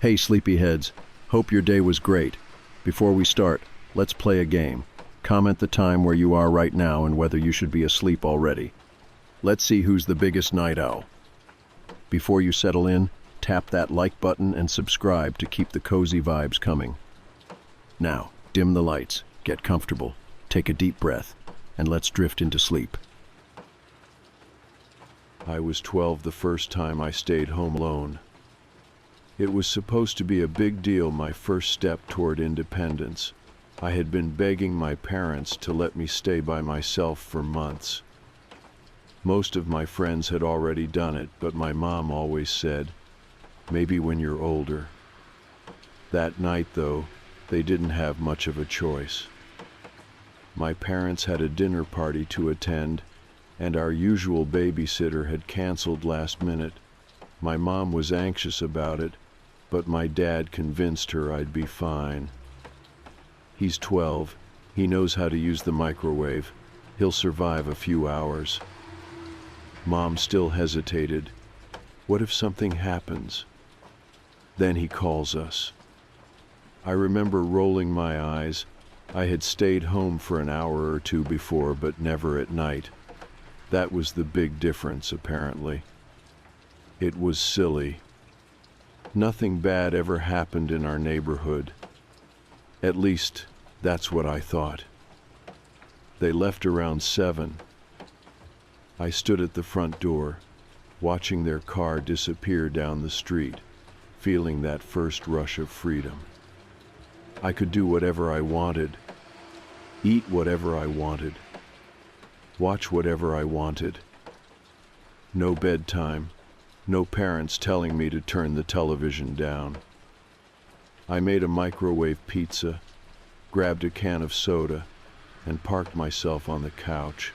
Hey sleepyheads, hope your day was great. Before we start, let's play a game. Comment the time where you are right now and whether you should be asleep already. Let's see who's the biggest night owl. Before you settle in, tap that like button and subscribe to keep the cozy vibes coming. Now, dim the lights, get comfortable, take a deep breath, and let's drift into sleep. I was 12 the first time I stayed home alone. It was supposed to be a big deal, my first step toward independence. I had been begging my parents to let me stay by myself for months. Most of my friends had already done it, but my mom always said, maybe when you're older. That night, though, they didn't have much of a choice. My parents had a dinner party to attend, and our usual babysitter had canceled last minute. My mom was anxious about it, but my dad convinced her I'd be fine. He's 12. He knows how to use the microwave. He'll survive a few hours. Mom still hesitated. What if something happens? Then he calls us. I remember rolling my eyes. I had stayed home for an hour or two before, but never at night. That was the big difference, apparently. It was silly. Nothing bad ever happened in our neighborhood. At least, that's what I thought. They left around 7. I stood at the front door, watching their car disappear down the street, feeling that first rush of freedom. I could do whatever I wanted, eat whatever I wanted, watch whatever I wanted. No bedtime. No parents telling me to turn the television down. I made a microwave pizza, grabbed a can of soda, and parked myself on the couch.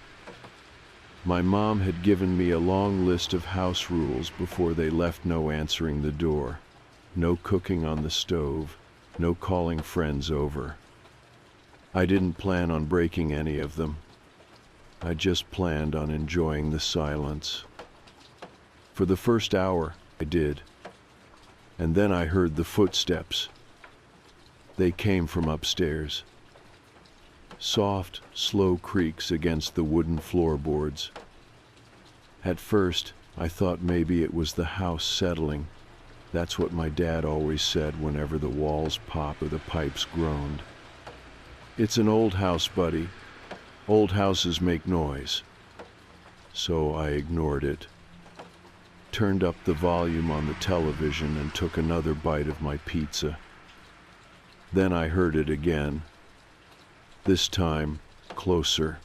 My mom had given me a long list of house rules before they left: no answering the door, no cooking on the stove, no calling friends over. I didn't plan on breaking any of them. I just planned on enjoying the silence. For the first hour, I did. And then I heard the footsteps. They came from upstairs. Soft, slow creaks against the wooden floorboards. At first, I thought maybe it was the house settling. That's what my dad always said whenever the walls popped or the pipes groaned. It's an old house, buddy. Old houses make noise. So I ignored it. Turned up the volume on the television and took another bite of my pizza. Then I heard it again. This time, closer.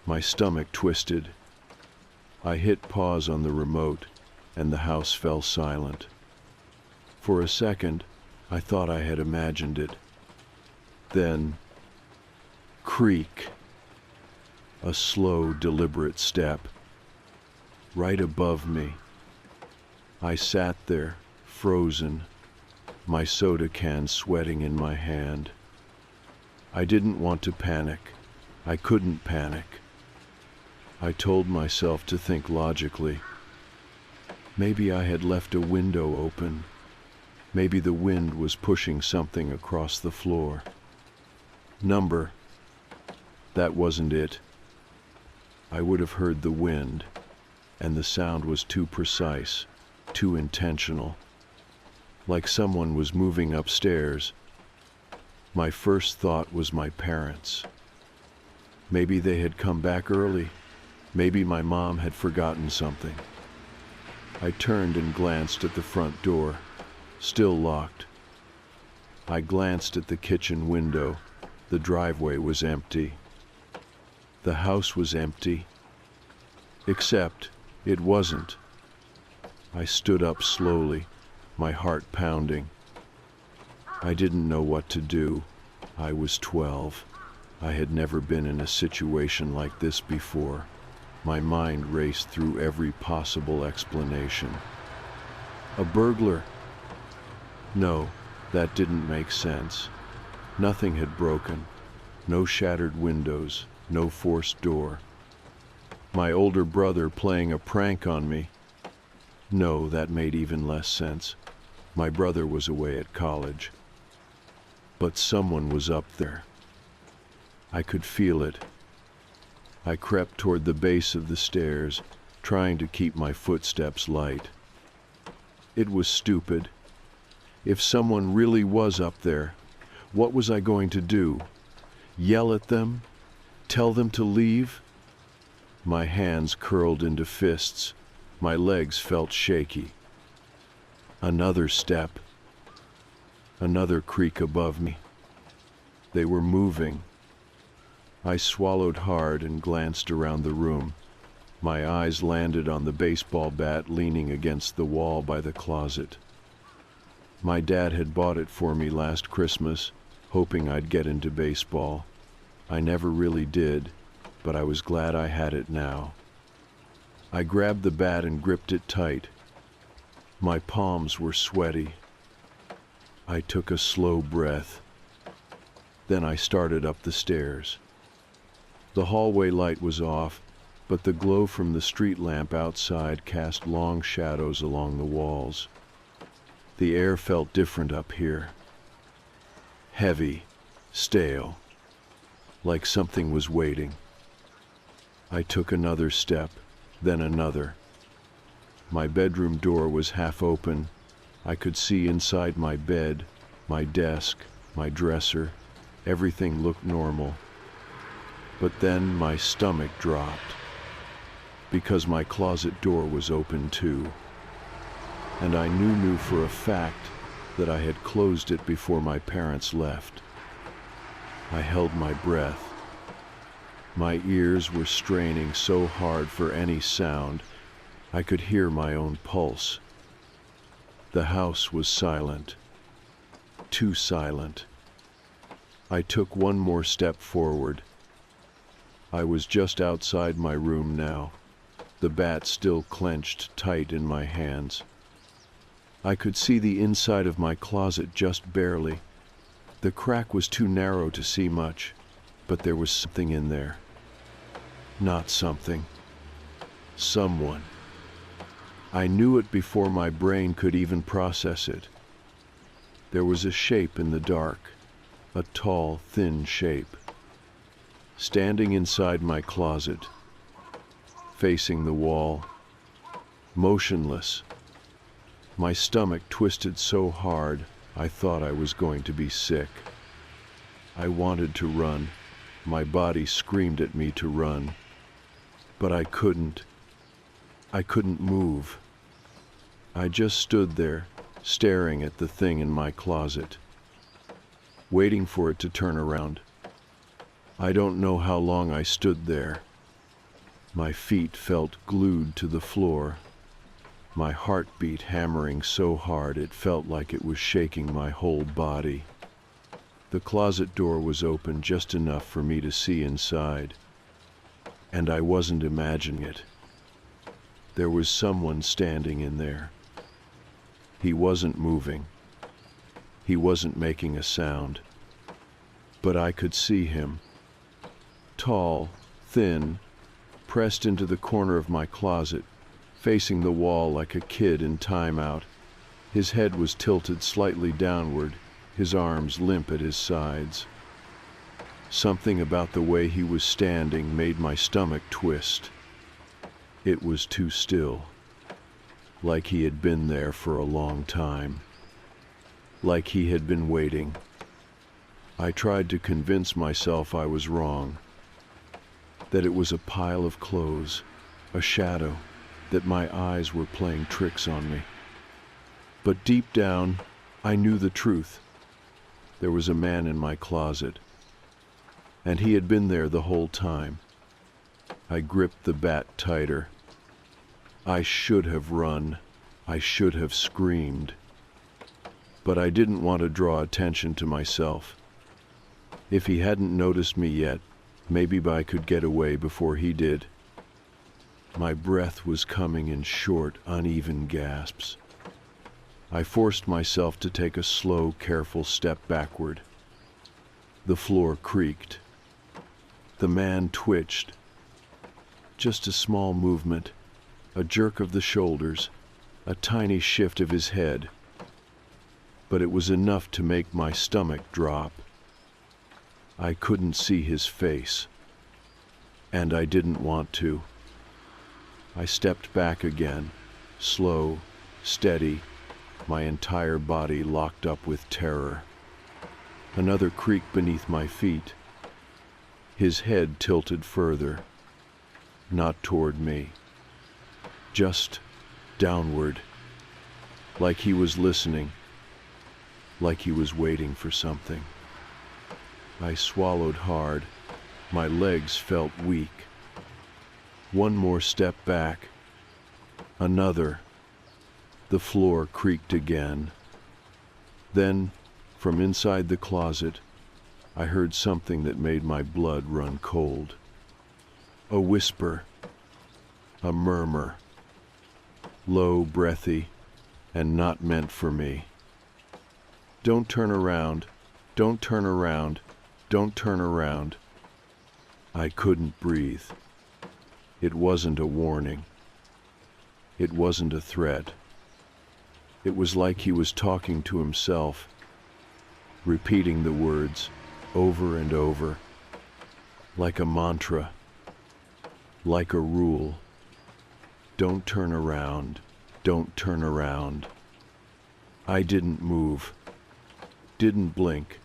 My stomach twisted. I hit pause on the remote, and the house fell silent. For a second, I thought I had imagined it. Then, creak. A slow, deliberate step. Right above me. I sat there, frozen, my soda can sweating in my hand. I didn't want to panic. I couldn't panic. I told myself to think logically. Maybe I had left a window open. Maybe the wind was pushing something across the floor. Number. That wasn't it. I would have heard the wind. And the sound was too precise, too intentional. Like someone was moving upstairs. My first thought was my parents. Maybe they had come back early. Maybe my mom had forgotten something. I turned and glanced at the front door, still locked. I glanced at the kitchen window. The driveway was empty. The house was empty. Except it wasn't. I stood up slowly, my heart pounding. I didn't know what to do. I was 12. I had never been in a situation like this before. My mind raced through every possible explanation. A burglar? No, that didn't make sense. Nothing had broken. No shattered windows, no forced door. My older brother playing a prank on me? No, that made even less sense. My brother was away at college. But someone was up there. I could feel it. I crept toward the base of the stairs, trying to keep my footsteps light. It was stupid. If someone really was up there, what was I going to do? Yell at them? Tell them to leave? My hands curled into fists. My legs felt shaky. Another step. Another creak above me. They were moving. I swallowed hard and glanced around the room. My eyes landed on the baseball bat leaning against the wall by the closet. My dad had bought it for me last Christmas, hoping I'd get into baseball. I never really did, but I was glad I had it now. I grabbed the bat and gripped it tight. My palms were sweaty. I took a slow breath. Then I started up the stairs. The hallway light was off, but the glow from the street lamp outside cast long shadows along the walls. The air felt different up here. Heavy, stale, like something was waiting. I took another step, then another. My bedroom door was half open. I could see inside my bed, my desk, my dresser. Everything looked normal. But then my stomach dropped, because my closet door was open too. And I knew for a fact that I had closed it before my parents left. I held my breath. My ears were straining so hard for any sound, I could hear my own pulse. The house was silent. Too silent. I took one more step forward. I was just outside my room now, the bat still clenched tight in my hands. I could see the inside of my closet just barely. The crack was too narrow to see much, but there was something in there. Not something. Someone. I knew it before my brain could even process it. There was a shape in the dark, a tall, thin shape. Standing inside my closet, facing the wall, motionless. My stomach twisted so hard, I thought I was going to be sick. I wanted to run. My body screamed at me to run. But I couldn't. I couldn't move. I just stood there, staring at the thing in my closet, waiting for it to turn around. I don't know how long I stood there. My feet felt glued to the floor. My heartbeat hammering so hard it felt like it was shaking my whole body. The closet door was open just enough for me to see inside. And I wasn't imagining it. There was someone standing in there. He wasn't moving. He wasn't making a sound. But I could see him. Tall, thin, pressed into the corner of my closet, facing the wall like a kid in timeout. His head was tilted slightly downward, his arms limp at his sides. Something about the way he was standing made my stomach twist. It was too still, like he had been there for a long time, like he had been waiting. I tried to convince myself I was wrong, that it was a pile of clothes, a shadow, that my eyes were playing tricks on me. But deep down, I knew the truth. There was a man in my closet, and he had been there the whole time. I gripped the bat tighter. I should have run. I should have screamed. But I didn't want to draw attention to myself. If he hadn't noticed me yet, maybe I could get away before he did. My breath was coming in short, uneven gasps. I forced myself to take a slow, careful step backward. The floor creaked. The man twitched. Just a small movement, a jerk of the shoulders, a tiny shift of his head. but it was enough to make my stomach drop. I couldn't see his face, and I didn't want to. I stepped back again, slow, steady, my entire body locked up with terror. Another creak beneath my feet. His head tilted further, not toward me, just downward, like he was listening, like he was waiting for something. I swallowed hard. My legs felt weak. One more step back. Another. The floor creaked again. Then, from inside the closet, I heard something that made my blood run cold. A whisper. A murmur. Low, breathy, and not meant for me. Don't turn around. Don't turn around. Don't turn around. I couldn't breathe. It wasn't a warning. It wasn't a threat. It was like he was talking to himself, repeating the words over and over, like a mantra, like a rule. Don't turn around. Don't turn around. I didn't move, didn't blink.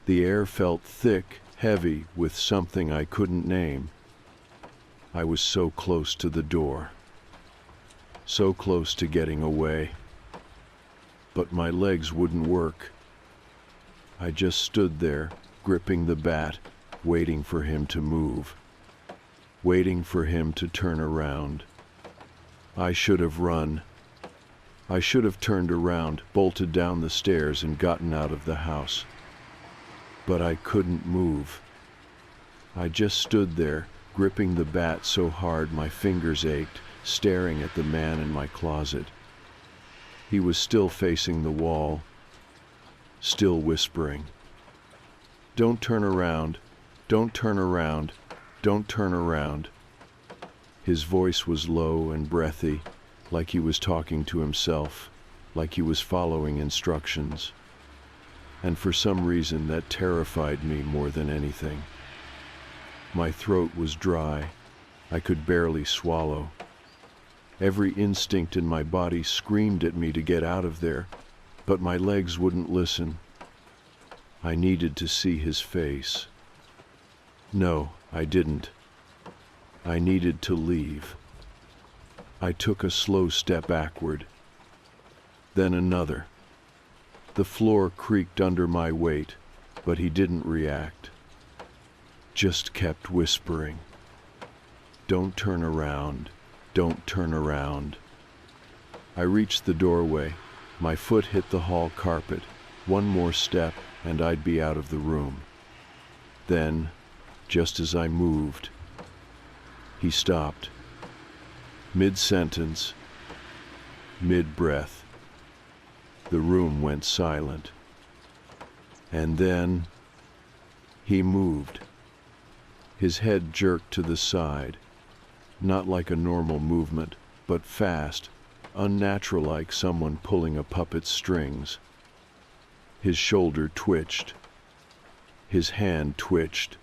The air felt thick, heavy, with something I couldn't name. I was so close to the door, so close to getting away. But my legs wouldn't work. I just stood there, gripping the bat, waiting for him to move, waiting for him to turn around. I should have run. I should have turned around, bolted down the stairs, and gotten out of the house. But I couldn't move. I just stood there, gripping the bat so hard my fingers ached, staring at the man in my closet. He was still facing the wall, still whispering. Don't turn around. Don't turn around. Don't turn around. His voice was low and breathy, like he was talking to himself, like he was following instructions. And for some reason that terrified me more than anything. My throat was dry. I could barely swallow. Every instinct in my body screamed at me to get out of there, but my legs wouldn't listen. I needed to see his face. No, I didn't. I needed to leave. I took a slow step backward, then another. The floor creaked under my weight, but he didn't react. Just kept whispering. Don't turn around. Don't turn around. I reached the doorway. My foot hit the hall carpet. One more step, and I'd be out of the room. Then, just as I moved, he stopped. Mid-sentence, mid-breath. The room went silent. And then, he moved. His head jerked to the side, not like a normal movement, but fast, unnatural, like someone pulling a puppet's strings. His shoulder twitched. His hand twitched.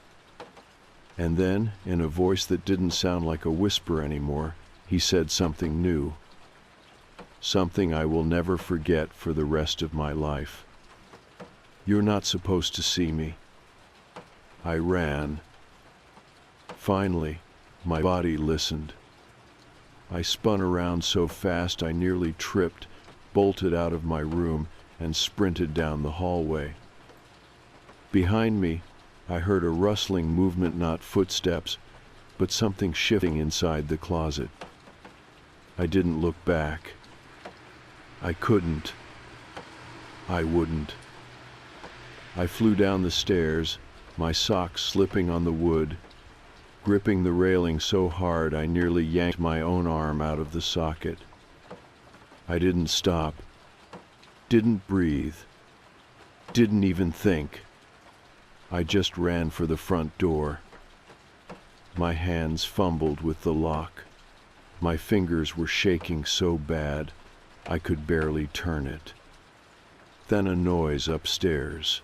And then, in a voice that didn't sound like a whisper anymore, he said something new. Something I will never forget for the rest of my life. You're not supposed to see me. I ran. Finally, my body listened. I spun around so fast I nearly tripped, bolted out of my room, and sprinted down the hallway. Behind me, I heard a rustling movement, not footsteps, but something shifting inside the closet. I didn't look back. I couldn't. I wouldn't. I flew down the stairs, my socks slipping on the wood, gripping the railing so hard I nearly yanked my own arm out of the socket. I didn't stop, didn't breathe, didn't even think. I just ran for the front door. My hands fumbled with the lock. My fingers were shaking so bad I could barely turn it. Then a noise upstairs.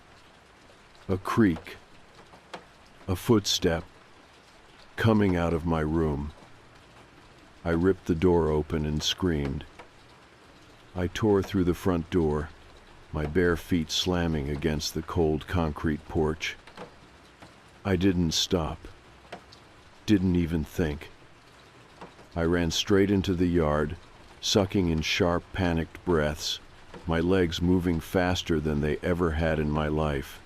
A creak. A footstep. Coming out of my room. I ripped the door open and screamed. I tore through the front door, my bare feet slamming against the cold concrete porch. I didn't stop. Didn't even think. I ran straight into the yard, sucking in sharp, panicked breaths, my legs moving faster than they ever had in my life.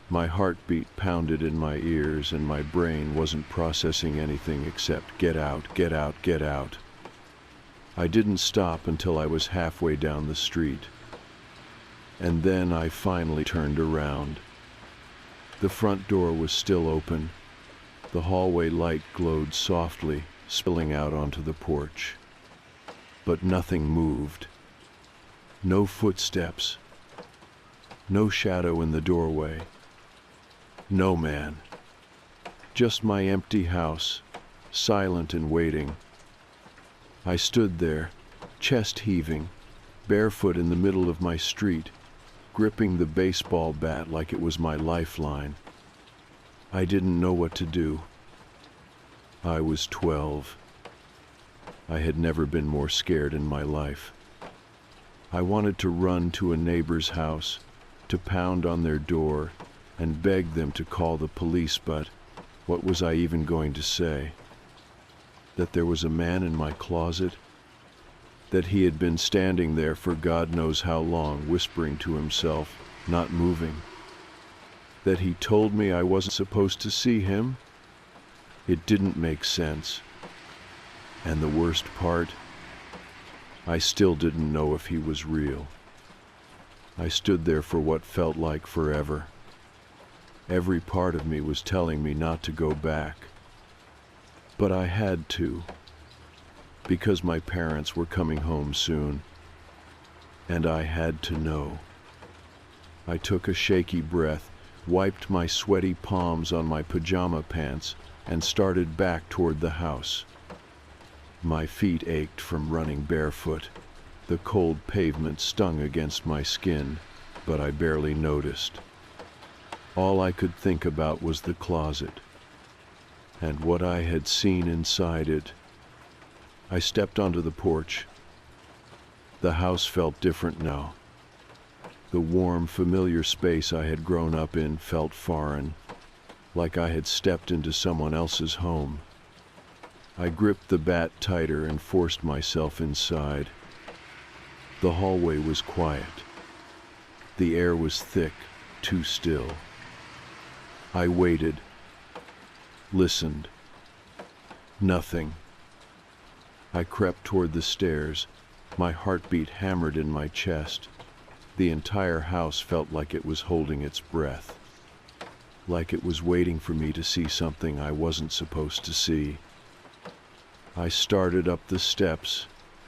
My heartbeat pounded in my ears and my brain wasn't processing anything except get out, get out, get out. I didn't stop until I was halfway down the street. And then I finally turned around. The front door was still open. The hallway light glowed softly, spilling out onto the porch. But nothing moved. No footsteps. No shadow in the doorway. No man. Just my empty house, silent and waiting. I stood there, chest heaving, barefoot in the middle of my street, gripping the baseball bat like it was my lifeline. I didn't know what to do. I was 12. I had never been more scared in my life. I wanted to run to a neighbor's house, to pound on their door, and beg them to call the police, but what was I even going to say? That there was a man in my closet? That he had been standing there for God knows how long, whispering to himself, not moving? That he told me I wasn't supposed to see him? It didn't make sense. And the worst part, I still didn't know if he was real. I stood there for what felt like forever. Every part of me was telling me not to go back. But I had to, because my parents were coming home soon, and I had to know. I took a shaky breath, wiped my sweaty palms on my pajama pants, and started back toward the house. My feet ached from running barefoot. The cold pavement stung against my skin, but I barely noticed. All I could think about was the closet, and what I had seen inside it. I stepped onto the porch. The house felt different now. The warm, familiar space I had grown up in felt foreign, like I had stepped into someone else's home. I gripped the bat tighter and forced myself inside. The hallway was quiet. The air was thick, too still. I waited, listened. Nothing. I crept toward the stairs, my heartbeat hammered in my chest. The entire house felt like it was holding its breath, like it was waiting for me to see something I wasn't supposed to see. I started up the steps,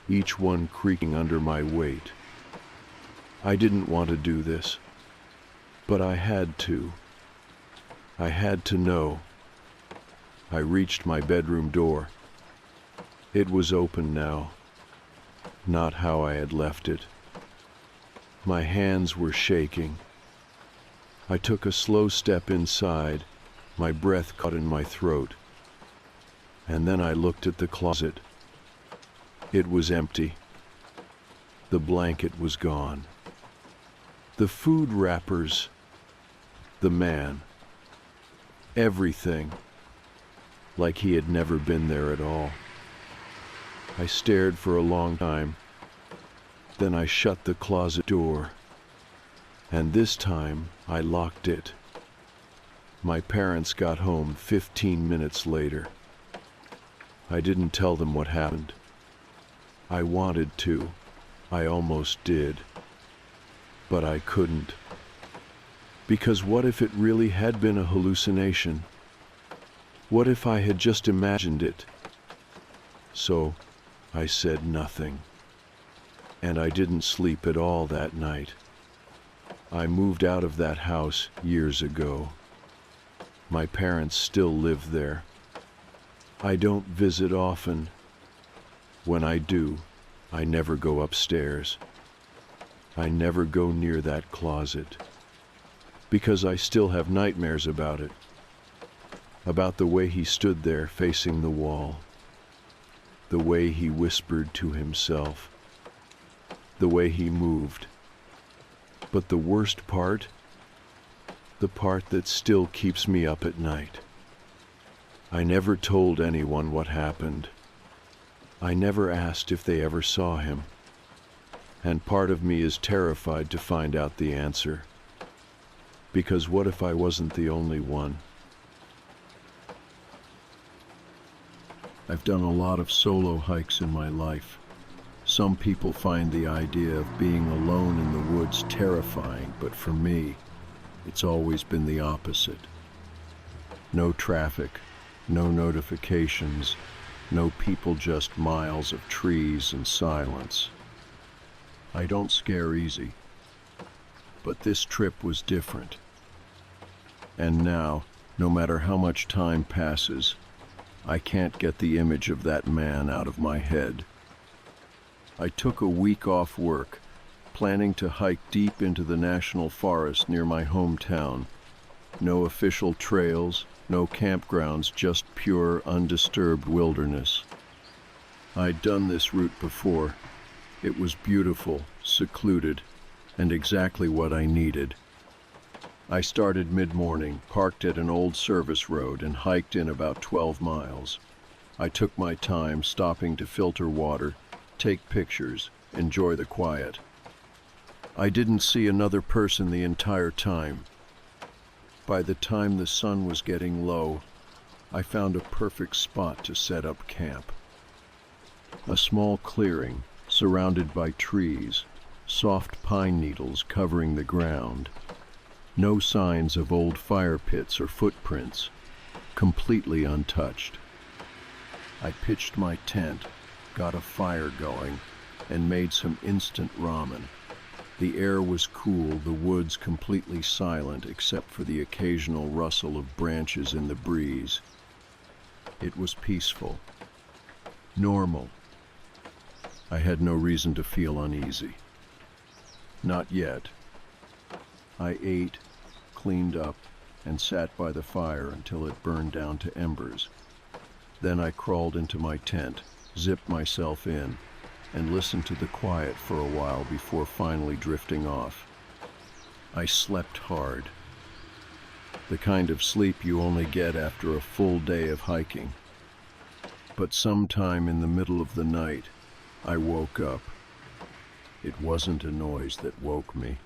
each one creaking under my weight. I didn't want to do this, but I had to. I had to know. I reached my bedroom door. It was open now, not how I had left it. My hands were shaking. I took a slow step inside, my breath caught in my throat. And then I looked at the closet. It was empty. The blanket was gone. The food wrappers, the man, everything, like he had never been there at all. I stared for a long time. Then I shut the closet door, and this time I locked it. My parents got home 15 minutes later. I didn't tell them what happened. I wanted to. I almost did. But I couldn't. Because what if it really had been a hallucination? What if I had just imagined it? So I said nothing. And I didn't sleep at all that night. I moved out of that house years ago. My parents still live there. I don't visit often. When I do, I never go upstairs. I never go near that closet because I still have nightmares about it, about the way he stood there facing the wall, the way he whispered to himself, the way he moved. But the worst part, the part that still keeps me up at night. I never told anyone what happened. I never asked if they ever saw him. And part of me is terrified to find out the answer. Because what if I wasn't the only one? I've done a lot of solo hikes in my life. Some people find the idea of being alone in the woods terrifying, but for me, it's always been the opposite. No traffic, no notifications, no people, just miles of trees and silence. I don't scare easy, but this trip was different. And now, no matter how much time passes, I can't get the image of that man out of my head. I took a week off work, planning to hike deep into the national forest near my hometown. No official trails, no campgrounds, just pure, undisturbed wilderness. I'd done this route before. It was beautiful, secluded, and exactly what I needed. I started mid-morning, parked at an old service road, and hiked in about 12 miles. I took my time, stopping to filter water, take pictures, enjoy the quiet. I didn't see another person the entire time. By the time the sun was getting low, I found a perfect spot to set up camp. A small clearing, surrounded by trees, soft pine needles covering the ground. No signs of old fire pits or footprints, completely untouched. I pitched my tent, got a fire going, and made some instant ramen. The air was cool, the woods completely silent except for the occasional rustle of branches in the breeze. It was peaceful, normal. I had no reason to feel uneasy. Not yet. I ate, cleaned up, and sat by the fire until it burned down to embers. Then I crawled into my tent, zipped myself in, and listened to the quiet for a while before finally drifting off. I slept hard. The kind of sleep you only get after a full day of hiking. But sometime in the middle of the night, I woke up. It wasn't a noise that woke me.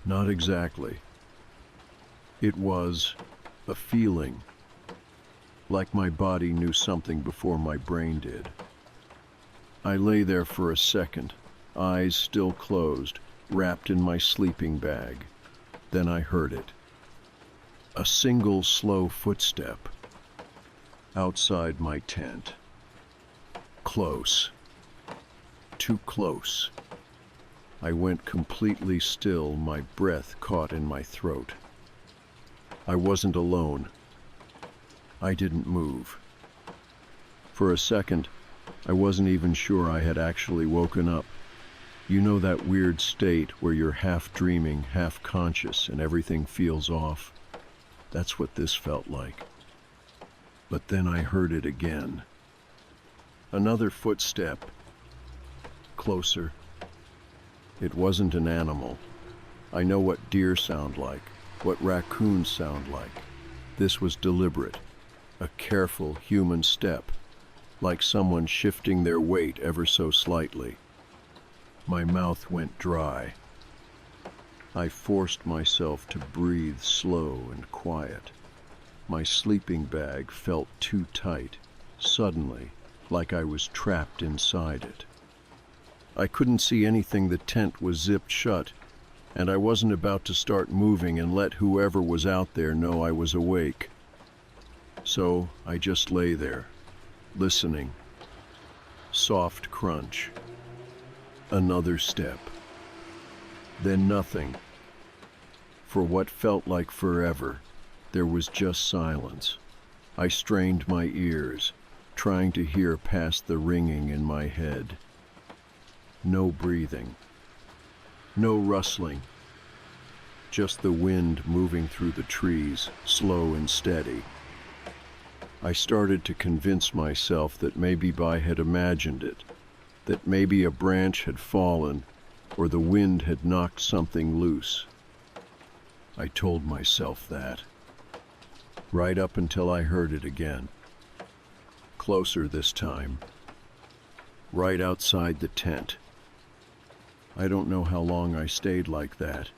Not exactly. It was a feeling, like my body knew something before my brain did. I lay there for a second, eyes still closed, wrapped in my sleeping bag. Then I heard it. A single slow footstep outside my tent. Close. Too close. I went completely still, my breath caught in my throat. I wasn't alone. I didn't move. For a second, I wasn't even sure I had actually woken up. You know that weird state where you're half dreaming, half conscious, and everything feels off? That's what this felt like. But then I heard it again. Another footstep. Closer. It wasn't an animal. I know what deer sound like, what raccoons sound like. This was deliberate, a careful human step, like someone shifting their weight ever so slightly. My mouth went dry. I forced myself to breathe slow and quiet. My sleeping bag felt too tight, suddenly, like I was trapped inside it. I couldn't see anything, the tent was zipped shut, and I wasn't about to start moving and let whoever was out there know I was awake. So I just lay there, listening. Soft crunch. Another step. Then nothing. For what felt like forever, there was just silence. I strained my ears, trying to hear past the ringing in my head. No breathing. No rustling, just the wind moving through the trees, slow and steady. I started to convince myself that maybe I had imagined it, that maybe a branch had fallen or the wind had knocked something loose. I told myself that, right up until I heard it again. Closer this time, right outside the tent. I don't know how long I stayed like that,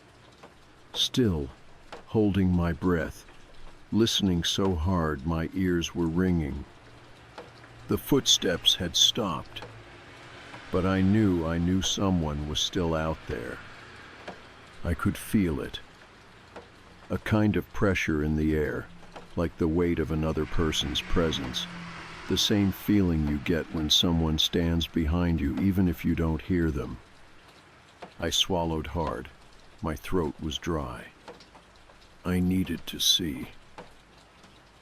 still, holding my breath, listening so hard my ears were ringing. The footsteps had stopped, but I knew someone was still out there. I could feel it. A kind of pressure in the air, like the weight of another person's presence. The same feeling you get when someone stands behind you, even if you don't hear them. I swallowed hard. My throat was dry. I needed to see.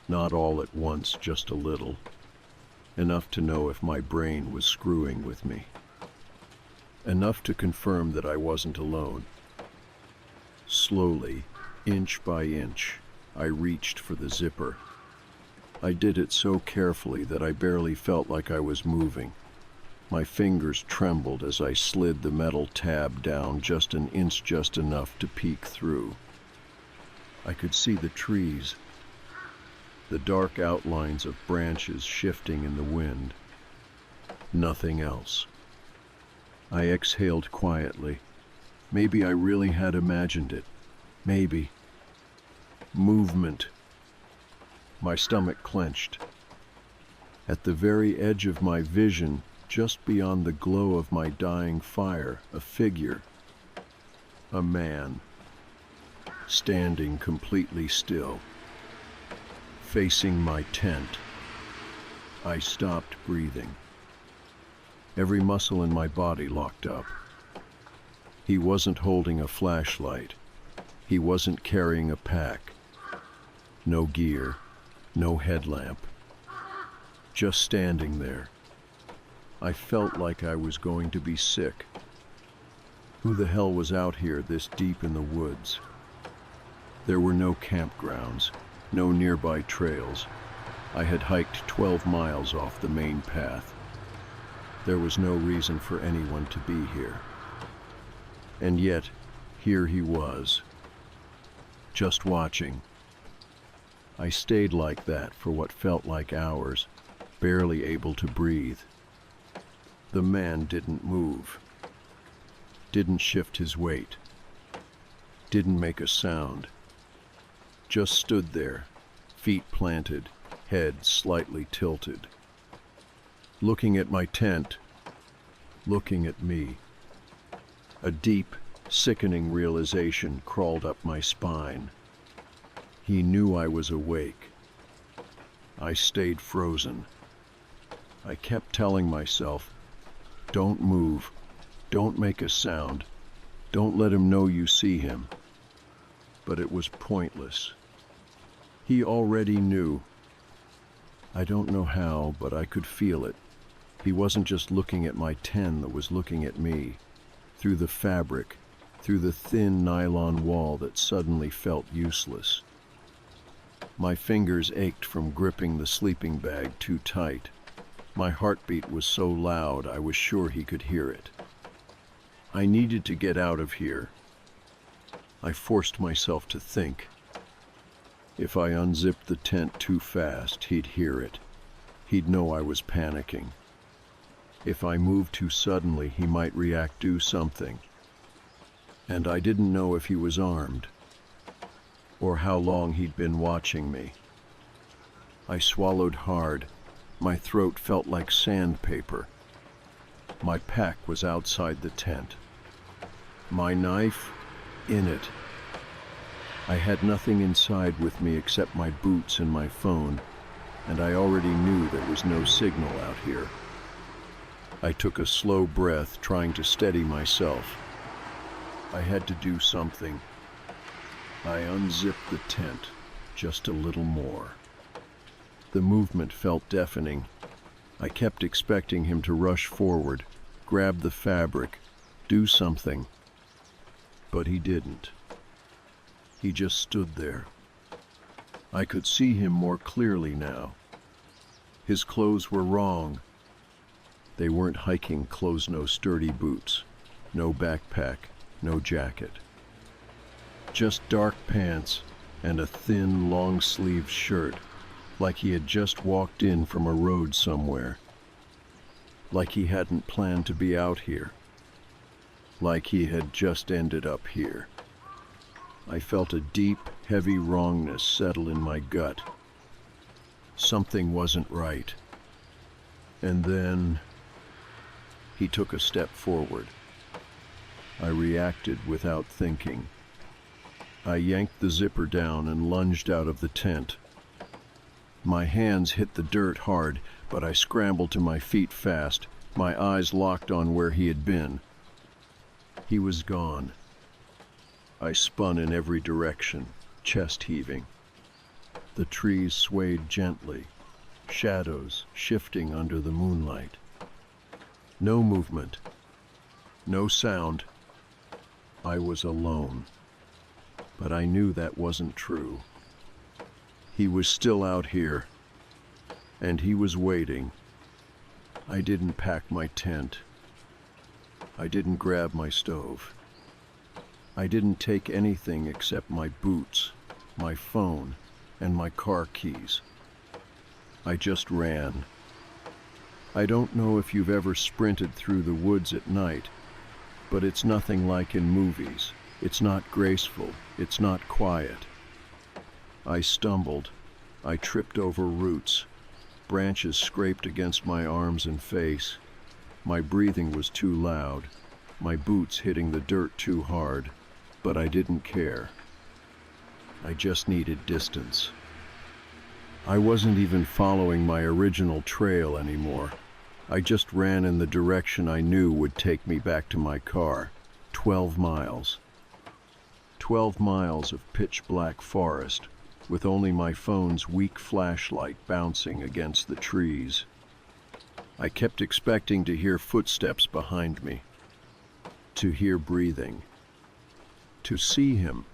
Not all at once, just a little. Enough to know if my brain was screwing with me. Enough to confirm that I wasn't alone. Slowly, inch by inch, I reached for the zipper. I did it so carefully that I barely felt like I was moving. My fingers trembled as I slid the metal tab down just an inch, just enough to peek through. I could see the trees, the dark outlines of branches shifting in the wind. Nothing else. I exhaled quietly. Maybe I really had imagined it. Maybe. Movement. My stomach clenched. At the very edge of my vision, just beyond the glow of my dying fire, a figure. A man. Standing completely still. Facing my tent. I stopped breathing. Every muscle in my body locked up. He wasn't holding a flashlight. He wasn't carrying a pack. No gear, no headlamp. Just standing there. I felt like I was going to be sick. Who the hell was out here this deep in the woods? There were no campgrounds, no nearby trails. I had hiked 12 miles off the main path. There was no reason for anyone to be here. And yet, here he was, just watching. I stayed like that for what felt like hours, barely able to breathe. The man didn't move, didn't shift his weight, didn't make a sound, just stood there, feet planted, head slightly tilted, looking at my tent, looking at me. A deep, sickening realization crawled up my spine. He knew I was awake. I stayed frozen. I kept telling myself, don't move, don't make a sound, don't let him know you see him. But it was pointless. He already knew. I don't know how, but I could feel it. He wasn't just looking at my tent that was looking at me, through the fabric, through the thin nylon wall that suddenly felt useless. My fingers ached from gripping the sleeping bag too tight. My heartbeat was so loud I was sure he could hear it. I needed to get out of here. I forced myself to think. If I unzipped the tent too fast, he'd hear it. He'd know I was panicking. If I moved too suddenly, he might react, do something. And I didn't know if he was armed, or how long he'd been watching me. I swallowed hard. My throat felt like sandpaper. My pack was outside the tent. My knife, in it. I had nothing inside with me except my boots and my phone, and I already knew there was no signal out here. I took a slow breath, trying to steady myself. I had to do something. I unzipped the tent, just a little more. The movement felt deafening. I kept expecting him to rush forward, grab the fabric, do something. But he didn't. He just stood there. I could see him more clearly now. His clothes were wrong. They weren't hiking clothes, no sturdy boots, no backpack, no jacket. Just dark pants and a thin, long-sleeved shirt, like he had just walked in from a road somewhere. Like he hadn't planned to be out here. Like he had just ended up here. I felt a deep, heavy wrongness settle in my gut. Something wasn't right. And then he took a step forward. I reacted without thinking. I yanked the zipper down and lunged out of the tent. My hands hit the dirt hard, but I scrambled to my feet fast, my eyes locked on where he had been. He was gone. I spun in every direction, chest heaving. The trees swayed gently, shadows shifting under the moonlight. No movement, no sound. I was alone. But I knew that wasn't true. He was still out here, and he was waiting. I didn't pack my tent. I didn't grab my stove. I didn't take anything except my boots, my phone, and my car keys. I just ran. I don't know if you've ever sprinted through the woods at night, but it's nothing like in movies. It's not graceful. It's not quiet. I stumbled. I tripped over roots. Branches scraped against my arms and face. My breathing was too loud. My boots hitting the dirt too hard. But I didn't care. I just needed distance. I wasn't even following my original trail anymore. I just ran in the direction I knew would take me back to my car. 12 miles. 12 miles of pitch-black forest, with only my phone's weak flashlight bouncing against the trees. I kept expecting to hear footsteps behind me, to hear breathing, to see him,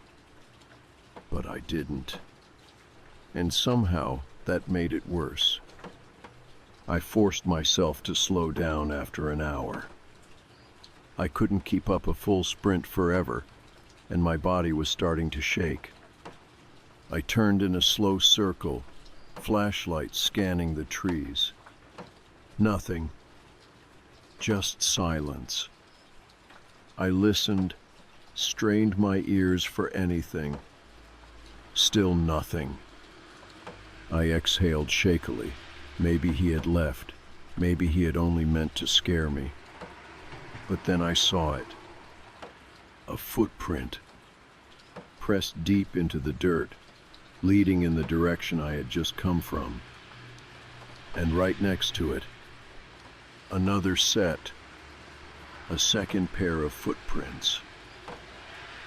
but I didn't. And somehow that made it worse. I forced myself to slow down after an hour. I couldn't keep up a full sprint forever, and my body was starting to shake. I turned in a slow circle, flashlight scanning the trees. Nothing. Just silence. I listened, strained my ears for anything. Still nothing. I exhaled shakily. Maybe he had left. Maybe he had only meant to scare me. But then I saw it. A footprint, pressed deep into the dirt, leading in the direction I had just come from. And right next to it, another set, a second pair of footprints,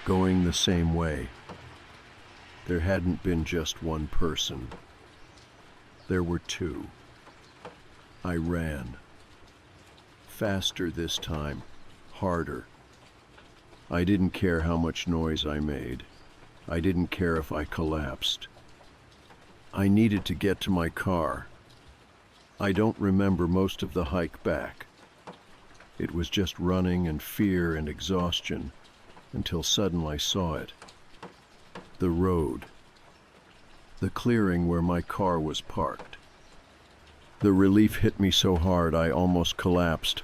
going the same way. There hadn't been just one person. There were two. I ran. Faster this time, harder. I didn't care how much noise I made. I didn't care if I collapsed. I needed to get to my car. I don't remember most of the hike back. It was just running and fear and exhaustion until suddenly I saw it. The road. The clearing where my car was parked. The relief hit me so hard I almost collapsed.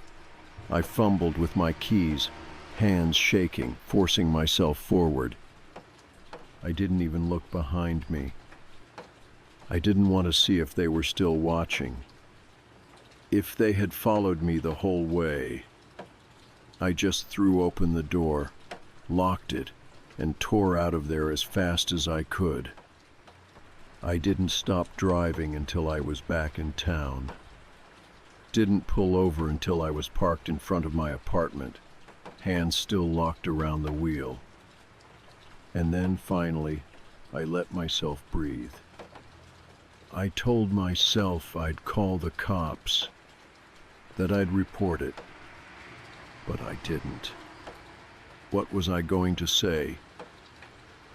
I fumbled with my keys, hands shaking, forcing myself forward. I didn't even look behind me. I didn't want to see if they were still watching. If they had followed me the whole way. I just threw open the door, locked it, and tore out of there as fast as I could. I didn't stop driving until I was back in town. Didn't pull over until I was parked in front of my apartment, hands still locked around the wheel. And then finally, I let myself breathe. I told myself I'd call the cops, that I'd report it, but I didn't. What was I going to say?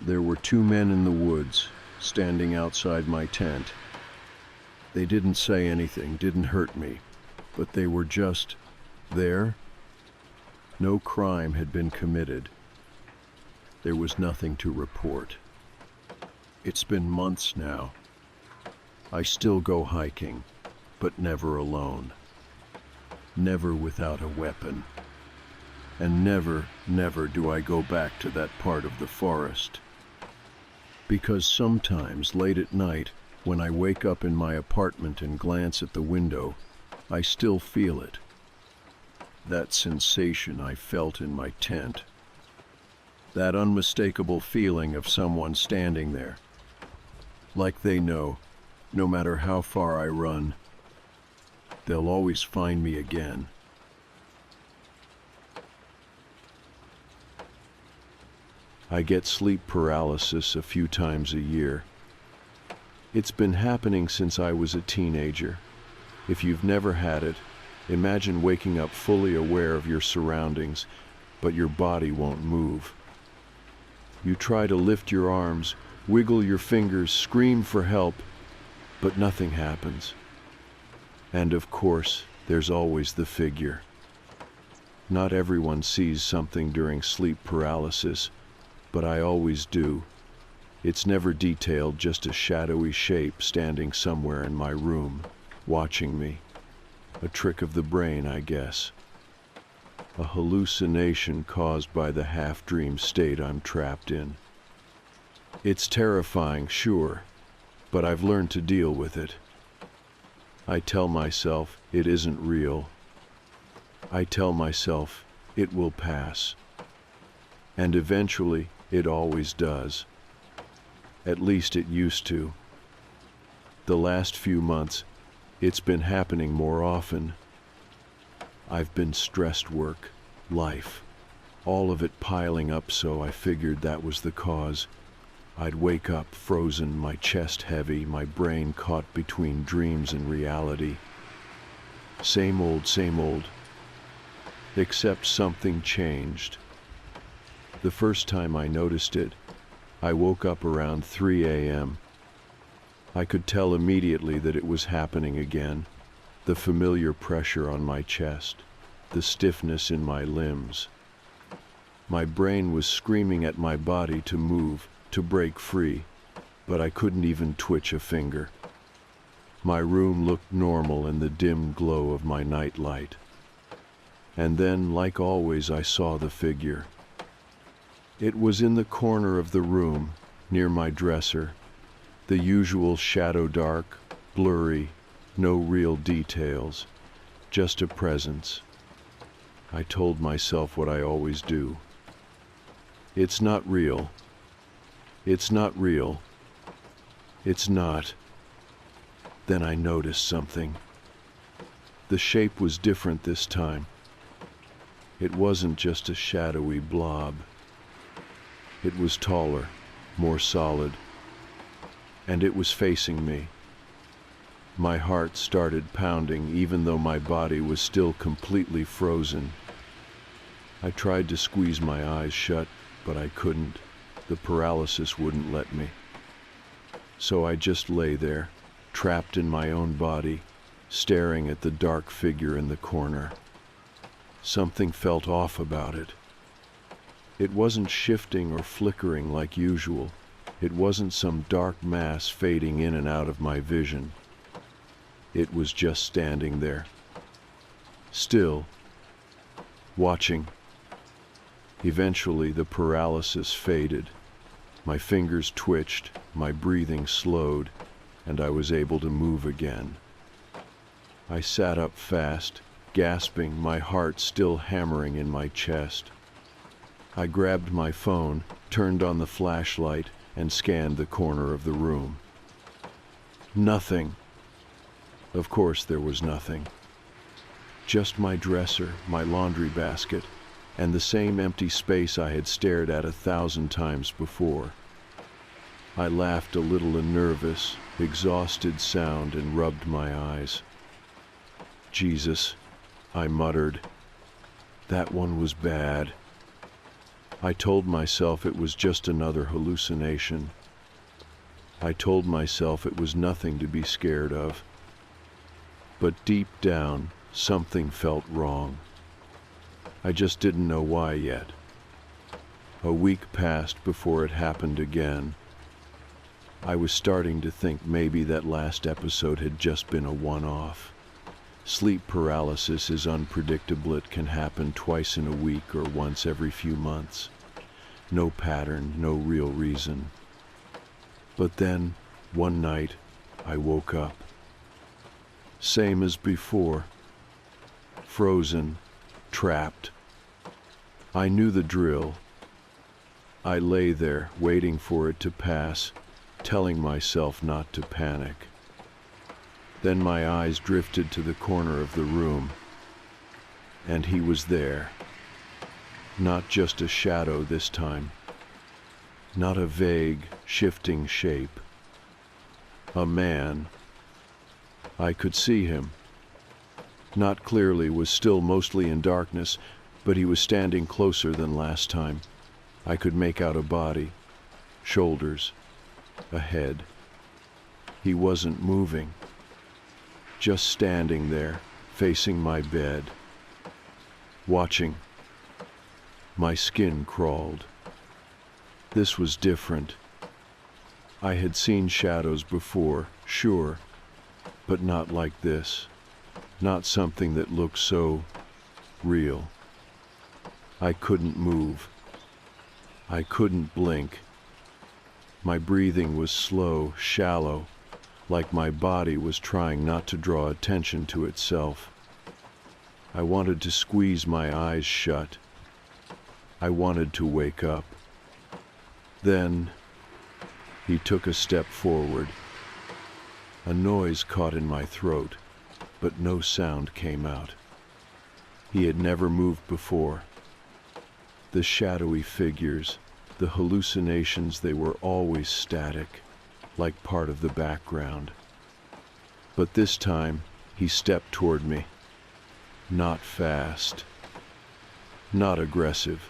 There were two men in the woods, standing outside my tent. They didn't say anything, didn't hurt me, but they were just there. No crime had been committed. There was nothing to report. It's been months now. I still go hiking, but never alone. Never without a weapon. And never, never do I go back to that part of the forest. Because sometimes late at night, when I wake up in my apartment and glance at the window, I still feel it. That sensation I felt in my tent. That unmistakable feeling of someone standing there. Like they know, no matter how far I run, they'll always find me again. I get sleep paralysis a few times a year. It's been happening since I was a teenager. If you've never had it, imagine waking up fully aware of your surroundings, but your body won't move. You try to lift your arms, wiggle your fingers, scream for help, but nothing happens. And of course, there's always the figure. Not everyone sees something during sleep paralysis, but I always do. It's never detailed, just a shadowy shape standing somewhere in my room, watching me. A trick of the brain, I guess. A hallucination caused by the half-dream state I'm trapped in. It's terrifying, sure, but I've learned to deal with it. I tell myself it isn't real. I tell myself it will pass. And eventually, it always does. At least it used to. The last few months, it's been happening more often. I've been stressed work, life, all of it piling up, so I figured that was the cause. I'd wake up frozen, my chest heavy, my brain caught between dreams and reality. Same old, except something changed. The first time I noticed it, I woke up around 3 a.m. I could tell immediately that it was happening again. The familiar pressure on my chest, the stiffness in my limbs. My brain was screaming at my body to move, to break free, but I couldn't even twitch a finger. My room looked normal in the dim glow of my night light. And then, like always, I saw the figure. It was in the corner of the room, near my dresser, the usual shadow dark, blurry, no real details, just a presence. I told myself what I always do. It's not real. It's not real. It's not. Then I noticed something. The shape was different this time. It wasn't just a shadowy blob. It was taller, more solid, and it was facing me. My heart started pounding even though my body was still completely frozen. I tried to squeeze my eyes shut, but I couldn't. The paralysis wouldn't let me. So I just lay there, trapped in my own body, staring at the dark figure in the corner. Something felt off about it. It wasn't shifting or flickering like usual. It wasn't some dark mass fading in and out of my vision. It was just standing there, still, watching. Eventually, the paralysis faded. My fingers twitched, my breathing slowed, and I was able to move again. I sat up fast, gasping, my heart still hammering in my chest. I grabbed my phone, turned on the flashlight, and scanned the corner of the room. Nothing. Of course there was nothing. Just my dresser, my laundry basket, and the same empty space I had stared at 1,000 times before. I laughed a little nervous, exhausted sound and rubbed my eyes. Jesus, I muttered. That one was bad. I told myself it was just another hallucination. I told myself it was nothing to be scared of. But deep down, something felt wrong. I just didn't know why yet. A week passed before it happened again. I was starting to think maybe that last episode had just been a one-off. Sleep paralysis is unpredictable. It can happen twice in a week or once every few months. No pattern, no real reason. But then, one night, I woke up. Same as before. Frozen, trapped. I knew the drill. I lay there, waiting for it to pass, telling myself not to panic. Then my eyes drifted to the corner of the room, and he was there. Not just a shadow this time. Not a vague, shifting shape. A man. I could see him. Not clearly, was still mostly in darkness, but he was standing closer than last time. I could make out a body, shoulders, a head. He wasn't moving, just standing there, facing my bed, watching. My skin crawled. This was different. I had seen shadows before, sure, but not like this. Not something that looked so real. I couldn't move. I couldn't blink. My breathing was slow, shallow, like my body was trying not to draw attention to itself. I wanted to squeeze my eyes shut. I wanted to wake up. Then, he took a step forward. A noise caught in my throat, but no sound came out. He had never moved before. The shadowy figures, the hallucinations, they were always static, like part of the background. But this time, he stepped toward me. Not fast. Not aggressive.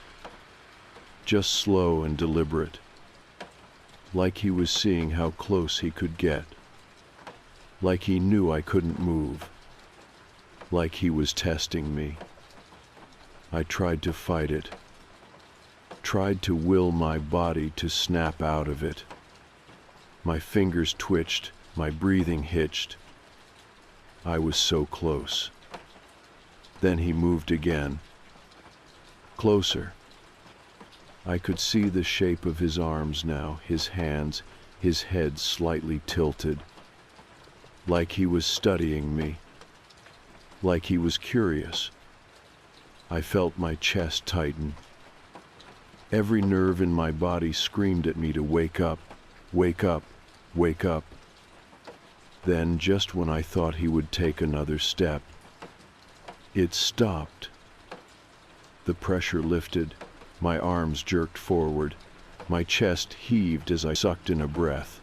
Just slow and deliberate. Like he was seeing how close he could get. Like he knew I couldn't move. Like he was testing me. I tried to fight it. Tried to will my body to snap out of it. My fingers twitched, my breathing hitched. I was so close. Then he moved again. Closer. I could see the shape of his arms now, his hands, his head slightly tilted. Like he was studying me. Like he was curious. I felt my chest tighten. Every nerve in my body screamed at me to wake up, wake up, wake up. Then, just when I thought he would take another step, it stopped. The pressure lifted, my arms jerked forward, my chest heaved as I sucked in a breath.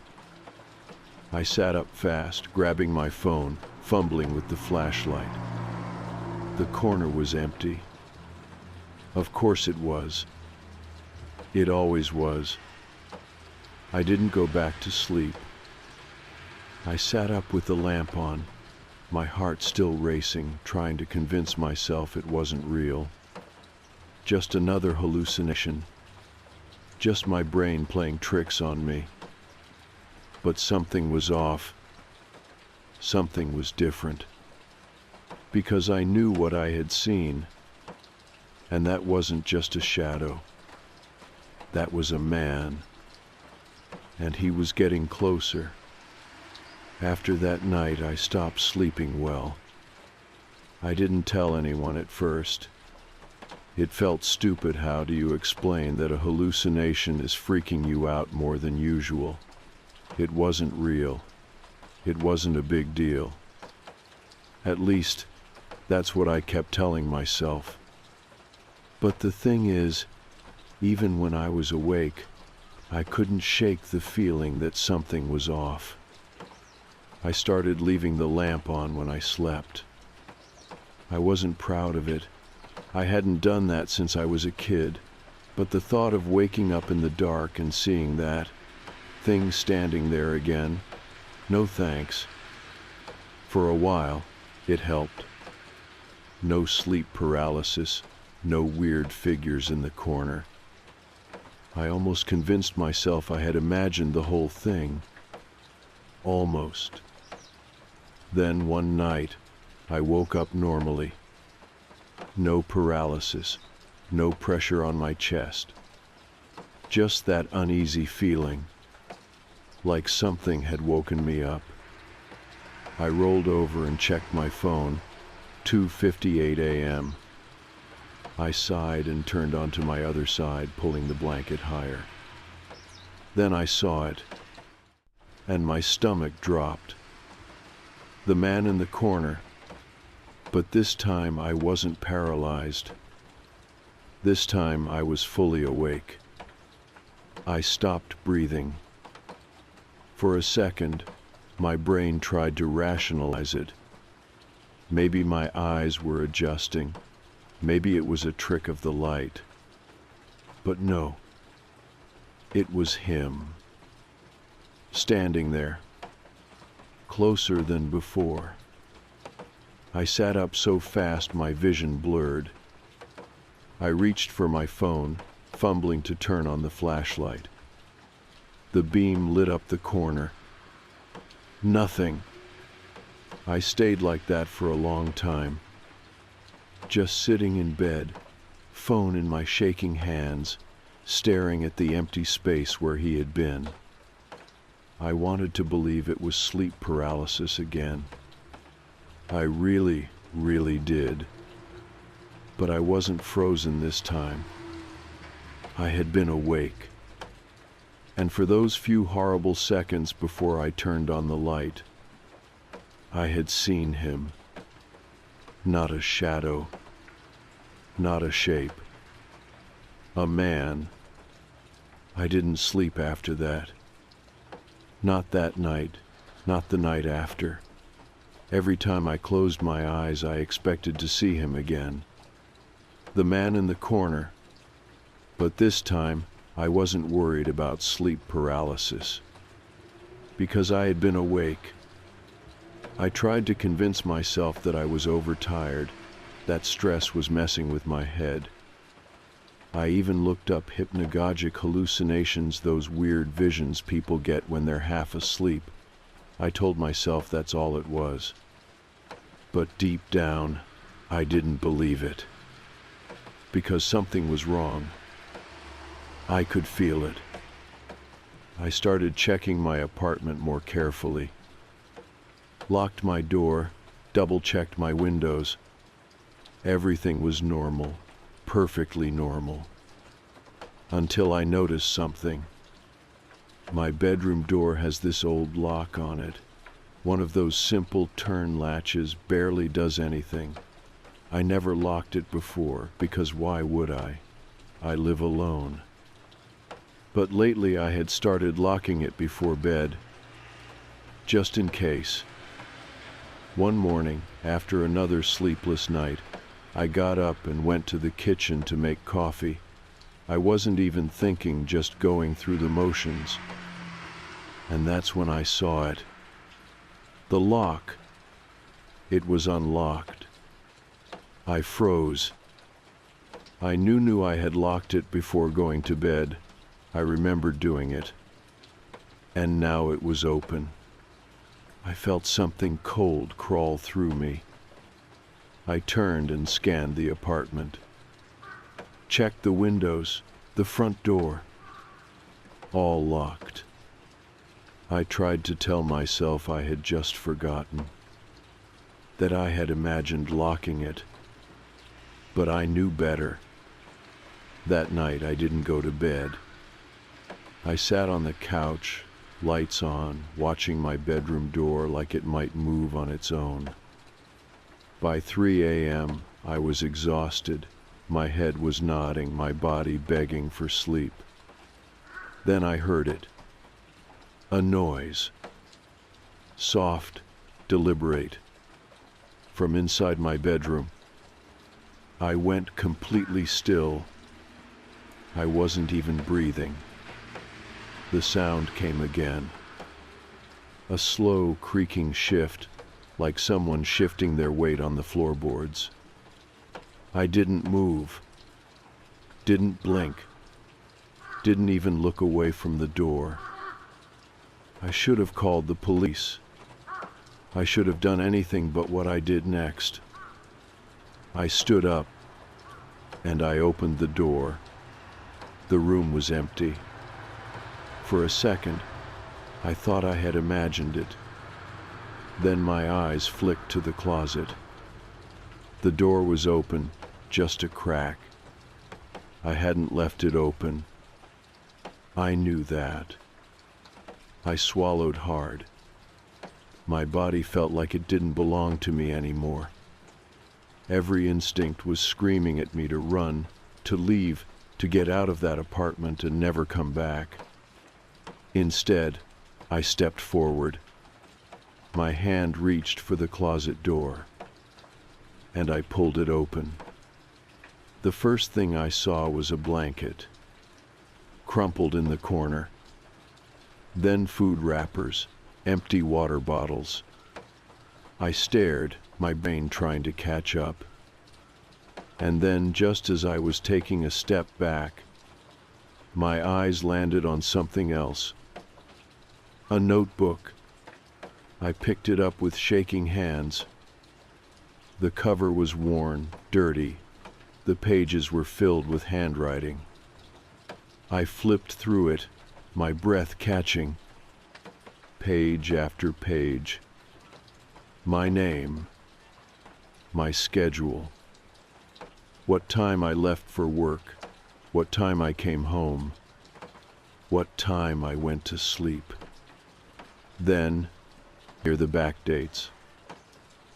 I sat up fast, grabbing my phone, fumbling with the flashlight. The corner was empty. Of course it was. It always was. I didn't go back to sleep. I sat up with the lamp on, my heart still racing, trying to convince myself it wasn't real. Just another hallucination. Just my brain playing tricks on me. But something was off. Something was different. Because I knew what I had seen. And that wasn't just a shadow. That was a man. And he was getting closer. After that night, I stopped sleeping well. I didn't tell anyone at first. It felt stupid. How do you explain that a hallucination is freaking you out more than usual? It wasn't real. It wasn't a big deal. At least, that's what I kept telling myself. But the thing is, even when I was awake, I couldn't shake the feeling that something was off. I started leaving the lamp on when I slept. I wasn't proud of it. I hadn't done that since I was a kid. But the thought of waking up in the dark and seeing that thing standing there again, no thanks. For a while, it helped. No sleep paralysis, no weird figures in the corner. I almost convinced myself I had imagined the whole thing. Almost. Then one night, I woke up normally. No paralysis, no pressure on my chest. Just that uneasy feeling, like something had woken me up. I rolled over and checked my phone, 2:58 a.m. I sighed and turned onto my other side, pulling the blanket higher. Then I saw it, and my stomach dropped. The man in the corner, but this time I wasn't paralyzed. This time I was fully awake. I stopped breathing. For a second, my brain tried to rationalize it. Maybe my eyes were adjusting. Maybe it was a trick of the light. But no, it was him. Standing there, closer than before. I sat up so fast my vision blurred. I reached for my phone, fumbling to turn on the flashlight. The beam lit up the corner. Nothing. I stayed like that for a long time. Just sitting in bed, phone in my shaking hands, staring at the empty space where he had been. I wanted to believe it was sleep paralysis again. I really, really did. But I wasn't frozen this time. I had been awake. And for those few horrible seconds before I turned on the light, I had seen him. Not a shadow, not a shape. A man. I didn't sleep after that. Not that night, not the night after. Every time I closed my eyes, I expected to see him again. The man in the corner. But this time, I wasn't worried about sleep paralysis. Because I had been awake. I tried to convince myself that I was overtired, that stress was messing with my head. I even looked up hypnagogic hallucinations, those weird visions people get when they're half asleep. I told myself that's all it was. But deep down, I didn't believe it. Because something was wrong. I could feel it. I started checking my apartment more carefully. Locked my door, double-checked my windows. Everything was normal, perfectly normal. Until I noticed something. My bedroom door has this old lock on it. One of those simple turn latches, barely does anything. I never locked it before, because why would I? I live alone. But lately I had started locking it before bed, just in case. One morning, after another sleepless night, I got up and went to the kitchen to make coffee. I wasn't even thinking, just going through the motions. And that's when I saw it. The lock. It was unlocked. I froze. I knew I had locked it before going to bed. I remembered doing it. And now it was open. I felt something cold crawl through me. I turned and scanned the apartment. Checked the windows, the front door. All locked. I tried to tell myself I had just forgotten. That I had imagined locking it. But I knew better. That night I didn't go to bed. I sat on the couch, lights on, watching my bedroom door like it might move on its own. By 3 a.m., I was exhausted. My head was nodding, my body begging for sleep. Then I heard it. A noise. Soft, deliberate. From inside my bedroom. I went completely still. I wasn't even breathing. The sound came again. A slow, creaking shift, like someone shifting their weight on the floorboards. I didn't move, didn't blink, didn't even look away from the door. I should have called the police. I should have done anything but what I did next. I stood up, and I opened the door. The room was empty. For a second, I thought I had imagined it. Then my eyes flicked to the closet. The door was open, just a crack. I hadn't left it open. I knew that. I swallowed hard. My body felt like it didn't belong to me anymore. Every instinct was screaming at me to run, to leave, to get out of that apartment and never come back. Instead, I stepped forward. My hand reached for the closet door, and I pulled it open. The first thing I saw was a blanket, crumpled in the corner. Then food wrappers, empty water bottles. I stared, my brain trying to catch up. And then, just as I was taking a step back, my eyes landed on something else. A notebook. I picked it up with shaking hands. The cover was worn, dirty. The pages were filled with handwriting. I flipped through it, my breath catching. Page after page. My name. My schedule. What time I left for work. What time I came home. What time I went to sleep. Then, here the back dates.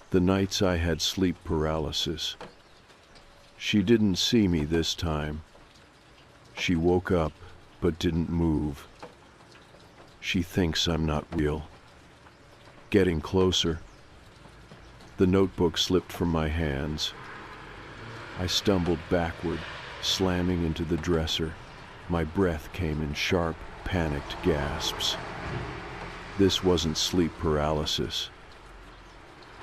The nights I had sleep paralysis. She didn't see me this time. She woke up, but didn't move. She thinks I'm not real. Getting closer. The notebook slipped from my hands. I stumbled backward, slamming into the dresser. My breath came in sharp, panicked gasps. This wasn't sleep paralysis.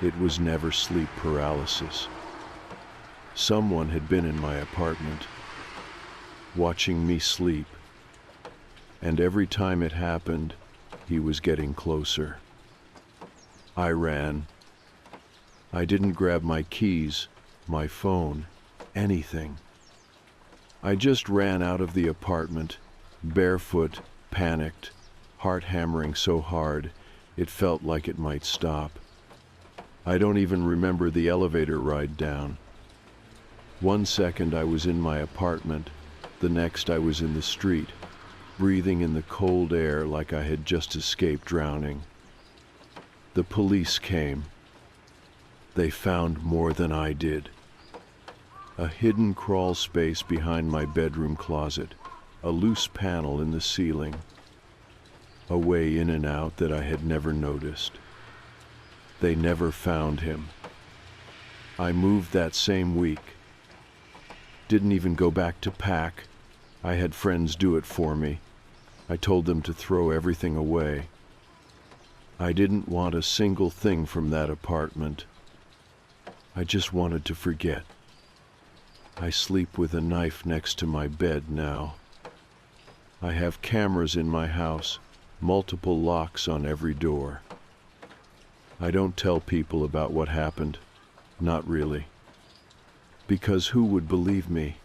It was never sleep paralysis. Someone had been in my apartment, watching me sleep. And every time it happened, he was getting closer. I ran. I didn't grab my keys, my phone, anything. I just ran out of the apartment, barefoot, panicked, heart hammering so hard it felt like it might stop. I don't even remember the elevator ride down. 1 second I was in my apartment, the next I was in the street, breathing in the cold air like I had just escaped drowning. The police came. They found more than I did. A hidden crawl space behind my bedroom closet, a loose panel in the ceiling, a way in and out that I had never noticed. They never found him. I moved that same week. Didn't even go back to pack. I had friends do it for me. I told them to throw everything away. I didn't want a single thing from that apartment. I just wanted to forget. I sleep with a knife next to my bed now. I have cameras in my house, multiple locks on every door. I don't tell people about what happened. Not really. Because who would believe me?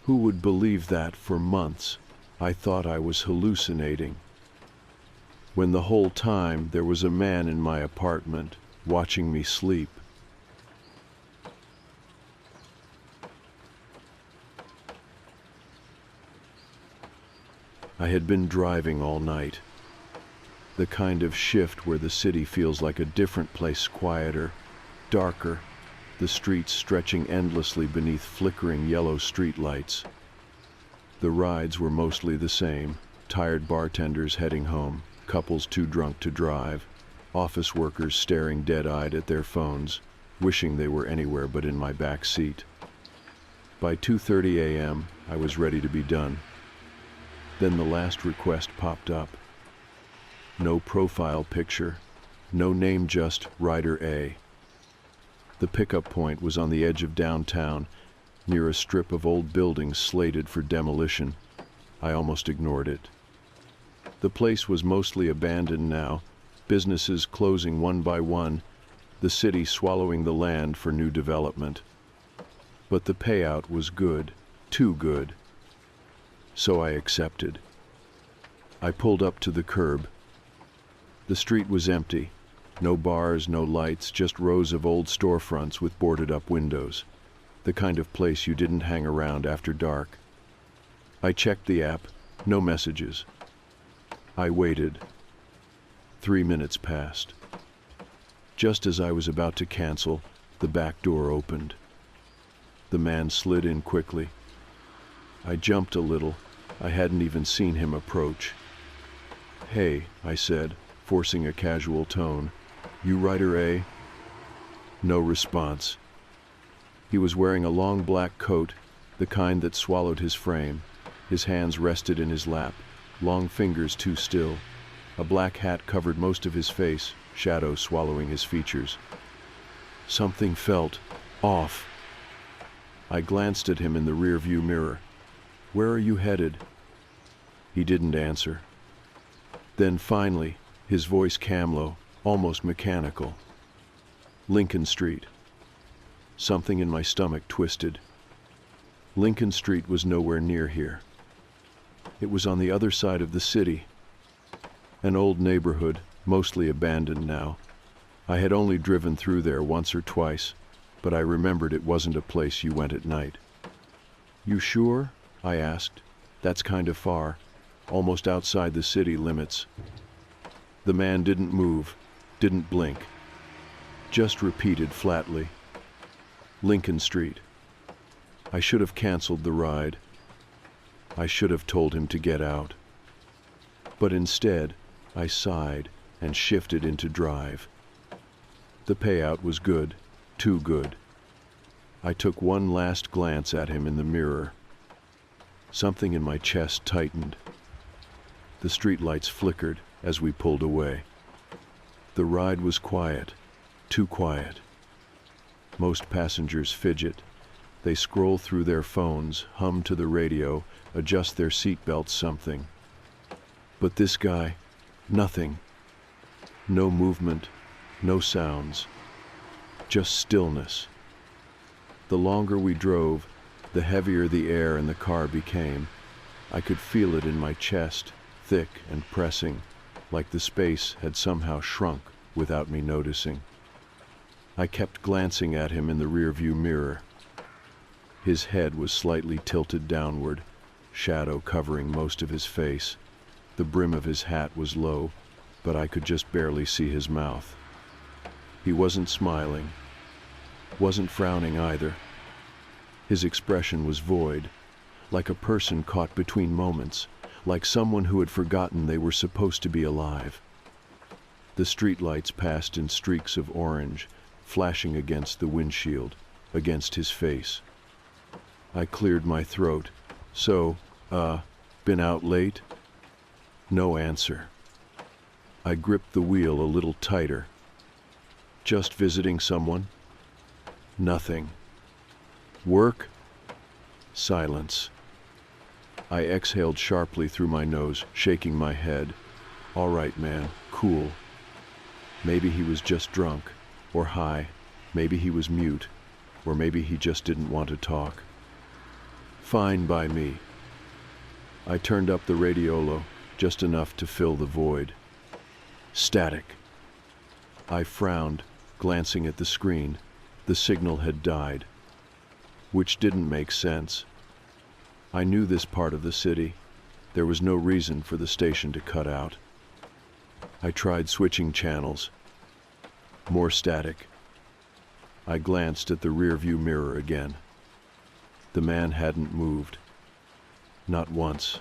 Who would believe that for months I thought I was hallucinating, when the whole time there was a man in my apartment watching me sleep? I had been driving all night. The kind of shift where the city feels like a different place, quieter, darker, the streets stretching endlessly beneath flickering yellow streetlights. The rides were mostly the same: tired bartenders heading home, couples too drunk to drive, office workers staring dead-eyed at their phones, wishing they were anywhere but in my back seat. By 2:30 a.m., I was ready to be done. Then the last request popped up. No profile picture, no name, just Rider A. The pickup point was on the edge of downtown, near a strip of old buildings slated for demolition. I almost ignored it. The place was mostly abandoned now, businesses closing one by one, the city swallowing the land for new development. But the payout was good, too good. So I accepted. I pulled up to the curb. The street was empty. No bars, no lights, just rows of old storefronts with boarded-up windows. The kind of place you didn't hang around after dark. I checked the app. No messages. I waited. 3 minutes passed. Just as I was about to cancel, the back door opened. The man slid in quickly. I jumped a little. I hadn't even seen him approach. "Hey," I said, forcing a casual tone. "You Rider A?" No response. He was wearing a long black coat, the kind that swallowed his frame. His hands rested in his lap, long fingers too still. A black hat covered most of his face, shadow swallowing his features. Something felt off. I glanced at him in the rearview mirror. "Where are you headed?" He didn't answer. Then finally, his voice low, almost mechanical. "Lincoln Street." Something in my stomach twisted. Lincoln Street was nowhere near here. It was on the other side of the city. An old neighborhood, mostly abandoned now. I had only driven through there once or twice, but I remembered it wasn't a place you went at night. "You sure?" I asked. "That's kind of far, almost outside the city limits." The man didn't move, didn't blink, just repeated flatly, "Lincoln Street." I should have canceled the ride. I should have told him to get out. But instead, I sighed and shifted into drive. The payout was good, too good. I took one last glance at him in the mirror. Something in my chest tightened. The streetlights flickered as we pulled away. The ride was quiet, too quiet. Most passengers fidget. They scroll through their phones, hum to the radio, adjust their seatbelts, something. But this guy, nothing. No movement, no sounds. Just stillness. The longer we drove, the heavier the air in the car became. I could feel it in my chest, thick and pressing, like the space had somehow shrunk without me noticing. I kept glancing at him in the rearview mirror. His head was slightly tilted downward, shadow covering most of his face. The brim of his hat was low, but I could just barely see his mouth. He wasn't smiling, wasn't frowning either. His expression was void, like a person caught between moments, like someone who had forgotten they were supposed to be alive. The streetlights passed in streaks of orange, flashing against the windshield, against his face. I cleared my throat. "So, been out late?" No answer. I gripped the wheel a little tighter. "Just visiting someone?" Nothing. "Work?" Silence. I exhaled sharply through my nose, shaking my head. "All right, man, cool." Maybe he was just drunk, or high. Maybe he was mute, or maybe he just didn't want to talk. Fine by me. I turned up the radiolo, just enough to fill the void. Static. I frowned, glancing at the screen. The signal had died. Which didn't make sense. I knew this part of the city. There was no reason for the station to cut out. I tried switching channels. More static. I glanced at the rearview mirror again. The man hadn't moved. Not once.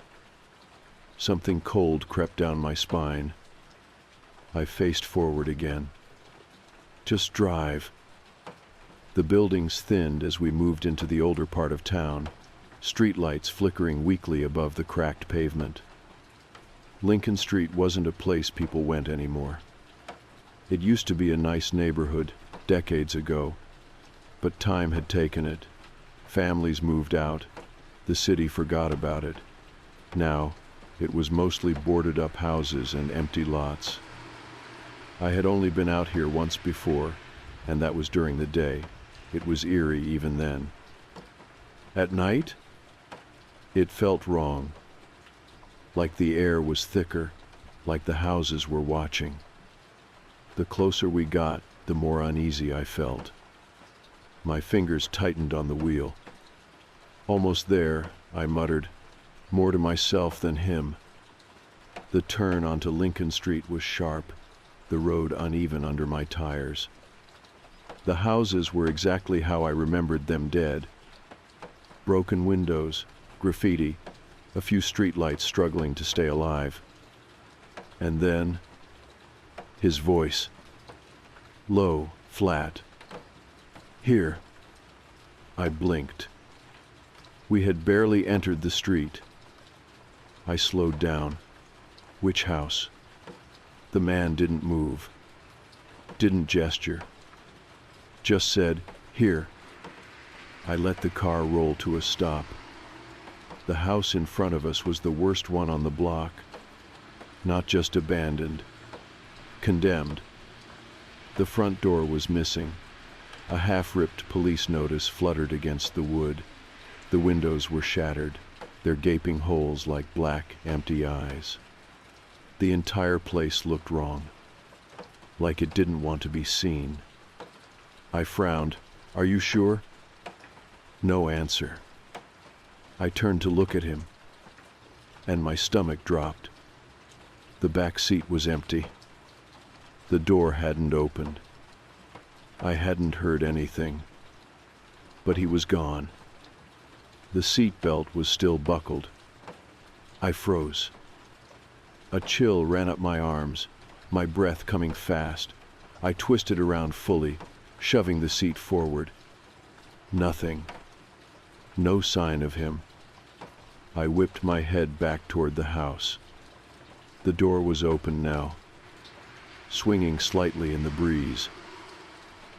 Something cold crept down my spine. I faced forward again. Just drive. The buildings thinned as we moved into the older part of town, streetlights flickering weakly above the cracked pavement. Lincoln Street wasn't a place people went anymore. It used to be a nice neighborhood decades ago, but time had taken it. Families moved out. The city forgot about it. Now, it was mostly boarded-up houses and empty lots. I had only been out here once before, and that was during the day. It was eerie even then. At night, it felt wrong. Like the air was thicker, like the houses were watching. The closer we got, the more uneasy I felt. My fingers tightened on the wheel. Almost there, I muttered, more to myself than him. The turn onto Lincoln Street was sharp, the road uneven under my tires. The houses were exactly how I remembered them dead. Broken windows, graffiti, a few streetlights struggling to stay alive. And then, his voice. Low, flat. Here. I blinked. We had barely entered the street. I slowed down. Which house? The man didn't move. Didn't gesture. Just said, here. I let the car roll to a stop. The house in front of us was the worst one on the block. Not just abandoned. Condemned. The front door was missing. A half-ripped police notice fluttered against the wood. The windows were shattered, their gaping holes like black, empty eyes. The entire place looked wrong. Like it didn't want to be seen. I frowned. Are you sure? No answer. I turned to look at him, and my stomach dropped. The back seat was empty. The door hadn't opened. I hadn't heard anything. But he was gone. The seat belt was still buckled. I froze. A chill ran up my arms, my breath coming fast. I twisted around fully, shoving the seat forward. Nothing. No sign of him. I whipped my head back toward the house. The door was open now, swinging slightly in the breeze.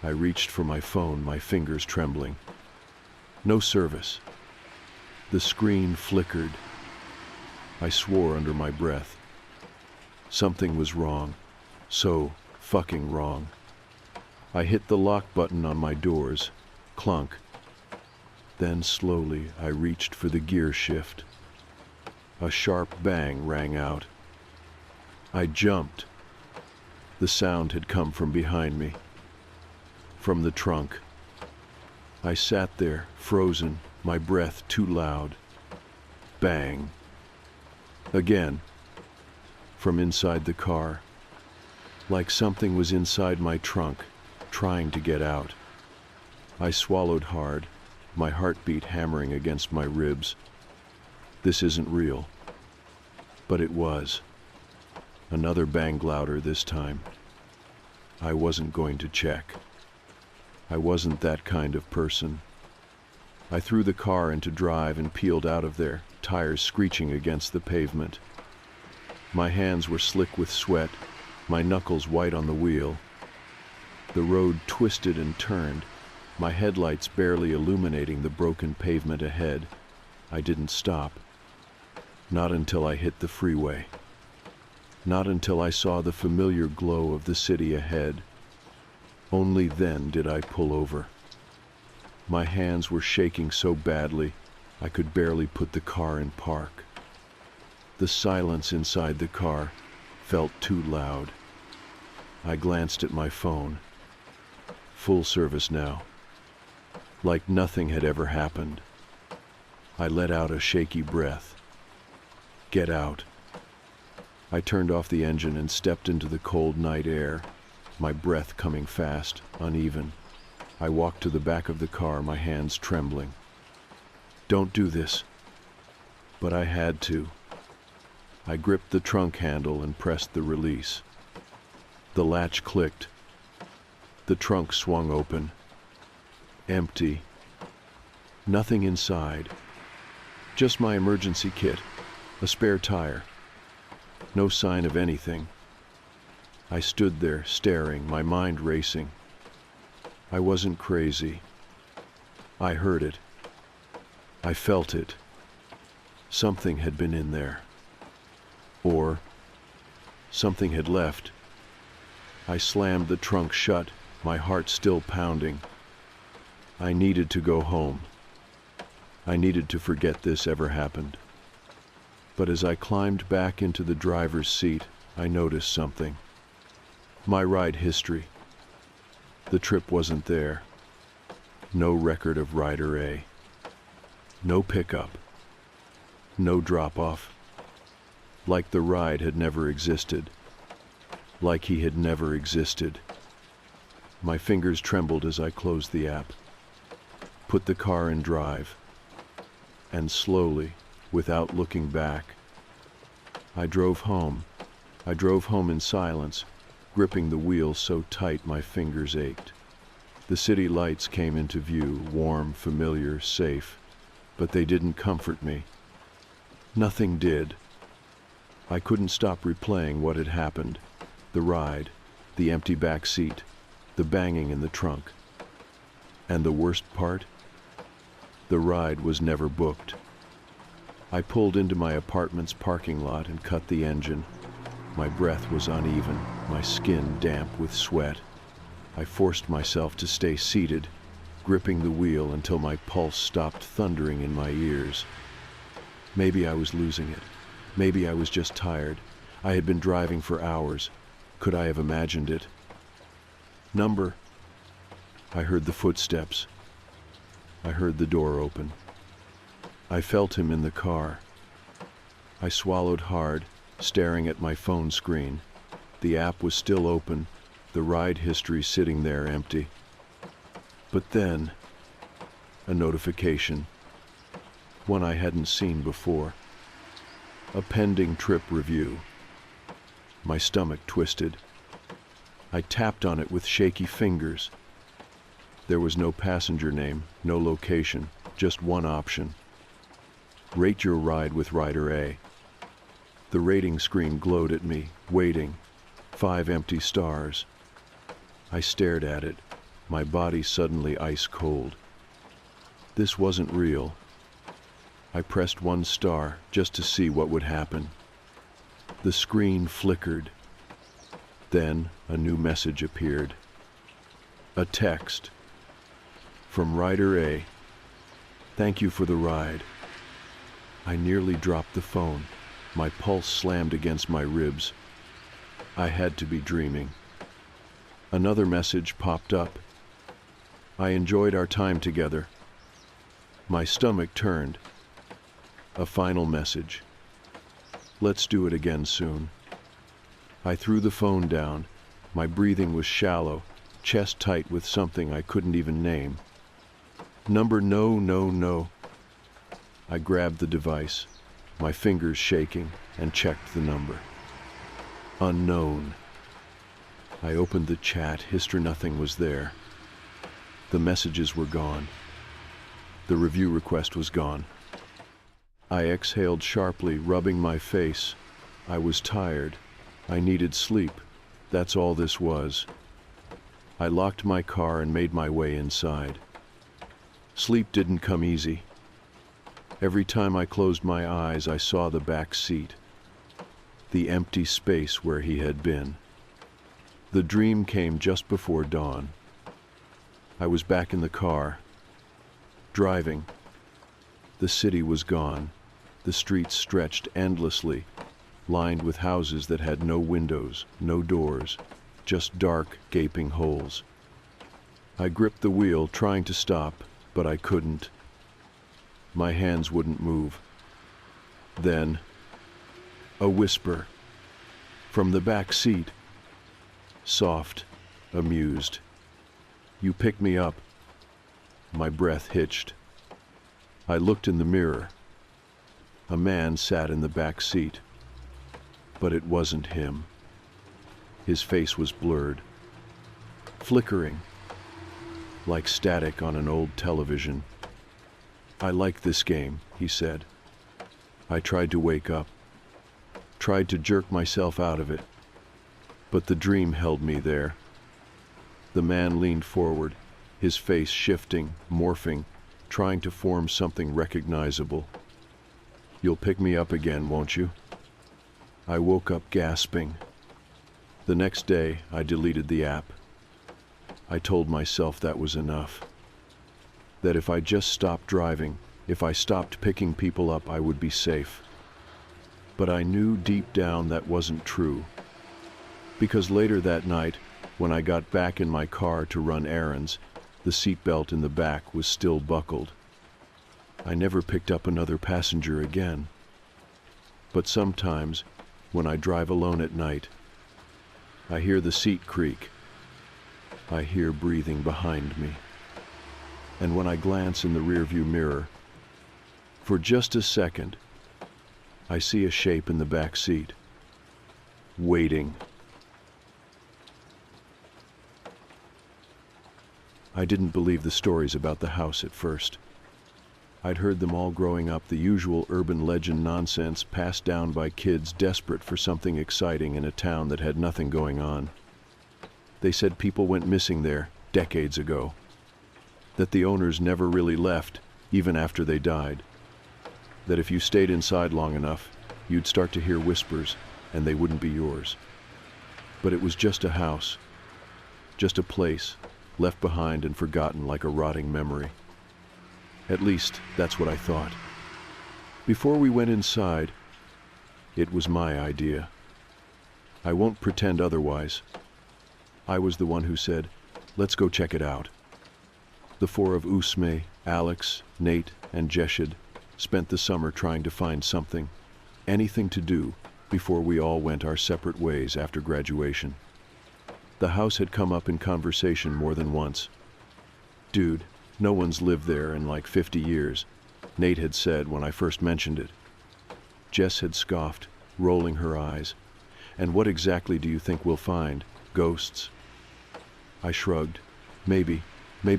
I reached for my phone, my fingers trembling. No service. The screen flickered. I swore under my breath. Something was wrong. So fucking wrong. I hit the lock button on my doors. Clunk. Then slowly I reached for the gear shift. A sharp bang rang out. I jumped. The sound had come from behind me. From the trunk. I sat there, frozen, my breath too loud. Bang. Again. From inside the car. Like something was inside my trunk, trying to get out. I swallowed hard, my heartbeat hammering against my ribs. This isn't real. But it was. Another bang louder this time. I wasn't going to check. I wasn't that kind of person. I threw the car into drive and peeled out of there, tires screeching against the pavement. My hands were slick with sweat, my knuckles white on the wheel. The road twisted and turned, my headlights barely illuminating the broken pavement ahead. I didn't stop. Not until I hit the freeway. Not until I saw the familiar glow of the city ahead. Only then did I pull over. My hands were shaking so badly, I could barely put the car in park. The silence inside the car felt too loud. I glanced at my phone. Full service now. Like nothing had ever happened. I let out a shaky breath. Get out. I turned off the engine and stepped into the cold night air, my breath coming fast, uneven. I walked to the back of the car, my hands trembling. Don't do this. But I had to. I gripped the trunk handle and pressed the release. The latch clicked. The trunk swung open. Empty. Nothing inside. Just my emergency kit, a spare tire. No sign of anything. I stood there, staring, my mind racing. I wasn't crazy. I heard it. I felt it. Something had been in there. Or something had left. I slammed the trunk shut, my heart still pounding. I needed to go home. I needed to forget this ever happened. But as I climbed back into the driver's seat, I noticed something. My ride history. The trip wasn't there. No record of Rider A. No pickup. No drop-off. Like the ride had never existed. Like he had never existed. My fingers trembled as I closed the app. Put the car in drive. And slowly, without looking back, I drove home. I drove home in silence, gripping the wheel so tight my fingers ached. The city lights came into view, warm, familiar, safe, but they didn't comfort me. Nothing did. I couldn't stop replaying what had happened. The ride, the empty back seat, the banging in the trunk. And the worst part? The ride was never booked. I pulled into my apartment's parking lot and cut the engine. My breath was uneven, my skin damp with sweat. I forced myself to stay seated, gripping the wheel until my pulse stopped thundering in my ears. Maybe I was losing it. Maybe I was just tired. I had been driving for hours. Could I have imagined it? Number. I heard the footsteps. I heard the door open. I felt him in the car. I swallowed hard, staring at my phone screen. The app was still open, the ride history sitting there empty. But then, a notification. One I hadn't seen before. A pending trip review. My stomach twisted. I tapped on it with shaky fingers. There was no passenger name, no location, just one option. Rate your ride with Rider A. The rating screen glowed at me, waiting. 5 empty stars. I stared at it, my body suddenly ice cold. This wasn't real. I pressed 1 star just to see what would happen. The screen flickered. Then a new message appeared. A text. From Rider A. Thank you for the ride. I nearly dropped the phone. My pulse slammed against my ribs. I had to be dreaming. Another message popped up. I enjoyed our time together. My stomach turned. A final message. Let's do it again soon. I threw the phone down. My breathing was shallow, chest tight with something I couldn't even name. Number no, no, no. I grabbed the device, my fingers shaking, and checked the number. Unknown. I opened the chat, nothing was there. The messages were gone. The review request was gone. I exhaled sharply, rubbing my face. I was tired. I needed sleep. That's all this was. I locked my car and made my way inside. Sleep didn't come easy. Every time I closed my eyes, I saw the back seat, the empty space where he had been. The dream came just before dawn. I was back in the car, driving. The city was gone. The streets stretched endlessly, lined with houses that had no windows, no doors, just dark, gaping holes. I gripped the wheel, trying to stop, but I couldn't. My hands wouldn't move. Then, a whisper from the back seat, soft, amused. You pick me up. My breath hitched. I looked in the mirror. A man sat in the back seat, but it wasn't him. His face was blurred, flickering. like static on an old television. "I like this game," he said. I tried to wake up, tried to jerk myself out of it, but the dream held me there. The man leaned forward, his face shifting, morphing, trying to form something recognizable. "You'll pick me up again, won't you?" I woke up gasping. The next day, I deleted the app. I told myself that was enough. That if I just stopped driving, if I stopped picking people up, I would be safe. But I knew deep down that wasn't true. Because later that night, when I got back in my car to run errands, the seatbelt in the back was still buckled. I never picked up another passenger again. But sometimes, when I drive alone at night, I hear the seat creak. I hear breathing behind me. And when I glance in the rearview mirror, for just a second, I see a shape in the back seat, waiting. I didn't believe the stories about the house at first. I'd heard them all growing up, the usual urban legend nonsense passed down by kids desperate for something exciting in a town that had nothing going on. They said people went missing there decades ago, that the owners never really left, even after they died, that if you stayed inside long enough, you'd start to hear whispers, and they wouldn't be yours. But it was just a house, just a place, left behind and forgotten like a rotting memory. At least, that's what I thought. Before we went inside, it was my idea. I won't pretend otherwise. I was the one who said, "Let's go check it out." The four of Usme, Alex, Nate, and Jeshid spent the summer trying to find something, anything to do, before we all went our separate ways after graduation. The house had come up in conversation more than once. "Dude, no one's lived there in like 50 years, Nate had said when I first mentioned it. Jess had scoffed, rolling her eyes. "And what exactly do you think we'll find? Ghosts?" I shrugged. Maybe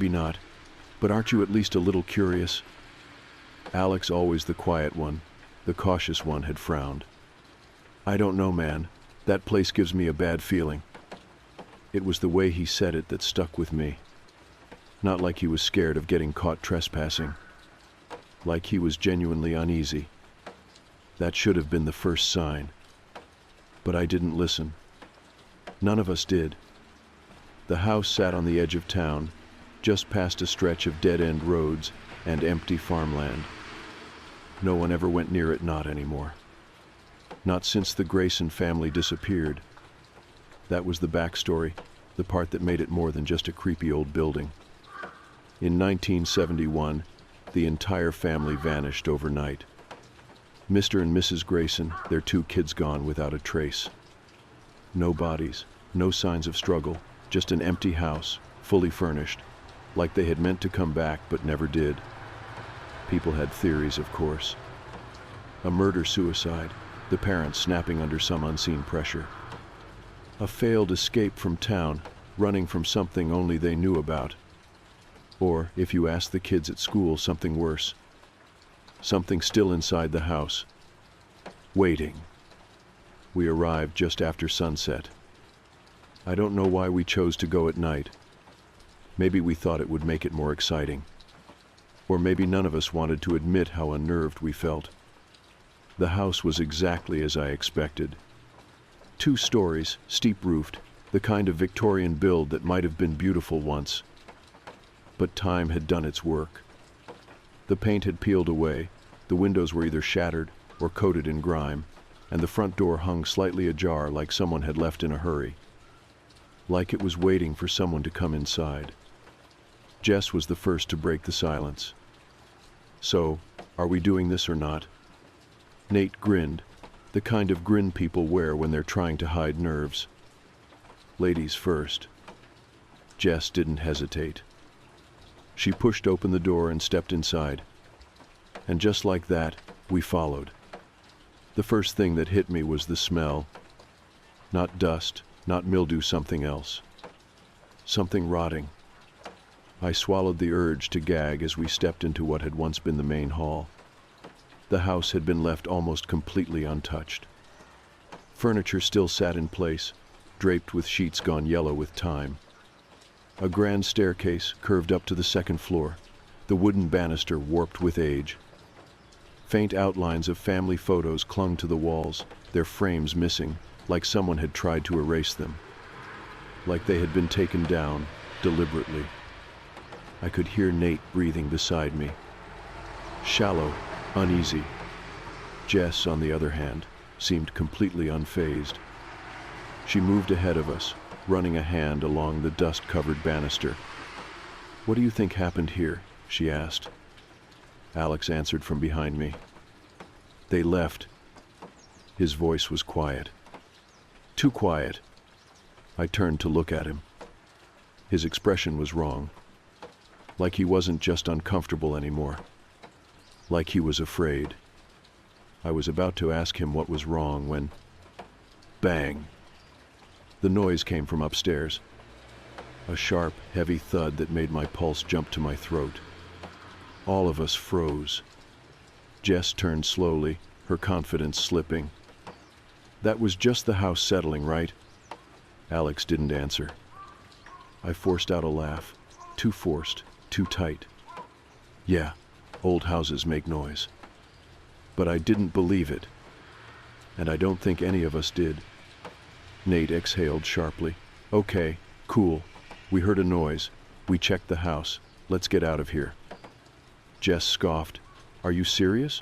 not. But aren't you at least a little curious?" Alex, always the quiet one, the cautious one, had frowned. "I don't know, man. That place gives me a bad feeling." It was the way he said it that stuck with me. Not like he was scared of getting caught trespassing. Like he was genuinely uneasy. That should have been the first sign. But I didn't listen. None of us did. The house sat on the edge of town, just past a stretch of dead-end roads and empty farmland. No one ever went near it, not anymore. Not since the Grayson family disappeared. That was the backstory, the part that made it more than just a creepy old building. In 1971, the entire family vanished overnight. Mr. and Mrs. Grayson, their 2 kids gone without a trace. No bodies, no signs of struggle, just an empty house, fully furnished, like they had meant to come back but never did. People had theories, of course. A murder-suicide, the parents snapping under some unseen pressure. A failed escape from town, running from something only they knew about. Or, if you asked the kids at school, something worse. Something still inside the house. Waiting. We arrived just after sunset. I don't know why we chose to go at night. Maybe we thought it would make it more exciting. Or maybe none of us wanted to admit how unnerved we felt. The house was exactly as I expected. 2 stories, steep-roofed, the kind of Victorian build that might have been beautiful once. But time had done its work. The paint had peeled away, the windows were either shattered or coated in grime, and the front door hung slightly ajar like someone had left in a hurry. Like it was waiting for someone to come inside. Jess was the first to break the silence. "So, are we doing this or not?" Nate grinned, the kind of grin people wear when they're trying to hide nerves. Ladies first. Jess didn't hesitate. She pushed open the door and stepped inside. And just like that, we followed. The first thing that hit me was the smell. Not dust, not mildew, something else. Something rotting. I swallowed the urge to gag as we stepped into what had once been the main hall. The house had been left almost completely untouched. Furniture still sat in place, draped with sheets gone yellow with time. A grand staircase curved up to the second floor, the wooden banister warped with age. Faint outlines of family photos clung to the walls, their frames missing, like someone had tried to erase them. Like they had been taken down, deliberately. I could hear Nate breathing beside me. Shallow, uneasy. Jess, on the other hand, seemed completely unfazed. She moved ahead of us, running a hand along the dust-covered banister. "What do you think happened here?" she asked. Alex answered from behind me. "They left." His voice was quiet. Too quiet. I turned to look at him. His expression was wrong. Like he wasn't just uncomfortable anymore. Like he was afraid. I was about to ask him what was wrong when... Bang! The noise came from upstairs. A sharp, heavy thud that made my pulse jump to my throat. All of us froze. Jess turned slowly, her confidence slipping. "That was just the house settling, right?" Alex didn't answer. I forced out a laugh. Too forced, too tight. "Yeah, old houses make noise." But I didn't believe it. And I don't think any of us did. Nate exhaled sharply. "Okay, cool. We heard a noise. We checked the house. Let's get out of here." Jess scoffed. "Are you serious?"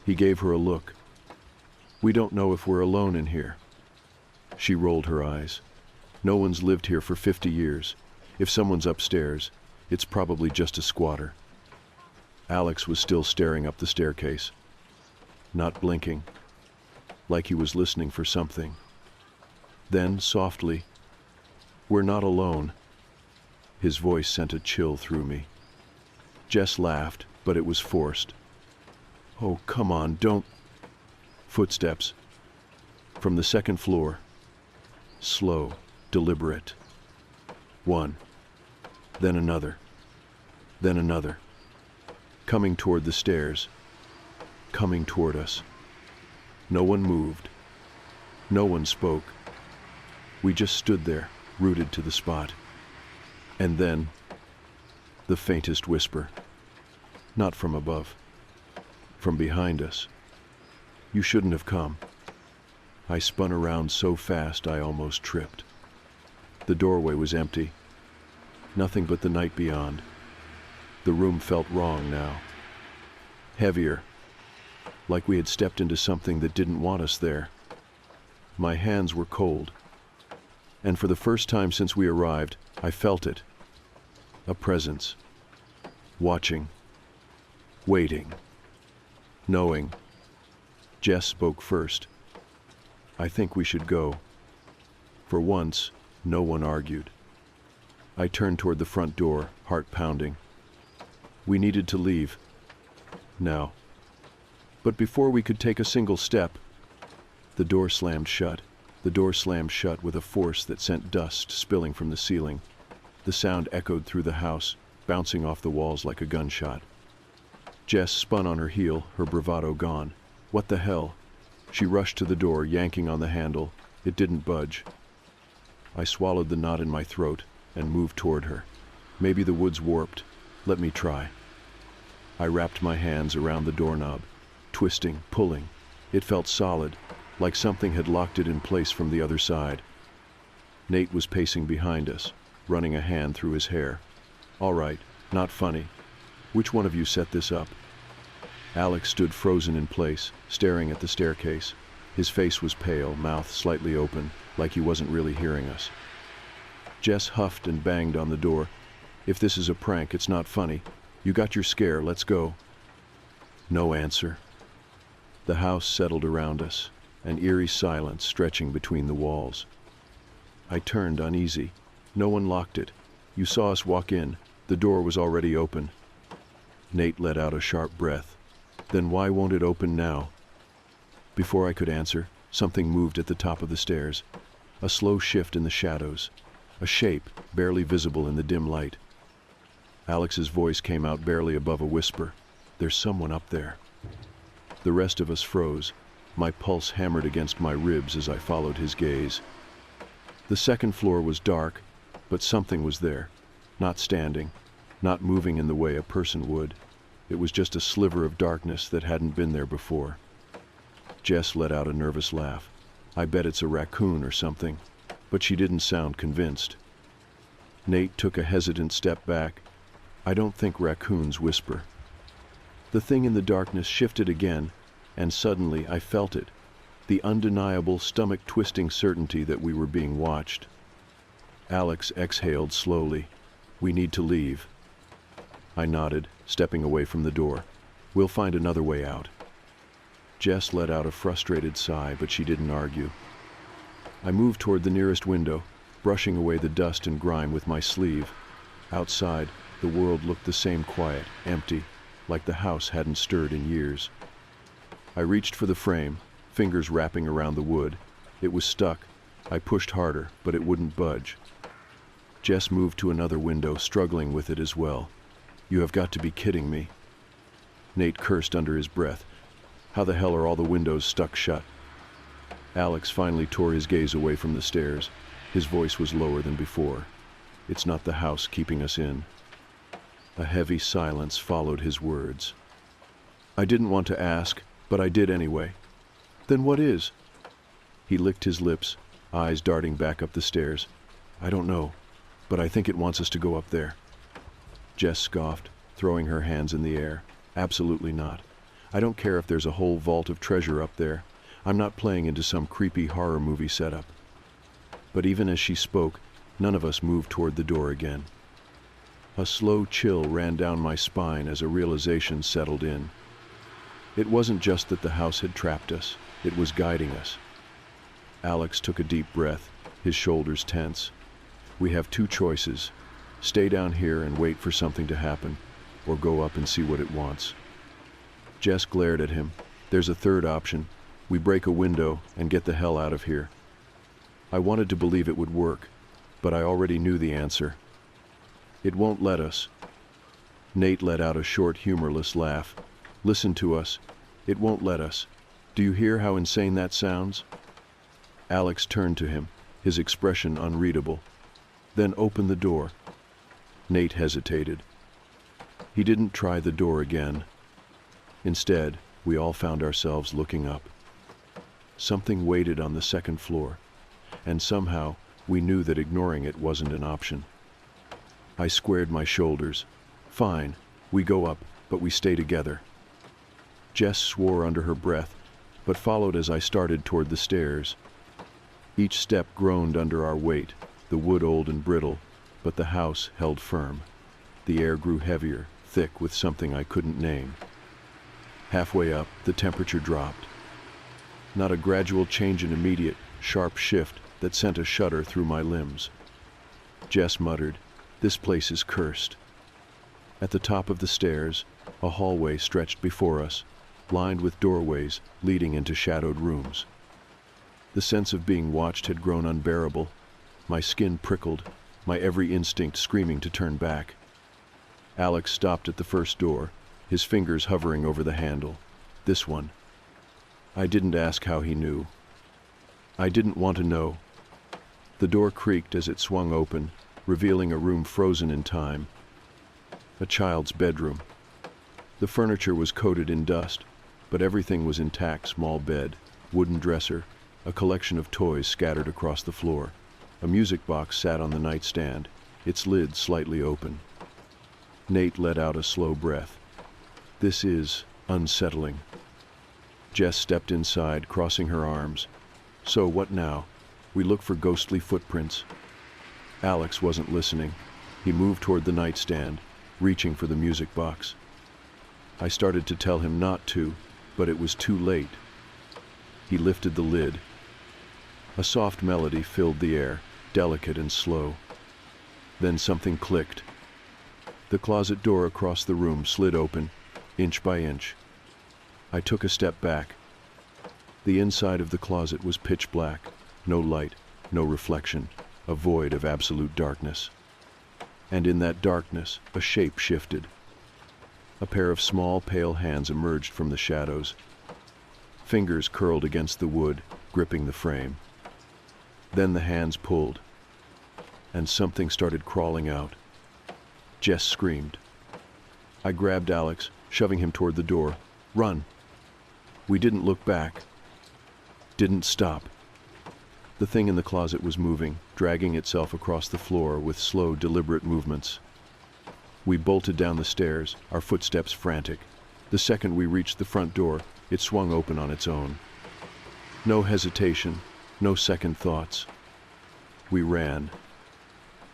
He gave her a look. "We don't know if we're alone in here." She rolled her eyes. "No one's lived here for 50 years. If someone's upstairs, it's probably just a squatter." Alex was still staring up the staircase, not blinking, like he was listening for something. Then, softly, "We're not alone." His voice sent a chill through me. Jess laughed, but it was forced. "Oh, come on, don't..." Footsteps. From the second floor. Slow, deliberate. One. Then another. Then another. Coming toward the stairs. Coming toward us. No one moved. No one spoke. We just stood there, rooted to the spot. And then, the faintest whisper. Not from above. From behind us. "You shouldn't have come." I spun around so fast I almost tripped. The doorway was empty. Nothing but the night beyond. The room felt wrong now. Heavier. Like we had stepped into something that didn't want us there. My hands were cold. And for the first time since we arrived, I felt it. A presence. Watching. Waiting. Knowing. Jess spoke first. "I think we should go." For once, no one argued. I turned toward the front door, heart pounding. We needed to leave. Now. But before we could take a single step, the door slammed shut. The door slammed shut with a force that sent dust spilling from the ceiling. The sound echoed through the house, bouncing off the walls like a gunshot. Jess spun on her heel, her bravado gone. "What the hell?" She rushed to the door, yanking on the handle. It didn't budge. I swallowed the knot in my throat and moved toward her. Maybe the wood's warped. Let me try. I wrapped my hands around the doorknob, twisting, pulling. It felt solid, like something had locked it in place from the other side. Nate was pacing behind us, running a hand through his hair. "All right, not funny. Which one of you set this up?" Alex stood frozen in place, staring at the staircase. His face was pale, mouth slightly open, like he wasn't really hearing us. Jess huffed and banged on the door. "If this is a prank, it's not funny. You got your scare, let's go." No answer. The house settled around us, an eerie silence stretching between the walls. I turned uneasy. No one locked it. You saw us walk in. The door was already open. Nate let out a sharp breath. "Then why won't it open now?" Before I could answer, something moved at the top of the stairs. A slow shift in the shadows. A shape, barely visible in the dim light. Alex's voice came out barely above a whisper. "There's someone up there." The rest of us froze. My pulse hammered against my ribs as I followed his gaze. The second floor was dark, but something was there. Not standing, not moving in the way a person would. It was just a sliver of darkness that hadn't been there before. Jess let out a nervous laugh. "I bet it's a raccoon or something," but she didn't sound convinced. Nate took a hesitant step back. "I don't think raccoons whisper." The thing in the darkness shifted again, and suddenly I felt it, the undeniable stomach-twisting certainty that we were being watched. Alex exhaled slowly. "We need to leave." I nodded, stepping away from the door. "We'll find another way out." Jess let out a frustrated sigh, but she didn't argue. I moved toward the nearest window, brushing away the dust and grime with my sleeve. Outside, the world looked the same, quiet, empty, like the house hadn't stirred in years. I reached for the frame, fingers wrapping around the wood. It was stuck. I pushed harder, but it wouldn't budge. Jess moved to another window, struggling with it as well. "You have got to be kidding me." Nate cursed under his breath. "How the hell are all the windows stuck shut?" Alex finally tore his gaze away from the stairs. His voice was lower than before. "It's not the house keeping us in." A heavy silence followed his words. I didn't want to ask, but I did anyway. "Then what is?" He licked his lips, eyes darting back up the stairs. "I don't know, but I think it wants us to go up there." Jess scoffed, throwing her hands in the air. "Absolutely not. I don't care if there's a whole vault of treasure up there. I'm not playing into some creepy horror movie setup." But even as she spoke, none of us moved toward the door again. A slow chill ran down my spine as a realization settled in. It wasn't just that the house had trapped us, it was guiding us. Alex took a deep breath, his shoulders tense. "We have two choices. Stay down here and wait for something to happen, or go up and see what it wants." Jess glared at him. "There's a third option. We break a window and get the hell out of here." I wanted to believe it would work, but I already knew the answer. "It won't let us." Nate let out a short, humorless laugh. "Listen to us. It won't let us. Do you hear how insane that sounds?" Alex turned to him, his expression unreadable. "Then open the door." Nate hesitated. He didn't try the door again. Instead, we all found ourselves looking up. Something waited on the second floor, and somehow we knew that ignoring it wasn't an option. I squared my shoulders. "Fine, we go up, but we stay together." Jess swore under her breath, but followed as I started toward the stairs. Each step groaned under our weight, the wood old and brittle, but the house held firm. The air grew heavier, thick with something I couldn't name. Halfway up, the temperature dropped. Not a gradual change, an immediate, sharp shift that sent a shudder through my limbs. Jess muttered, "This place is cursed." At the top of the stairs, a hallway stretched before us, lined with doorways leading into shadowed rooms. The sense of being watched had grown unbearable. My skin prickled, my every instinct screaming to turn back. Alex stopped at the first door, his fingers hovering over the handle. This one. I didn't ask how he knew. I didn't want to know. The door creaked as it swung open, revealing a room frozen in time. A child's bedroom. The furniture was coated in dust, but everything was intact: small bed, wooden dresser, a collection of toys scattered across the floor. A music box sat on the nightstand, its lid slightly open. Nate let out a slow breath. "This is unsettling." Jess stepped inside, crossing her arms. "So what now? We look for ghostly footprints?" Alex wasn't listening. He moved toward the nightstand, reaching for the music box. I started to tell him not to, but it was too late. He lifted the lid. A soft melody filled the air, delicate and slow. Then something clicked. The closet door across the room slid open, inch by inch. I took a step back. The inside of the closet was pitch black, no light, no reflection, a void of absolute darkness. And in that darkness, a shape shifted. A pair of small, pale hands emerged from the shadows. Fingers curled against the wood, gripping the frame. Then the hands pulled, and something started crawling out. Jess screamed. I grabbed Alex, shoving him toward the door. Run! We didn't look back. Didn't stop. The thing in the closet was moving, dragging itself across the floor with slow, deliberate movements. We bolted down the stairs, our footsteps frantic. The second we reached the front door, it swung open on its own. No hesitation, no second thoughts. We ran.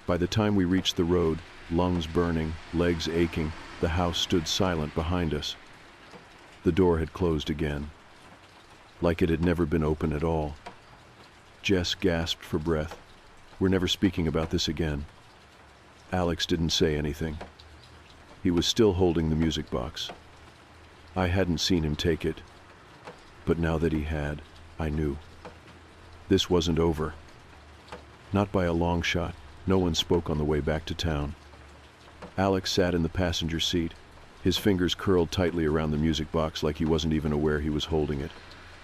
By the time we reached the road, lungs burning, legs aching, the house stood silent behind us. The door had closed again, like it had never been open at all. Jess gasped for breath. We're never speaking about this again. Alex didn't say anything. He was still holding the music box. I hadn't seen him take it, but now that he had, I knew. This wasn't over. Not by a long shot. No one spoke on the way back to town. Alex sat in the passenger seat, his fingers curled tightly around the music box like he wasn't even aware he was holding it.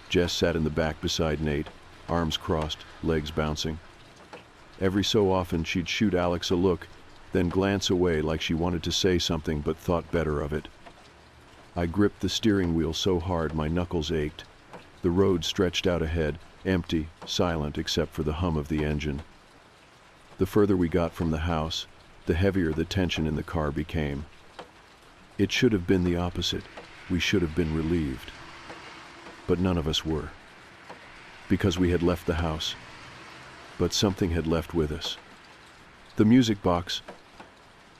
Jess sat in the back beside Nate, arms crossed, legs bouncing. Every so often she'd shoot Alex a look, then glance away like she wanted to say something but thought better of it. I gripped the steering wheel so hard my knuckles ached. The road stretched out ahead, empty, silent except for the hum of the engine. The further we got from the house, the heavier the tension in the car became. It should have been the opposite. We should have been relieved. But none of us were. Because we had left the house. But something had left with us. The music box,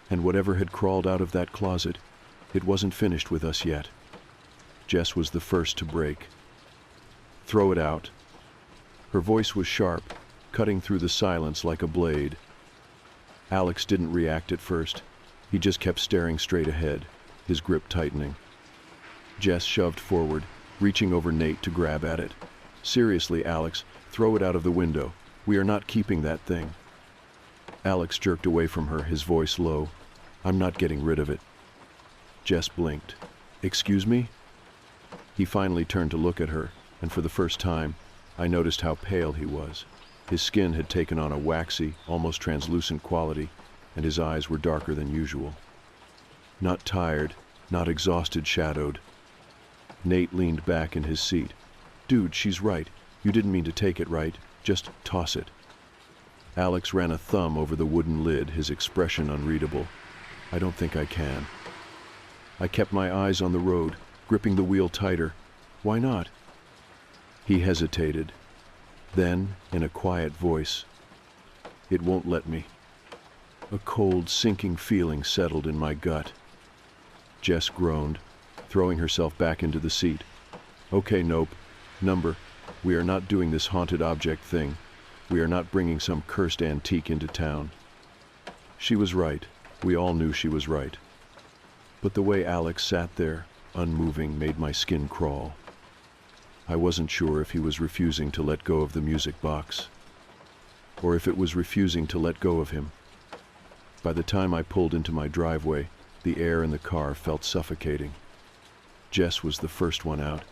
and whatever had crawled out of that closet, it wasn't finished with us yet. Jess was the first to break. Throw it out. Her voice was sharp, cutting through the silence like a blade. Alex didn't react at first. He just kept staring straight ahead, his grip tightening. Jess shoved forward, reaching over Nate to grab at it. Seriously, Alex, throw it out of the window. We are not keeping that thing. Alex jerked away from her, his voice low. I'm not getting rid of it. Jess blinked. Excuse me? He finally turned to look at her, and for the first time, I noticed how pale he was. His skin had taken on a waxy, almost translucent quality, and his eyes were darker than usual. Not tired, not exhausted, shadowed. Nate leaned back in his seat. Dude, she's right. You didn't mean to take it, right? Just toss it. Alex ran a thumb over the wooden lid, his expression unreadable. I don't think I can. I kept my eyes on the road, gripping the wheel tighter. Why not? He hesitated. Then, in a quiet voice, it won't let me. A cold, sinking feeling settled in my gut. Jess groaned, throwing herself back into the seat. Okay, nope. Number, we are not doing this haunted object thing. We are not bringing some cursed antique into town. She was right. We all knew she was right. But the way Alex sat there, unmoving, made my skin crawl. I wasn't sure if he was refusing to let go of the music box, or if it was refusing to let go of him. By the time I pulled into my driveway, the air in the car felt suffocating. Jess was the first one out.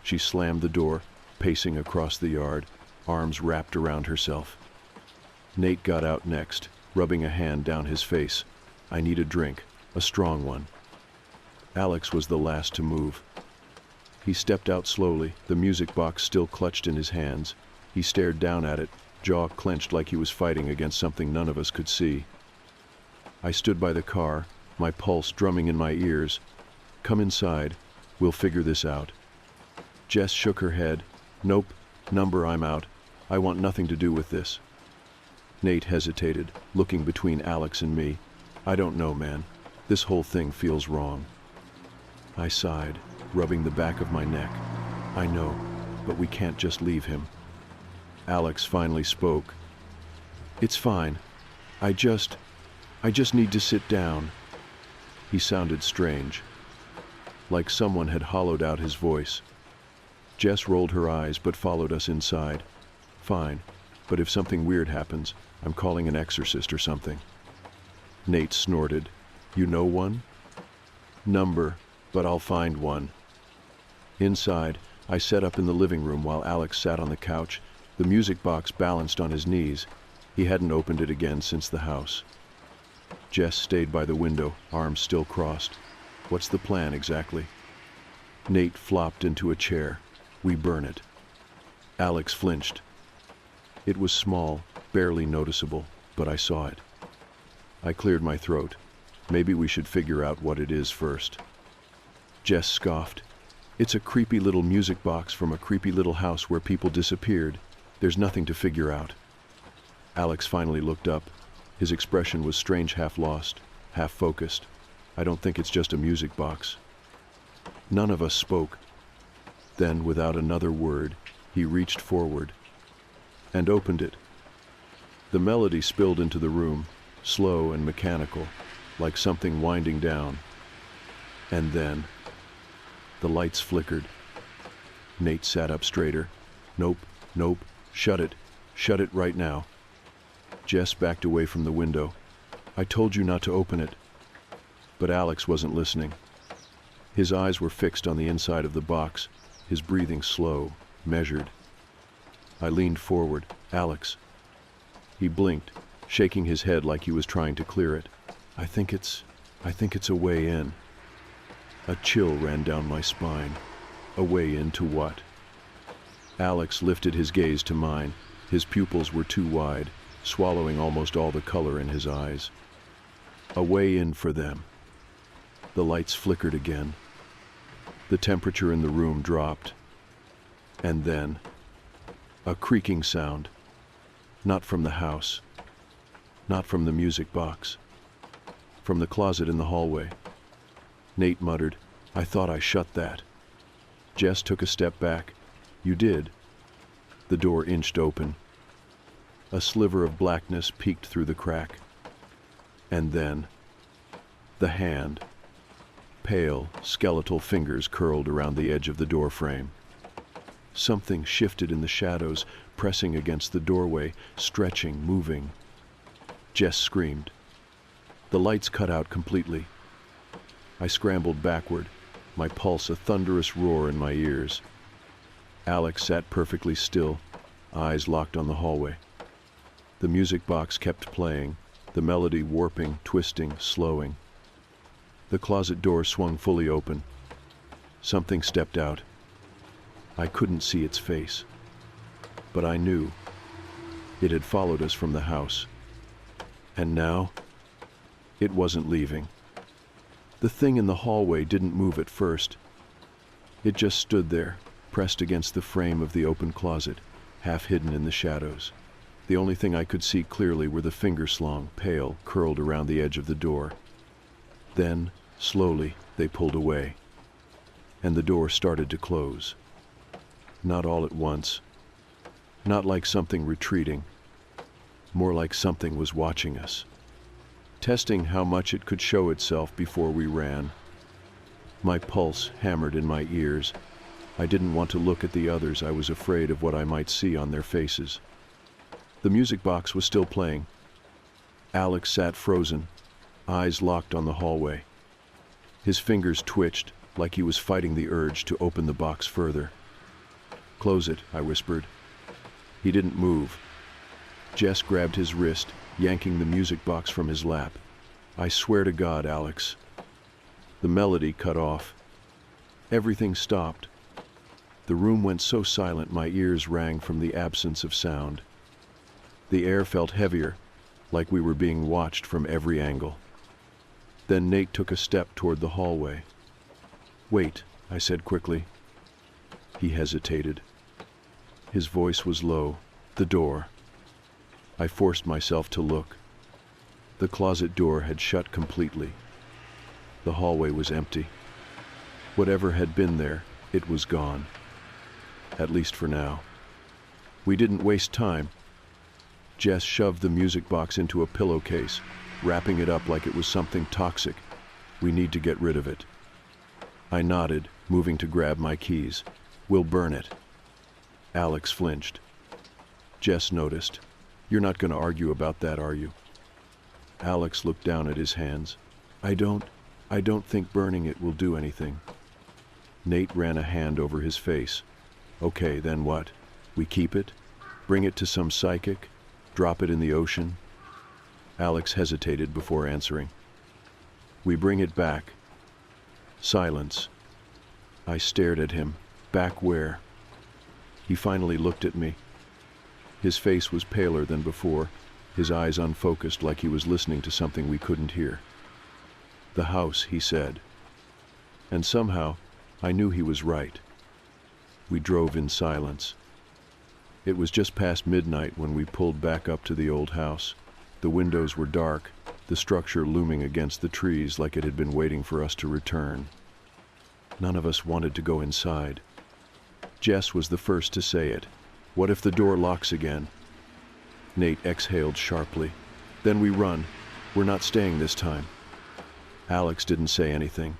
She slammed the door, pacing across the yard, arms wrapped around herself. Nate got out next, rubbing a hand down his face. I need a drink, a strong one. Alex was the last to move. He stepped out slowly, the music box still clutched in his hands. He stared down at it, jaw clenched like he was fighting against something none of us could see. I stood by the car, my pulse drumming in my ears. Come inside. We'll figure this out. Jess shook her head. Nope. Number, I'm out. I want nothing to do with this. Nate hesitated, looking between Alex and me. I don't know, man. This whole thing feels wrong. I sighed, rubbing the back of my neck. I know, but we can't just leave him. Alex finally spoke. It's fine. I just need to sit down. He sounded strange, like someone had hollowed out his voice. Jess rolled her eyes but followed us inside. Fine, but if something weird happens, I'm calling an exorcist or something. Nate snorted. You know one? Number, but I'll find one. Inside, I set up in the living room while Alex sat on the couch, the music box balanced on his knees. He hadn't opened it again since the house. Jess stayed by the window, arms still crossed. What's the plan exactly? Nate flopped into a chair. We burn it. Alex flinched. It was small, barely noticeable, but I saw it. I cleared my throat. Maybe we should figure out what it is first. Jess scoffed. It's a creepy little music box from a creepy little house where people disappeared. There's nothing to figure out. Alex finally looked up. His expression was strange, half lost, half focused. I don't think it's just a music box. None of us spoke. Then, without another word, he reached forward and opened it. The melody spilled into the room, slow and mechanical, like something winding down. And then, the lights flickered. Nate sat up straighter. Nope, shut it right now. Jess backed away from the window. I told you not to open it. But Alex wasn't listening. His eyes were fixed on the inside of the box, his breathing slow, measured. I leaned forward. Alex. He blinked, shaking his head like he was trying to clear it. I think it's a way in. A chill ran down my spine. A way into what? Alex lifted his gaze to mine. His pupils were too wide, swallowing almost all the color in his eyes. A way in for them. The lights flickered again. The temperature in the room dropped. And then, a creaking sound. Not from the house. Not from the music box. From the closet in the hallway. Nate muttered, I thought I shut that. Jess took a step back. You did. The door inched open. A sliver of blackness peeked through the crack. And then, the hand. Pale, skeletal fingers curled around the edge of the door frame. Something shifted in the shadows, pressing against the doorway, stretching, moving. Jess screamed. The lights cut out completely. I scrambled backward, my pulse a thunderous roar in my ears. Alex sat perfectly still, eyes locked on the hallway. The music box kept playing, the melody warping, twisting, slowing. The closet door swung fully open. Something stepped out. I couldn't see its face, but I knew. It had followed us from the house. And now, it wasn't leaving. The thing in the hallway didn't move at first. It just stood there, pressed against the frame of the open closet, half hidden in the shadows. The only thing I could see clearly were the fingers long, pale, curled around the edge of the door. Then, slowly, they pulled away, and the door started to close. Not all at once. Not like something retreating. More like something was watching us, testing how much it could show itself before we ran. My pulse hammered in my ears. I didn't want to look at the others. I was afraid of what I might see on their faces. The music box was still playing. Alex sat frozen, eyes locked on the hallway. His fingers twitched, like he was fighting the urge to open the box further. Close it, I whispered. He didn't move. Jess grabbed his wrist, yanking the music box from his lap. I swear to God, Alex. The melody cut off. Everything stopped. The room went so silent my ears rang from the absence of sound. The air felt heavier, like we were being watched from every angle. Then Nate took a step toward the hallway. Wait, I said quickly. He hesitated. His voice was low. The door. I forced myself to look. The closet door had shut completely. The hallway was empty. Whatever had been there, it was gone. At least for now. We didn't waste time. Jess shoved the music box into a pillowcase, wrapping it up like it was something toxic. We need to get rid of it. I nodded, moving to grab my keys. We'll burn it. Alex flinched. Jess noticed. You're not going to argue about that, are you? Alex looked down at his hands. I don't think burning it will do anything. Nate ran a hand over his face. Okay, then what? We keep it? Bring it to some psychic? Drop it in the ocean? Alex hesitated before answering. We bring it back. Silence. I stared at him. Back where? He finally looked at me. His face was paler than before, his eyes unfocused like he was listening to something we couldn't hear. The house, he said. And somehow, I knew he was right. We drove in silence. It was just past midnight when we pulled back up to the old house. The windows were dark, the structure looming against the trees like it had been waiting for us to return. None of us wanted to go inside. Jess was the first to say it. What if the door locks again? Nate exhaled sharply. Then we run. We're not staying this time. Alex didn't say anything.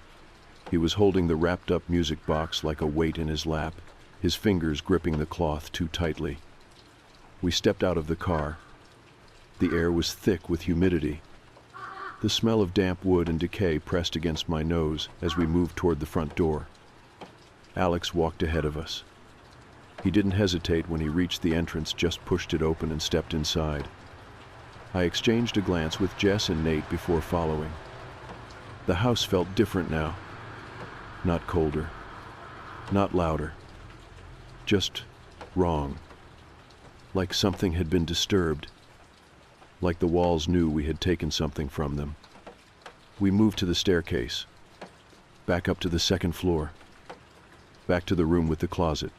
He was holding the wrapped-up music box like a weight in his lap, his fingers gripping the cloth too tightly. We stepped out of the car. The air was thick with humidity. The smell of damp wood and decay pressed against my nose as we moved toward the front door. Alex walked ahead of us. He didn't hesitate when he reached the entrance, just pushed it open and stepped inside. I exchanged a glance with Jess and Nate before following. The house felt different now. Not colder. Not louder. Just wrong. Like something had been disturbed. Like the walls knew we had taken something from them. We moved to the staircase. Back up to the second floor. Back to the room with the closet.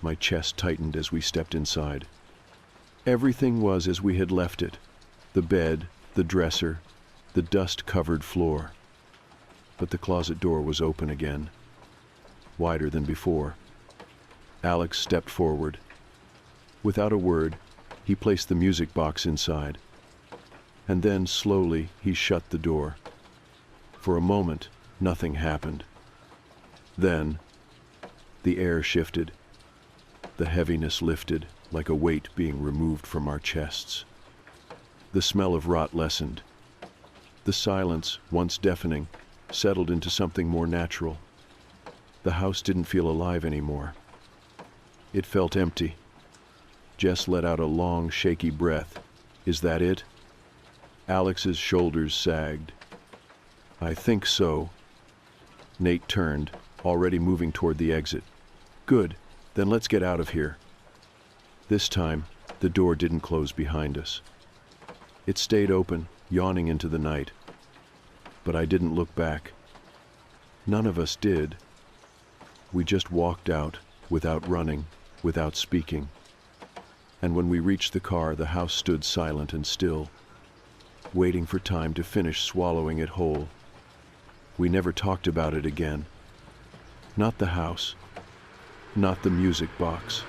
My chest tightened as we stepped inside. Everything was as we had left it. The bed, the dresser, the dust-covered floor. But the closet door was open again, wider than before. Alex stepped forward. Without a word, he placed the music box inside. And then, slowly, he shut the door. For a moment, nothing happened. Then, the air shifted. The heaviness lifted, like a weight being removed from our chests. The smell of rot lessened. The silence, once deafening, settled into something more natural. The house didn't feel alive anymore. It felt empty. Jess let out a long, shaky breath. Is that it? Alex's shoulders sagged. I think so. Nate turned, already moving toward the exit. Good. Then let's get out of here. This time, the door didn't close behind us. It stayed open, yawning into the night. But I didn't look back. None of us did. We just walked out, without running, without speaking. And when we reached the car, the house stood silent and still, waiting for time to finish swallowing it whole. We never talked about it again. Not the house. Not the music box.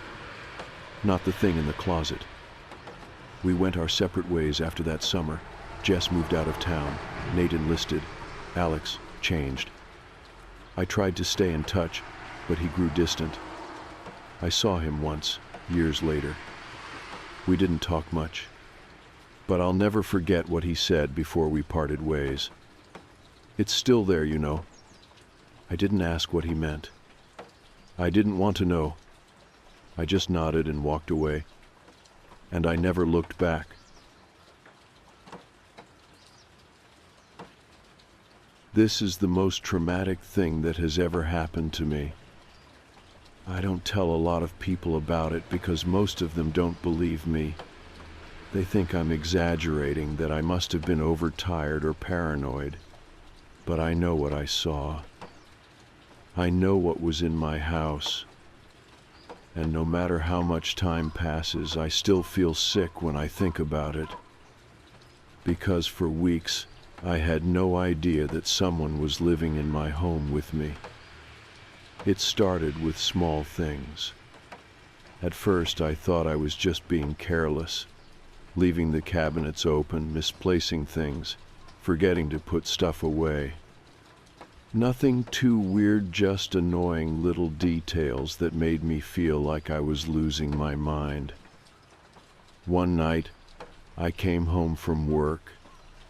Not the thing in the closet. We went our separate ways after that summer. Jess moved out of town. Nate enlisted. Alex changed. I tried to stay in touch, but he grew distant. I saw him once, years later. We didn't talk much. But I'll never forget what he said before we parted ways. It's still there, you know. I didn't ask what he meant. I didn't want to know. I just nodded and walked away. And I never looked back. This is the most traumatic thing that has ever happened to me. I don't tell a lot of people about it because most of them don't believe me. They think I'm exaggerating, that I must have been overtired or paranoid. But I know what I saw. I know what was in my house. And no matter how much time passes, I still feel sick when I think about it. Because for weeks, I had no idea that someone was living in my home with me. It started with small things. At first, I thought I was just being careless, leaving the cabinets open, misplacing things, forgetting to put stuff away. Nothing too weird, just annoying little details that made me feel like I was losing my mind. One night, I came home from work,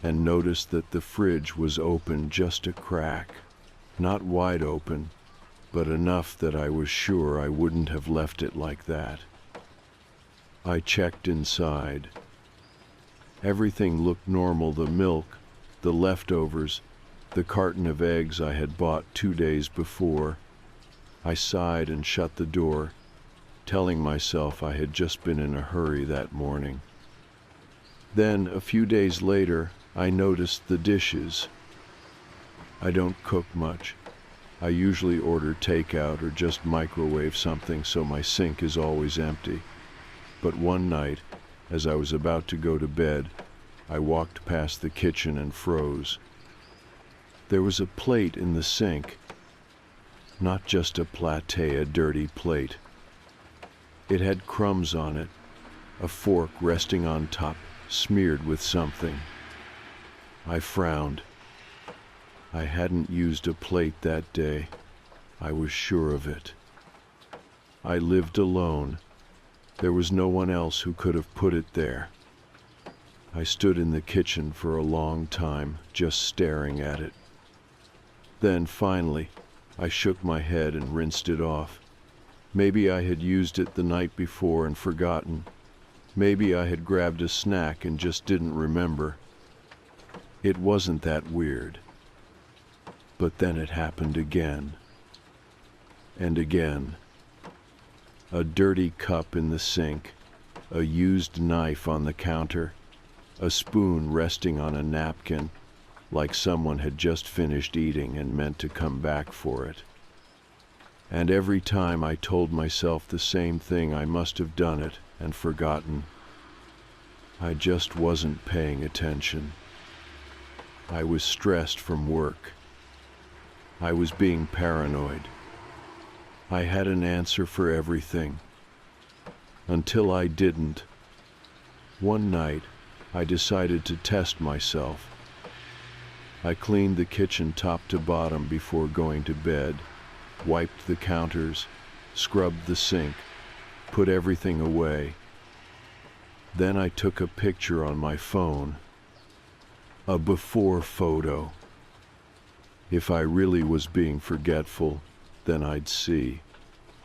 and noticed that the fridge was open just a crack, not wide open, but enough that I was sure I wouldn't have left it like that. I checked inside. Everything looked normal: the milk, the leftovers, the carton of eggs I had bought 2 days before. I sighed and shut the door, telling myself I had just been in a hurry that morning. Then, a few days later, I noticed the dishes. I don't cook much. I usually order takeout or just microwave something, so my sink is always empty. But one night, as I was about to go to bed, I walked past the kitchen and froze. There was a plate in the sink. Not just a platé, a dirty plate. It had crumbs on it, a fork resting on top, smeared with something. I frowned. I hadn't used a plate that day. I was sure of it. I lived alone. There was no one else who could have put it there. I stood in the kitchen for a long time, just staring at it. Then, finally, I shook my head and rinsed it off. Maybe I had used it the night before and forgotten. Maybe I had grabbed a snack and just didn't remember. It wasn't that weird. But then it happened again. And again. A dirty cup in the sink, a used knife on the counter, a spoon resting on a napkin, like someone had just finished eating and meant to come back for it. And every time I told myself the same thing: I must have done it and forgotten. I just wasn't paying attention. I was stressed from work. I was being paranoid. I had an answer for everything. Until I didn't. One night, I decided to test myself. I cleaned the kitchen top to bottom before going to bed, wiped the counters, scrubbed the sink, put everything away. Then I took a picture on my phone. A before photo. If I really was being forgetful, then I'd see.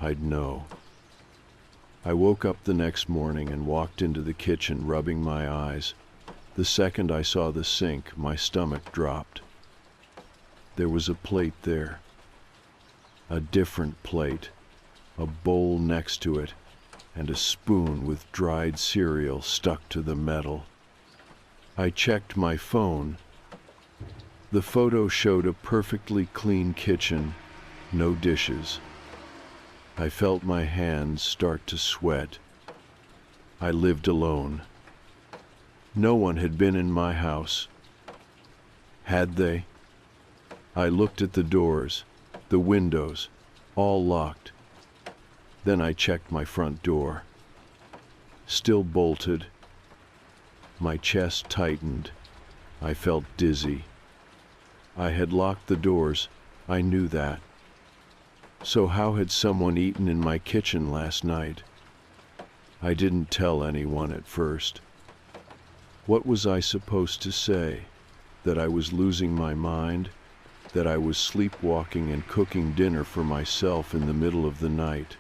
I'd know. I woke up the next morning and walked into the kitchen, rubbing my eyes. The second I saw the sink, my stomach dropped. There was a plate there. A different plate, a bowl next to it, and a spoon with dried cereal stuck to the metal. I checked my phone. The photo showed a perfectly clean kitchen, no dishes. I felt my hands start to sweat. I lived alone. No one had been in my house. Had they? I looked at the doors, the windows, all locked. Then I checked my front door. Still bolted. My chest tightened. I felt dizzy. I had locked the doors. I knew that. So how had someone eaten in my kitchen last night? I didn't tell anyone at first. What was I supposed to say? That I was losing my mind? That I was sleepwalking and cooking dinner for myself in the middle of the night?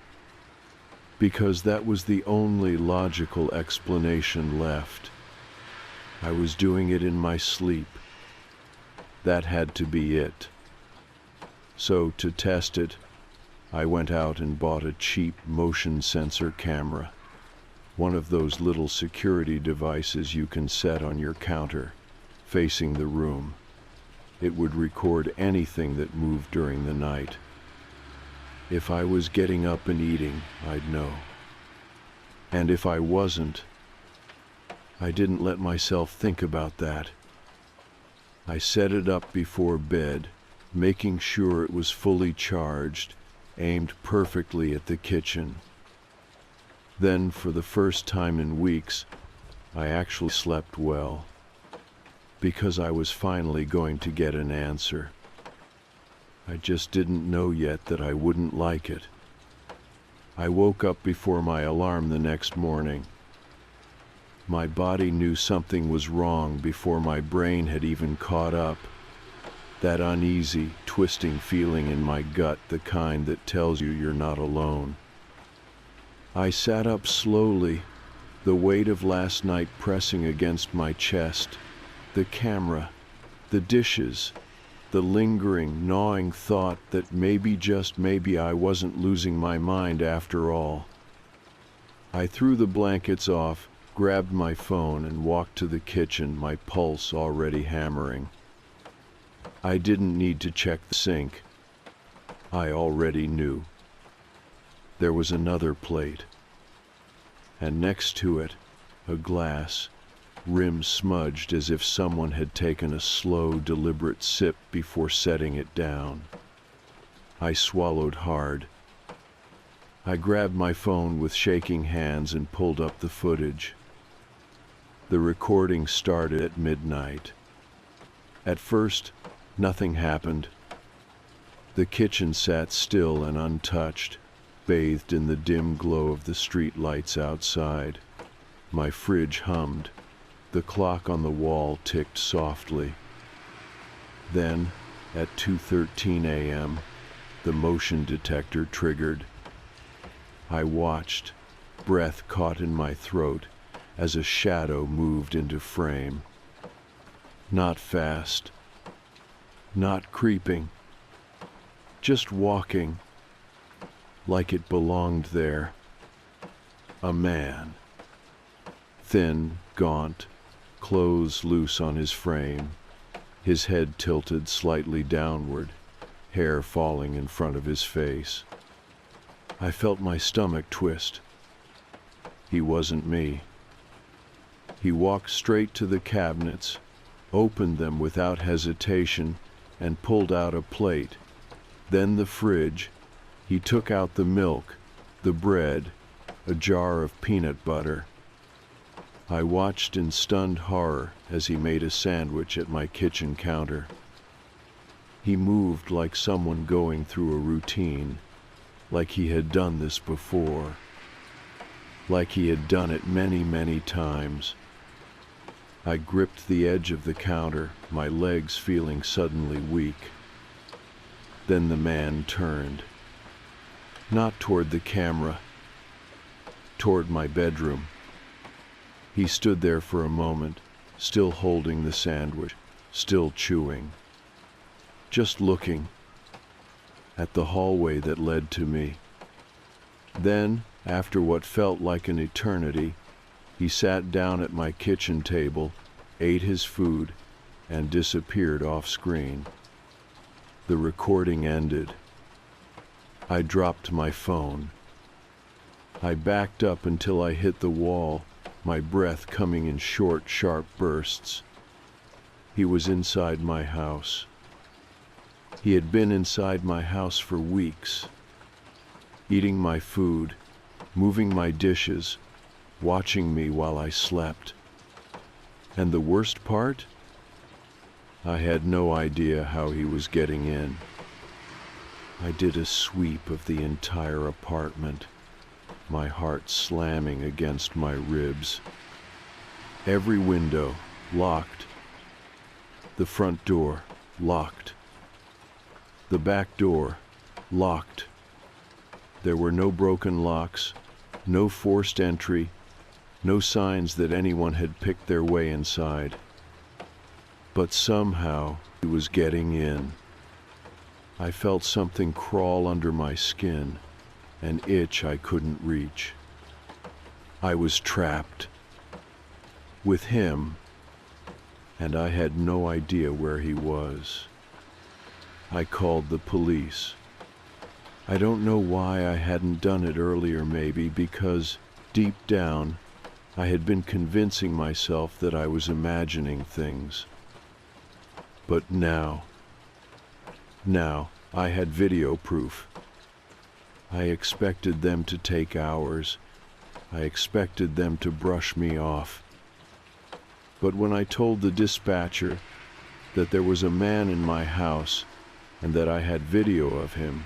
Because that was the only logical explanation left. I was doing it in my sleep. That had to be it. So, to test it, I went out and bought a cheap motion sensor camera. One of those little security devices you can set on your counter, facing the room. It would record anything that moved during the night. If I was getting up and eating, I'd know. And if I wasn't, I didn't let myself think about that. I set it up before bed, making sure it was fully charged, aimed perfectly at the kitchen. Then, for the first time in weeks, I actually slept well, because I was finally going to get an answer. I just didn't know yet that I wouldn't like it. I woke up before my alarm the next morning. My body knew something was wrong before my brain had even caught up. That uneasy, twisting feeling in my gut, the kind that tells you you're not alone. I sat up slowly, the weight of last night pressing against my chest, the camera, the dishes, the lingering, gnawing thought that maybe, just maybe, I wasn't losing my mind after all. I threw the blankets off, grabbed my phone, and walked to the kitchen, my pulse already hammering. I didn't need to check the sink. I already knew. There was another plate, and next to it, a glass, rim smudged as if someone had taken a slow, deliberate sip before setting it down. I swallowed hard. I grabbed my phone with shaking hands and pulled up the footage. The recording started at midnight. At first, nothing happened. The kitchen sat still and untouched, bathed in the dim glow of the street lights outside. My fridge hummed. The clock on the wall ticked softly. Then, at 2:13 a.m., the motion detector triggered. I watched, breath caught in my throat, as a shadow moved into frame. Not fast, not creeping, just walking, like it belonged there. A man, thin, gaunt, clothes loose on his frame, his head tilted slightly downward, hair falling in front of his face. I felt my stomach twist. He wasn't me. He walked straight to the cabinets, opened them without hesitation, and pulled out a plate. Then the fridge. He took out the milk, the bread, a jar of peanut butter. I watched in stunned horror as he made a sandwich at my kitchen counter. He moved like someone going through a routine, like he had done this before, like he had done it many, many times. I gripped the edge of the counter, my legs feeling suddenly weak. Then the man turned. Not toward the camera, toward my bedroom. He stood there for a moment, still holding the sandwich, still chewing, just looking at the hallway that led to me. Then, after what felt like an eternity, he sat down at my kitchen table, ate his food, and disappeared off screen. The recording ended. I dropped my phone. I backed up until I hit the wall, my breath coming in short, sharp bursts. He was inside my house. He had been inside my house for weeks, eating my food, moving my dishes, watching me while I slept. And the worst part? I had no idea how he was getting in. I did a sweep of the entire apartment, my heart slamming against my ribs. Every window locked. The front door locked. The back door locked. There were no broken locks, no forced entry, no signs that anyone had picked their way inside. But somehow he was getting in. I felt something crawl under my skin, an itch I couldn't reach. I was trapped with him, and I had no idea where he was. I called the police. I don't know why I hadn't done it earlier, maybe because, deep down, I had been convincing myself that I was imagining things. But now I had video proof. I expected them to take hours. I expected them to brush me off. But when I told the dispatcher that there was a man in my house and that I had video of him,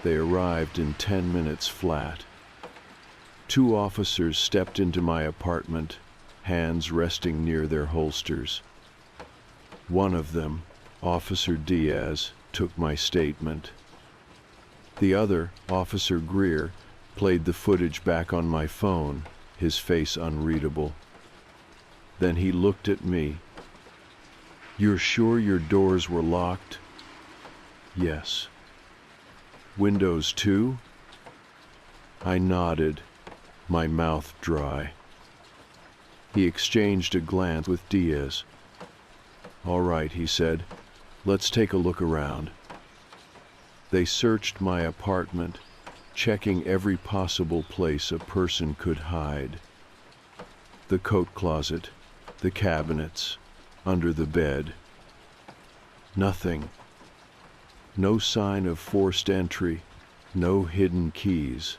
they arrived in 10 minutes flat. 2 officers stepped into my apartment, hands resting near their holsters. One of them, Officer Diaz, took my statement. The other, Officer Greer, played the footage back on my phone, his face unreadable. Then he looked at me. "You're sure your doors were locked?" "Yes." "Windows too?" I nodded, my mouth dry. He exchanged a glance with Diaz. "All right," he said, "let's take a look around." They searched my apartment, checking every possible place a person could hide. The coat closet, the cabinets, under the bed. Nothing. No sign of forced entry, no hidden keys.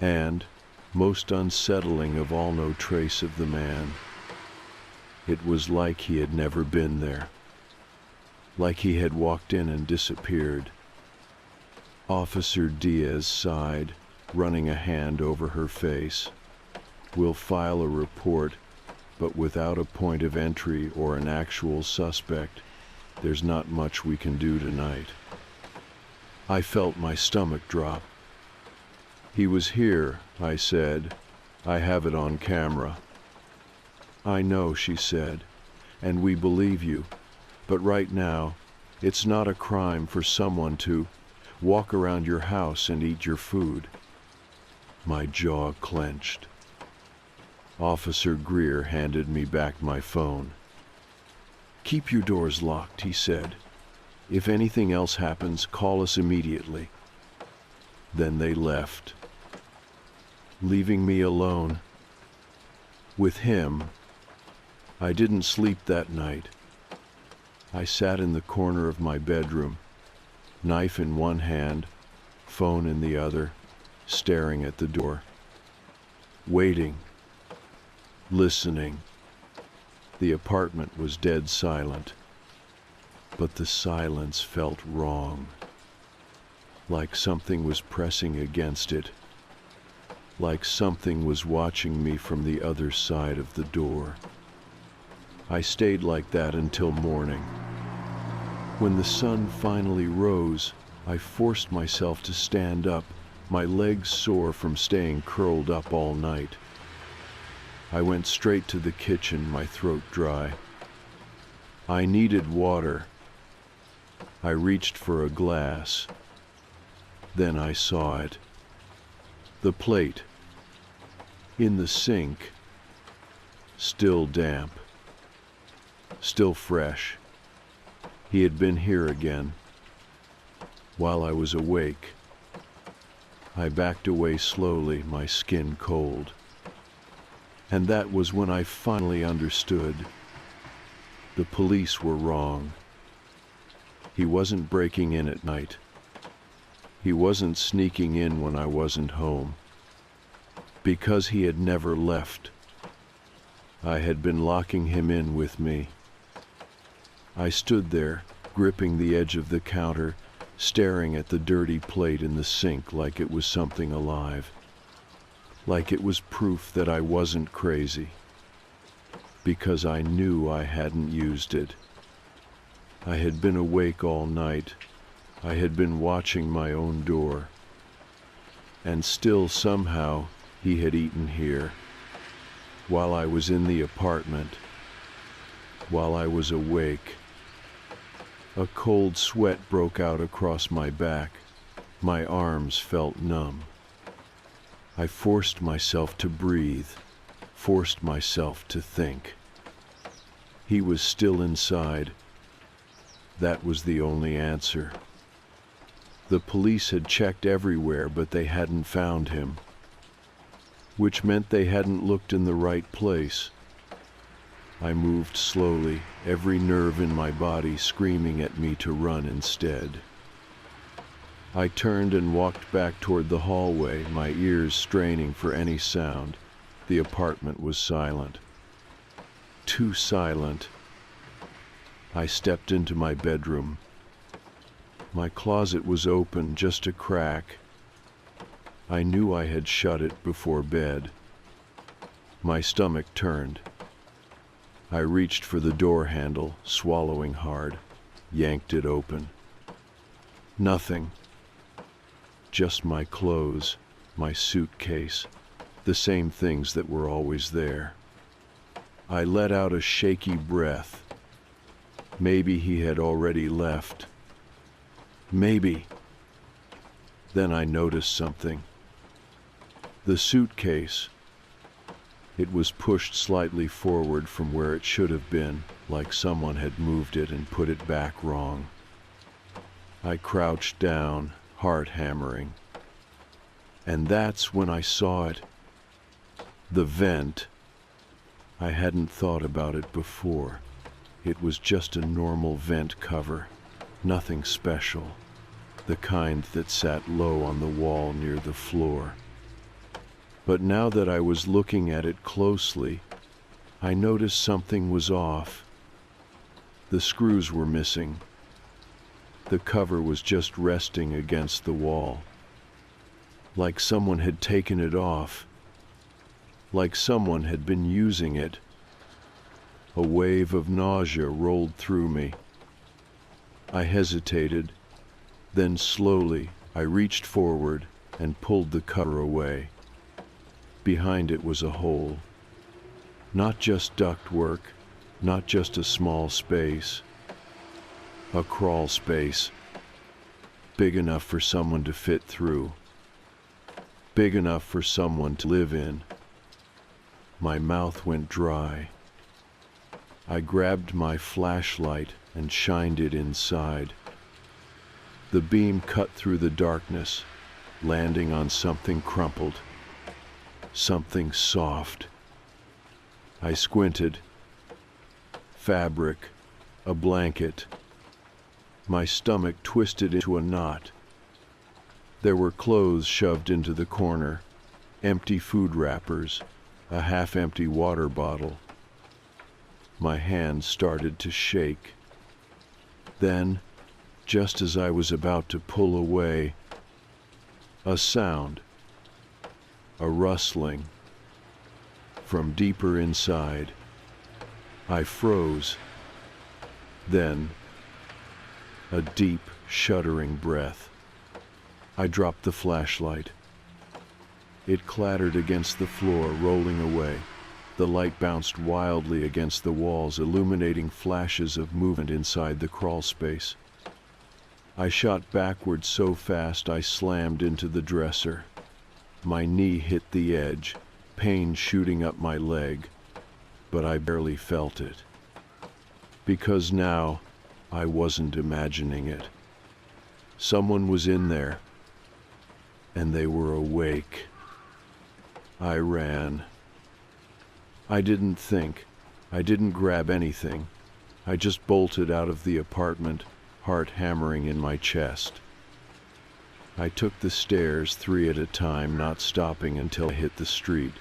And, most unsettling of all, no trace of the man. It was like he had never been there. Like he had walked in and disappeared. Officer Diaz sighed, running a hand over her face. "We'll file a report, but without a point of entry or an actual suspect, there's not much we can do tonight." I felt my stomach drop. "He was here," I said. "I have it on camera." "I know," she said, "and we believe you. But right now, it's not a crime for someone to walk around your house and eat your food." My jaw clenched. Officer Greer handed me back my phone. "Keep your doors locked," he said. "If anything else happens, call us immediately." Then they left, leaving me alone. With him. I didn't sleep that night. I sat in the corner of my bedroom, knife in one hand, phone in the other, staring at the door. Waiting. Listening. The apartment was dead silent. But the silence felt wrong. Like something was pressing against it. Like something was watching me from the other side of the door. I stayed like that until morning. When the sun finally rose, I forced myself to stand up, my legs sore from staying curled up all night. I went straight to the kitchen, my throat dry. I needed water. I reached for a glass. Then I saw it. The plate. In the sink. Still damp. Still fresh. He had been here again. While I was awake. I backed away slowly, my skin cold. And that was when I finally understood. The police were wrong. He wasn't breaking in at night. He wasn't sneaking in when I wasn't home. Because he had never left. I had been locking him in with me. I stood there, gripping the edge of the counter, staring at the dirty plate in the sink like it was something alive. Like it was proof that I wasn't crazy. Because I knew I hadn't used it. I had been awake all night. I had been watching my own door. And still somehow he had eaten here. While I was in the apartment. While I was awake. A cold sweat broke out across my back. My arms felt numb. I forced myself to breathe, forced myself to think. He was still inside. That was the only answer. The police had checked everywhere, but they hadn't found him. Which meant they hadn't looked in the right place. I moved slowly, every nerve in my body screaming at me to run instead. I turned and walked back toward the hallway, my ears straining for any sound. The apartment was silent. Too silent. I stepped into my bedroom. My closet was open, just a crack. I knew I had shut it before bed. My stomach turned. I reached for the door handle, swallowing hard, yanked it open. Nothing. Just my clothes, my suitcase, the same things that were always there. I let out a shaky breath. Maybe he had already left. Maybe. Then I noticed something. The suitcase. It was pushed slightly forward from where it should have been, like someone had moved it and put it back wrong. I crouched down, heart hammering. And that's when I saw it. The vent. I hadn't thought about it before. It was just a normal vent cover, nothing special, the kind that sat low on the wall near the floor. But now that I was looking at it closely, I noticed something was off. The screws were missing. The cover was just resting against the wall, like someone had taken it off, like someone had been using it. A wave of nausea rolled through me. I hesitated, then slowly I reached forward and pulled the cover away. Behind it was a hole. Not just ductwork, not just a small space. A crawl space. Big enough for someone to fit through. Big enough for someone to live in. My mouth went dry. I grabbed my flashlight and shined it inside. The beam cut through the darkness, landing on something crumpled, something soft. I squinted. Fabric, a blanket. My stomach twisted into a knot. There were clothes shoved into the corner, empty food wrappers, a half-empty water bottle. My hand started to shake. Then, just as I was about to pull away, a sound, a rustling, from deeper inside. I froze. Then, a deep, shuddering breath. I dropped the flashlight. It clattered against the floor, rolling away. The light bounced wildly against the walls, illuminating flashes of movement inside the crawl space. I shot backward so fast I slammed into the dresser. My knee hit the edge, pain shooting up my leg, but I barely felt it. Because now, I wasn't imagining it. Someone was in there, and they were awake. I ran. I didn't think. I didn't grab anything. I just bolted out of the apartment, heart hammering in my chest. I took the stairs 3 at a time, not stopping until I hit the street.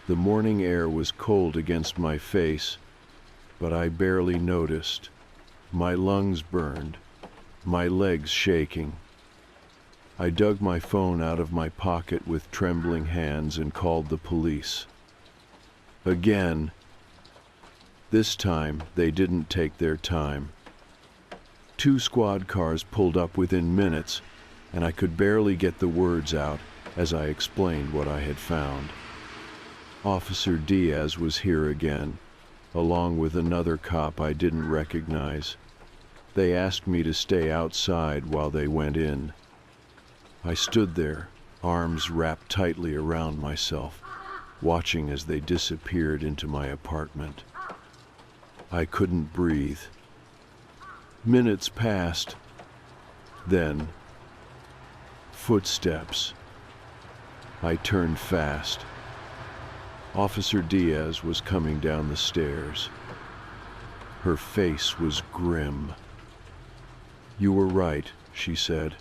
The morning air was cold against my face, but I barely noticed. My lungs burned, my legs shaking. I dug my phone out of my pocket with trembling hands and called the police. Again. This time, they didn't take their time. 2 squad cars pulled up within minutes, and I could barely get the words out as I explained what I had found. Officer Diaz was here again, along with another cop I didn't recognize. They asked me to stay outside while they went in. I stood there, arms wrapped tightly around myself, watching as they disappeared into my apartment. I couldn't breathe. Minutes passed. Then, footsteps. I turned fast. Officer Diaz was coming down the stairs. Her face was grim. "You were right," she said.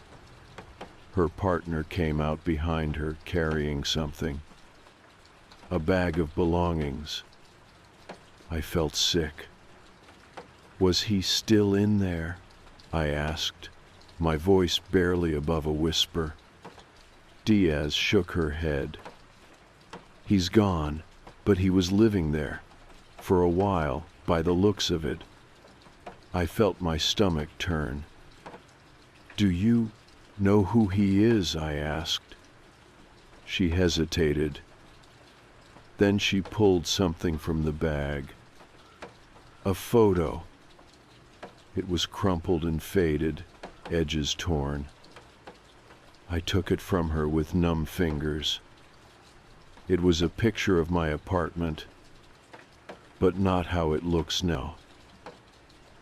Her partner came out behind her, carrying something. A bag of belongings. I felt sick. Was he still in there? I asked, my voice barely above a whisper. Diaz shook her head. "He's gone. But he was living there, for a while, by the looks of it. I felt my stomach turn. "Do you know who he is?" I asked. She hesitated. Then she pulled something from the bag. A photo. It was crumpled and faded, edges torn. I took it from her with numb fingers. It was a picture of my apartment, but not how it looks now.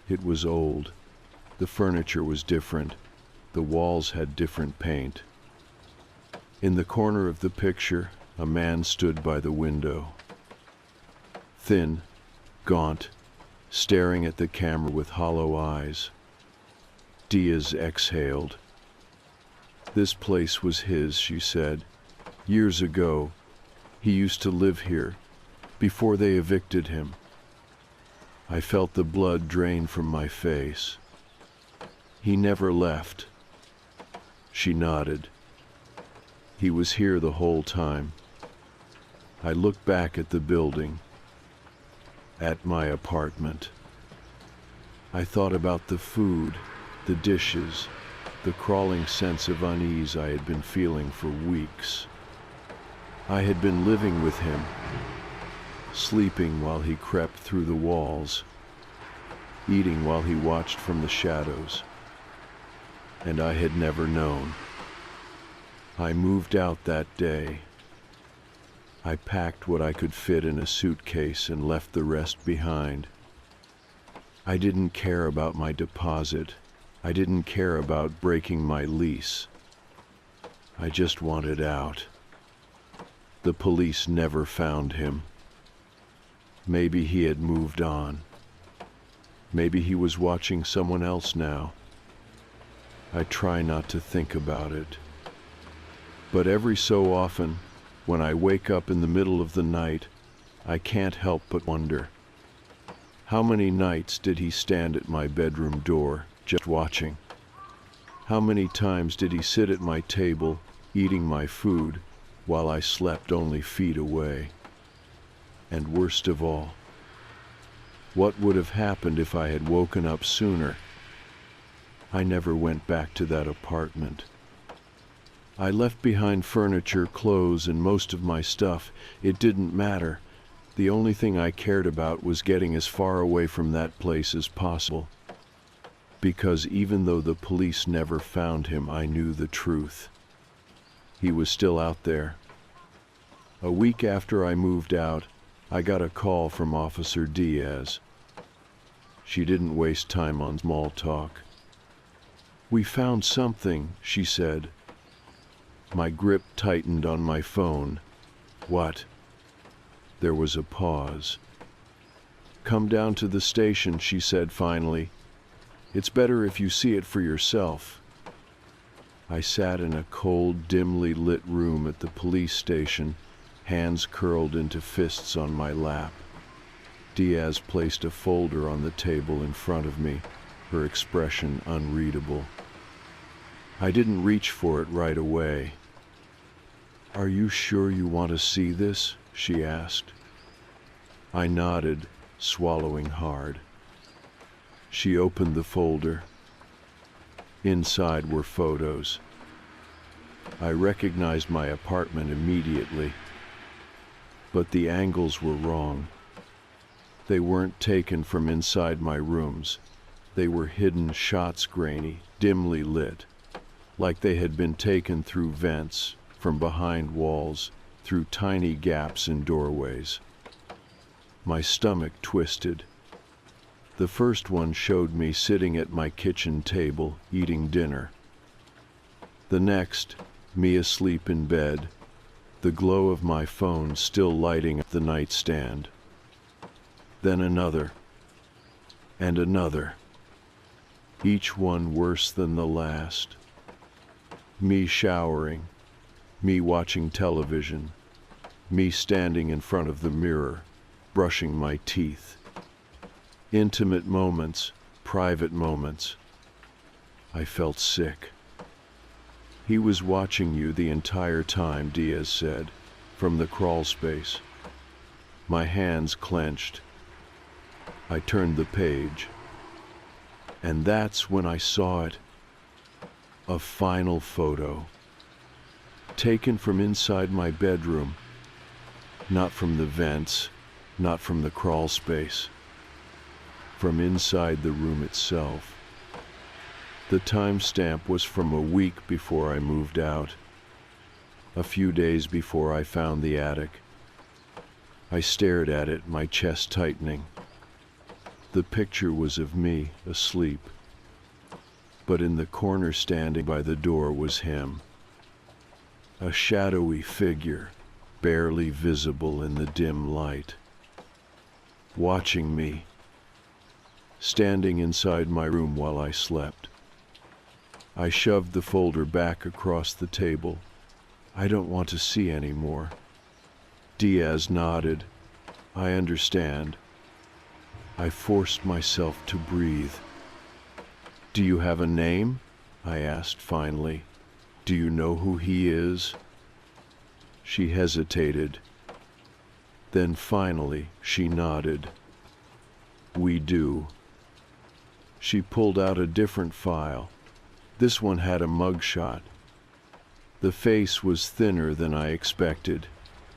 It was old. The furniture was different. The walls had different paint. In the corner of the picture, a man stood by the window. Thin, gaunt, staring at the camera with hollow eyes. Diaz exhaled. "This place was his," she said. "Years ago, he used to live here, before they evicted him." I felt the blood drain from my face. "He never left." She nodded. "He was here the whole time." I looked back at the building, at my apartment. I thought about the food, the dishes, the crawling sense of unease I had been feeling for weeks. I had been living with him, sleeping while he crept through the walls, eating while he watched from the shadows. And I had never known. I moved out that day. I packed what I could fit in a suitcase and left the rest behind. I didn't care about my deposit. I didn't care about breaking my lease. I just wanted out. The police never found him. Maybe he had moved on. Maybe he was watching someone else now. I try not to think about it. But every so often, when I wake up in the middle of the night, I can't help but wonder, how many nights did he stand at my bedroom door, just watching? How many times did he sit at my table, eating my food, while I slept only feet away? And worst of all, what would have happened if I had woken up sooner? I never went back to that apartment. I left behind furniture, clothes, and most of my stuff. It didn't matter. The only thing I cared about was getting as far away from that place as possible. Because even though the police never found him, I knew the truth. He was still out there. A week after I moved out, I got a call from Officer Diaz. She didn't waste time on small talk. "We found something," she said. My grip tightened on my phone. "What?" There was a pause. "Come down to the station," she said finally. "It's better if you see it for yourself." I sat in a cold, dimly lit room at the police station, hands curled into fists on my lap. Diaz placed a folder on the table in front of me, her expression unreadable. I didn't reach for it right away. "Are you sure you want to see this?" she asked. I nodded, swallowing hard. She opened the folder. Inside were photos. I recognized my apartment immediately, but the angles were wrong. They weren't taken from inside my rooms. They were hidden shots, grainy, dimly lit, like they had been taken through vents, from behind walls, through tiny gaps in doorways. My stomach twisted. The first one showed me sitting at my kitchen table, eating dinner. The next, me asleep in bed, the glow of my phone still lighting up the nightstand. Then another, and another, each one worse than the last. Me showering, me watching television, me standing in front of the mirror, brushing my teeth. Intimate moments, private moments. I felt sick. "He was watching you the entire time," Diaz said, from the crawl space. My hands clenched. I turned the page. And that's when I saw it. A final photo. Taken from inside my bedroom. Not from the vents, not from the crawl space. From inside the room itself. The timestamp was from a week before I moved out. A few days before I found the attic. I stared at it, my chest tightening. The picture was of me, asleep. But in the corner standing by the door was him. A shadowy figure, barely visible in the dim light. Watching me. Standing inside my room while I slept. I shoved the folder back across the table. I don't want to see anymore. Diaz nodded. I understand. I forced myself to breathe. Do you have a name? I asked finally. Do you know who he is? She hesitated. Then finally she nodded. We do. She pulled out a different file. This one had a mugshot. The face was thinner than I expected.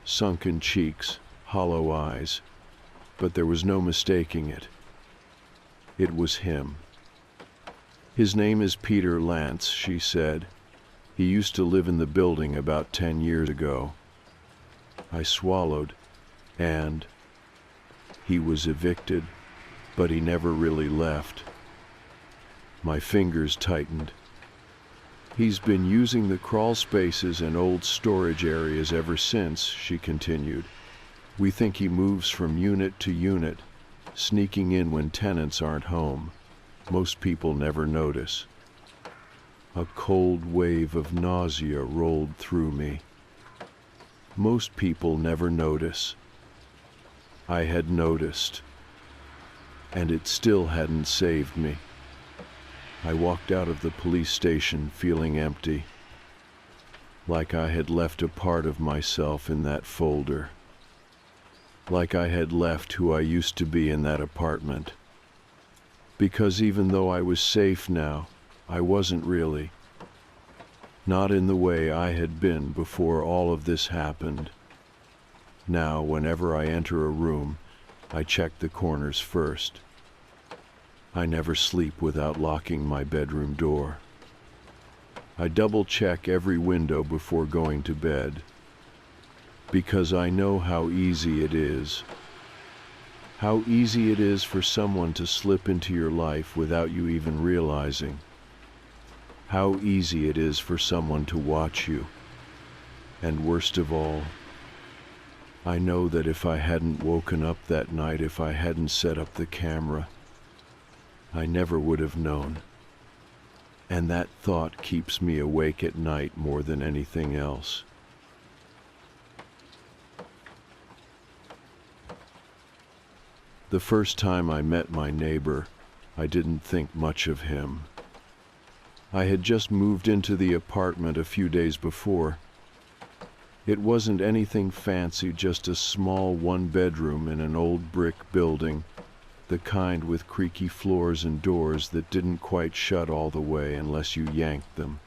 Sunken cheeks, hollow eyes. But there was no mistaking it. It was him. His name is Peter Lance, she said. He used to live in the building about 10 years ago. I swallowed, and he was evicted, but he never really left. My fingers tightened. He's been using the crawl spaces and old storage areas ever since, she continued. We think he moves from unit to unit, sneaking in when tenants aren't home. Most people never notice. A cold wave of nausea rolled through me. Most people never notice. I had noticed, and it still hadn't saved me. I walked out of the police station feeling empty, like I had left a part of myself in that folder, like I had left who I used to be in that apartment. Because even though I was safe now, I wasn't really. Not in the way I had been before all of this happened. Now, whenever I enter a room, I check the corners first. I never sleep without locking my bedroom door. I double-check every window before going to bed, because I know how easy it is. How easy it is for someone to slip into your life without you even realizing. How easy it is for someone to watch you. And worst of all, I know that if I hadn't woken up that night, if I hadn't set up the camera, I never would have known. And that thought keeps me awake at night more than anything else. The first time I met my neighbor, I didn't think much of him. I had just moved into the apartment a few days before. It wasn't anything fancy, just a small one-bedroom in an old brick building, the kind with creaky floors and doors that didn't quite shut all the way unless you yanked them.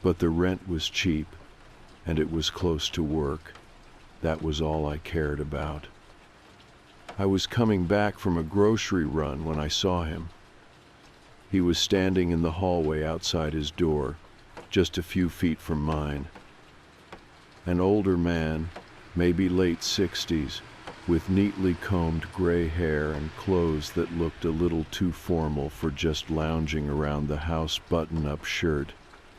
But the rent was cheap, and it was close to work. That was all I cared about. I was coming back from a grocery run when I saw him. He was standing in the hallway outside his door, just a few feet from mine. An older man, maybe late 60s, with neatly combed gray hair and clothes that looked a little too formal for just lounging around the house, button-up shirt,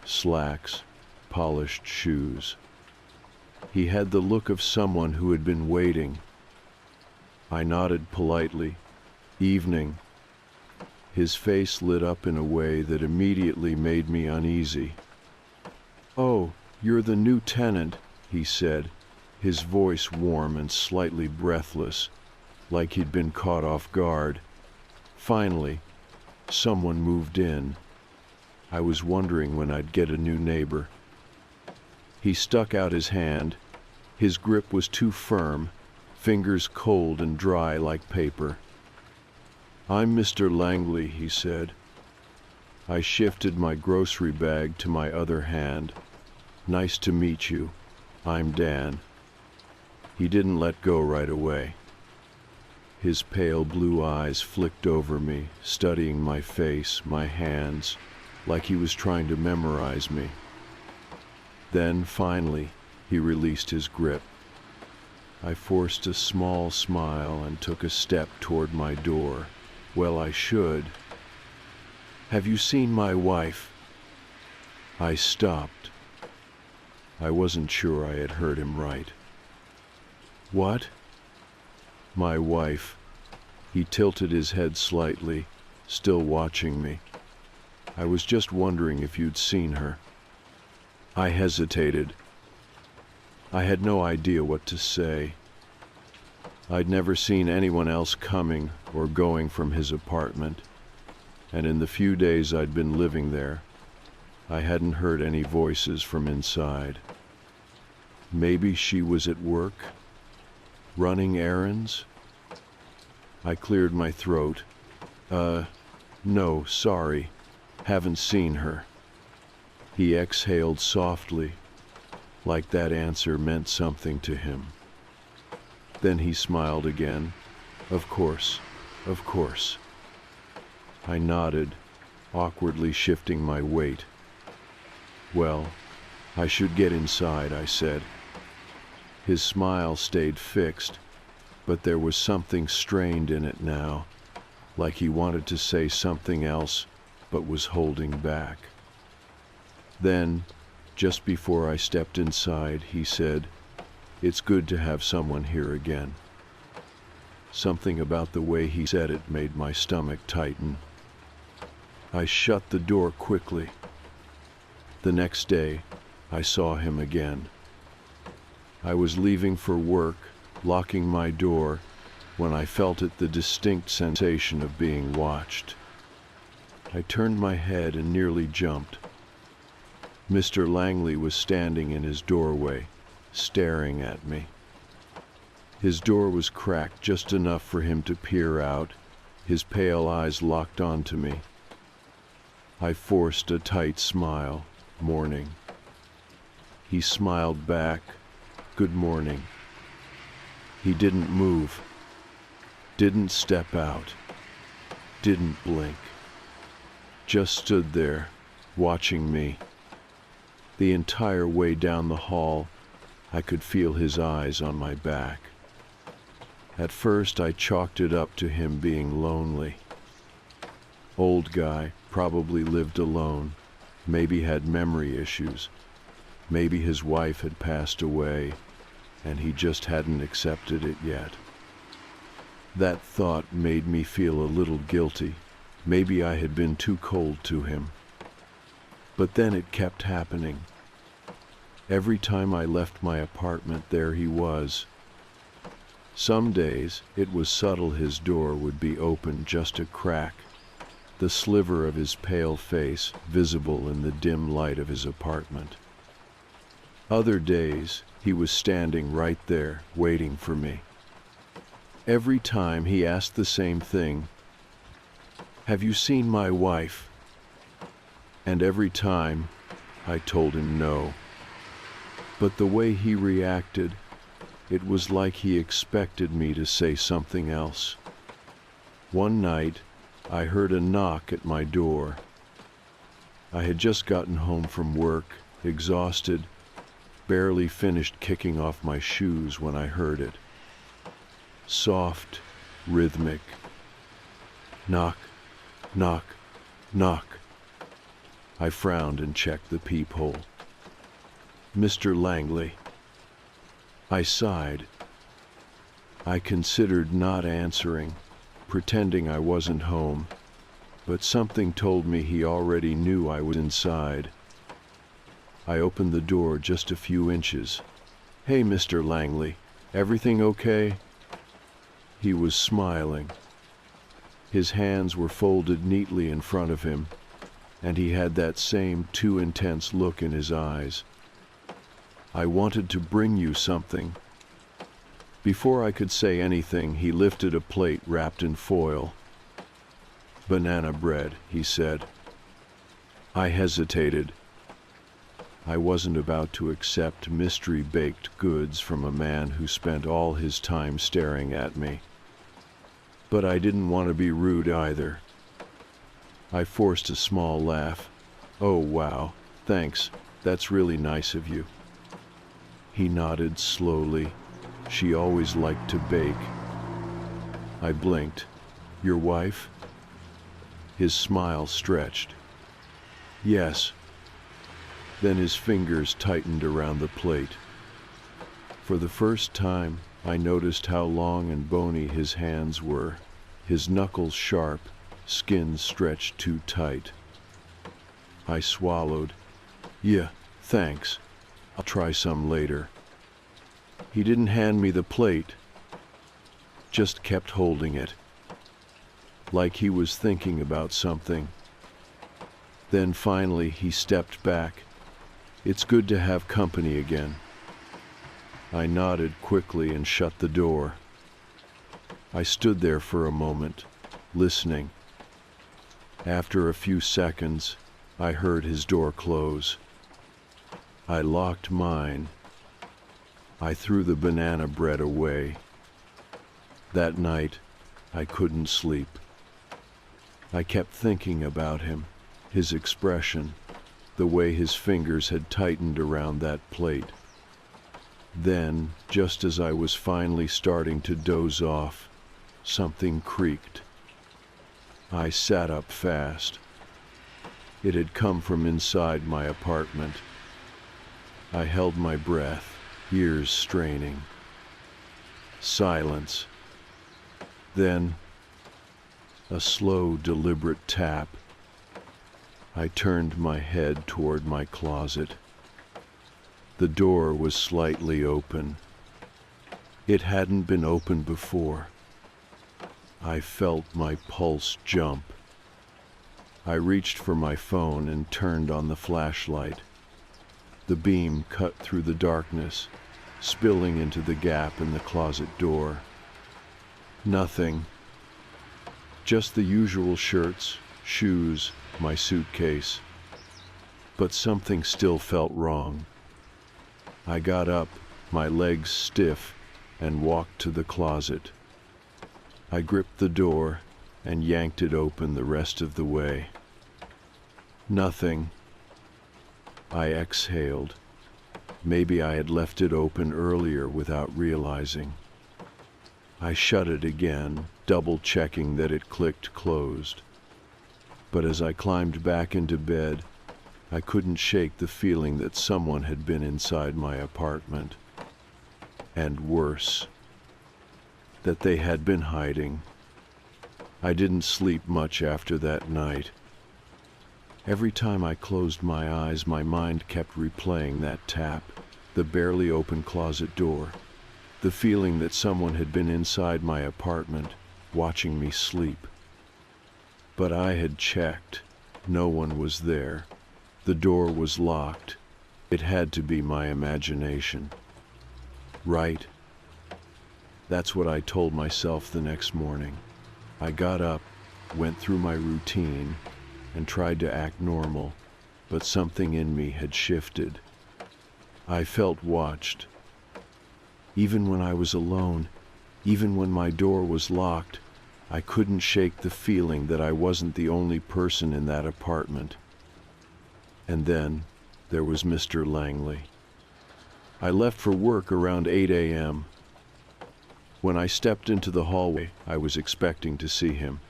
slacks, polished shoes. He had the look of someone who had been waiting. I nodded politely. Evening. His face lit up in a way that immediately made me uneasy. "Oh, you're the new tenant," he said, his voice warm and slightly breathless, like he'd been caught off guard. Finally, someone moved in. I was wondering when I'd get a new neighbor. He stuck out his hand. His grip was too firm, fingers cold and dry like paper. "I'm Mr. Langley," he said. I shifted my grocery bag to my other hand. "Nice to meet you. I'm Dan." He didn't let go right away. His pale blue eyes flicked over me, studying my face, my hands, like he was trying to memorize me. Then, finally, he released his grip. I forced a small smile and took a step toward my door. Well, I should. "Have you seen my wife?" I stopped. I wasn't sure I had heard him right. "What?" "My wife." He tilted his head slightly, still watching me. "I was just wondering if you'd seen her." I hesitated. I had no idea what to say. I'd never seen anyone else coming or going from his apartment, and in the few days I'd been living there, I hadn't heard any voices from inside. Maybe she was at work, running errands? I cleared my throat. No, sorry, haven't seen her." He exhaled softly, like that answer meant something to him. Then he smiled again. Of course. I nodded, awkwardly shifting my weight. "Well, I should get inside," I said. His smile stayed fixed, but there was something strained in it now, like he wanted to say something else, but was holding back. Then, just before I stepped inside, he said, "It's good to have someone here again." Something about the way he said it made my stomach tighten. I shut the door quickly. The next day, I saw him again. I was leaving for work, locking my door, when I felt the distinct sensation of being watched. I turned my head and nearly jumped. Mr. Langley was standing in his doorway, staring at me. His door was cracked just enough for him to peer out, his pale eyes locked onto me. I forced a tight smile. "Morning." He smiled back. "Good morning." He didn't move, didn't step out, didn't blink. Just stood there, watching me. The entire way down the hall, I could feel his eyes on my back. At first, I chalked it up to him being lonely. Old guy, probably lived alone, maybe had memory issues, maybe his wife had passed away, and he just hadn't accepted it yet. That thought made me feel a little guilty. Maybe I had been too cold to him. But then it kept happening. Every time I left my apartment, there he was. Some days, it was subtle. His door would be open just a crack, the sliver of his pale face visible in the dim light of his apartment. Other days, he was standing right there, waiting for me. Every time he asked the same thing, "Have you seen my wife?" And every time, I told him no. But the way he reacted, it was like he expected me to say something else. One night, I heard a knock at my door. I had just gotten home from work, exhausted, barely finished kicking off my shoes when I heard it. Soft, rhythmic. Knock, knock, knock. I frowned and checked the peephole. "Mr. Langley." I sighed. I considered not answering, pretending I wasn't home, but something told me he already knew I was inside. I opened the door just a few inches. "Hey, Mr. Langley, everything okay?" He was smiling. His hands were folded neatly in front of him, and he had that same too intense look in his eyes. "I wanted to bring you something." Before I could say anything, he lifted a plate wrapped in foil. "Banana bread," he said. I hesitated. I wasn't about to accept mystery baked goods from a man who spent all his time staring at me. But I didn't want to be rude either. I forced a small laugh. "Oh, wow, thanks. That's really nice of you." He nodded slowly. "She always liked to bake." I blinked. "Your wife?" His smile stretched. "Yes." Then his fingers tightened around the plate. For the first time, I noticed how long and bony his hands were, his knuckles sharp, skin stretched too tight. I swallowed. "Yeah, thanks. I'll try some later." He didn't hand me the plate, just kept holding it, like he was thinking about something. Then finally he stepped back. "It's good to have company again." I nodded quickly and shut the door. I stood there for a moment, listening. After a few seconds, I heard his door close. I locked mine. I threw the banana bread away. That night, I couldn't sleep. I kept thinking about him, his expression, the way his fingers had tightened around that plate. Then, just as I was finally starting to doze off, something creaked. I sat up fast. It had come from inside my apartment. I held my breath, ears straining. Silence. Then, a slow, deliberate tap. I turned my head toward my closet. The door was slightly open. It hadn't been open before. I felt my pulse jump. I reached for my phone and turned on the flashlight. The beam cut through the darkness, spilling into the gap in the closet door. Nothing. Just the usual shirts, shoes, my suitcase. But something still felt wrong. I got up, my legs stiff, and walked to the closet. I gripped the door and yanked it open the rest of the way. Nothing. I exhaled. Maybe I had left it open earlier without realizing. I shut it again, double-checking that it clicked closed. But as I climbed back into bed, I couldn't shake the feeling that someone had been inside my apartment. And worse, that they had been hiding. I didn't sleep much after that night. Every time I closed my eyes, my mind kept replaying that tap, the barely open closet door, the feeling that someone had been inside my apartment, watching me sleep. But I had checked. No one was there. The door was locked. It had to be my imagination. Right? That's what I told myself the next morning. I got up, went through my routine, and tried to act normal, but something in me had shifted. I felt watched. Even when I was alone, even when my door was locked, I couldn't shake the feeling that I wasn't the only person in that apartment. And then there was Mr. Langley. I left for work around 8 a.m. When I stepped into the hallway, I was expecting to see him.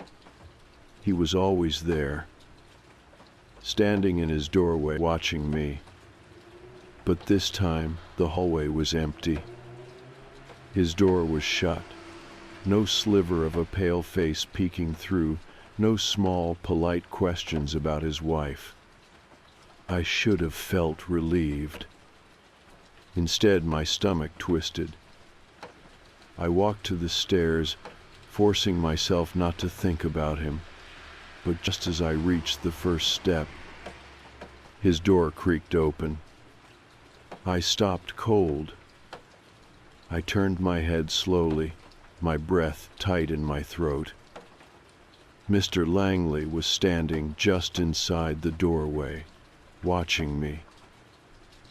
He was always there, standing in his doorway watching me. But this time, the hallway was empty. His door was shut. No sliver of a pale face peeking through, no small, polite questions about his wife. I should have felt relieved. Instead, my stomach twisted. I walked to the stairs, forcing myself not to think about him. But just as I reached the first step, his door creaked open. I stopped cold. I turned my head slowly, my breath tight in my throat. Mr. Langley was standing just inside the doorway, watching me.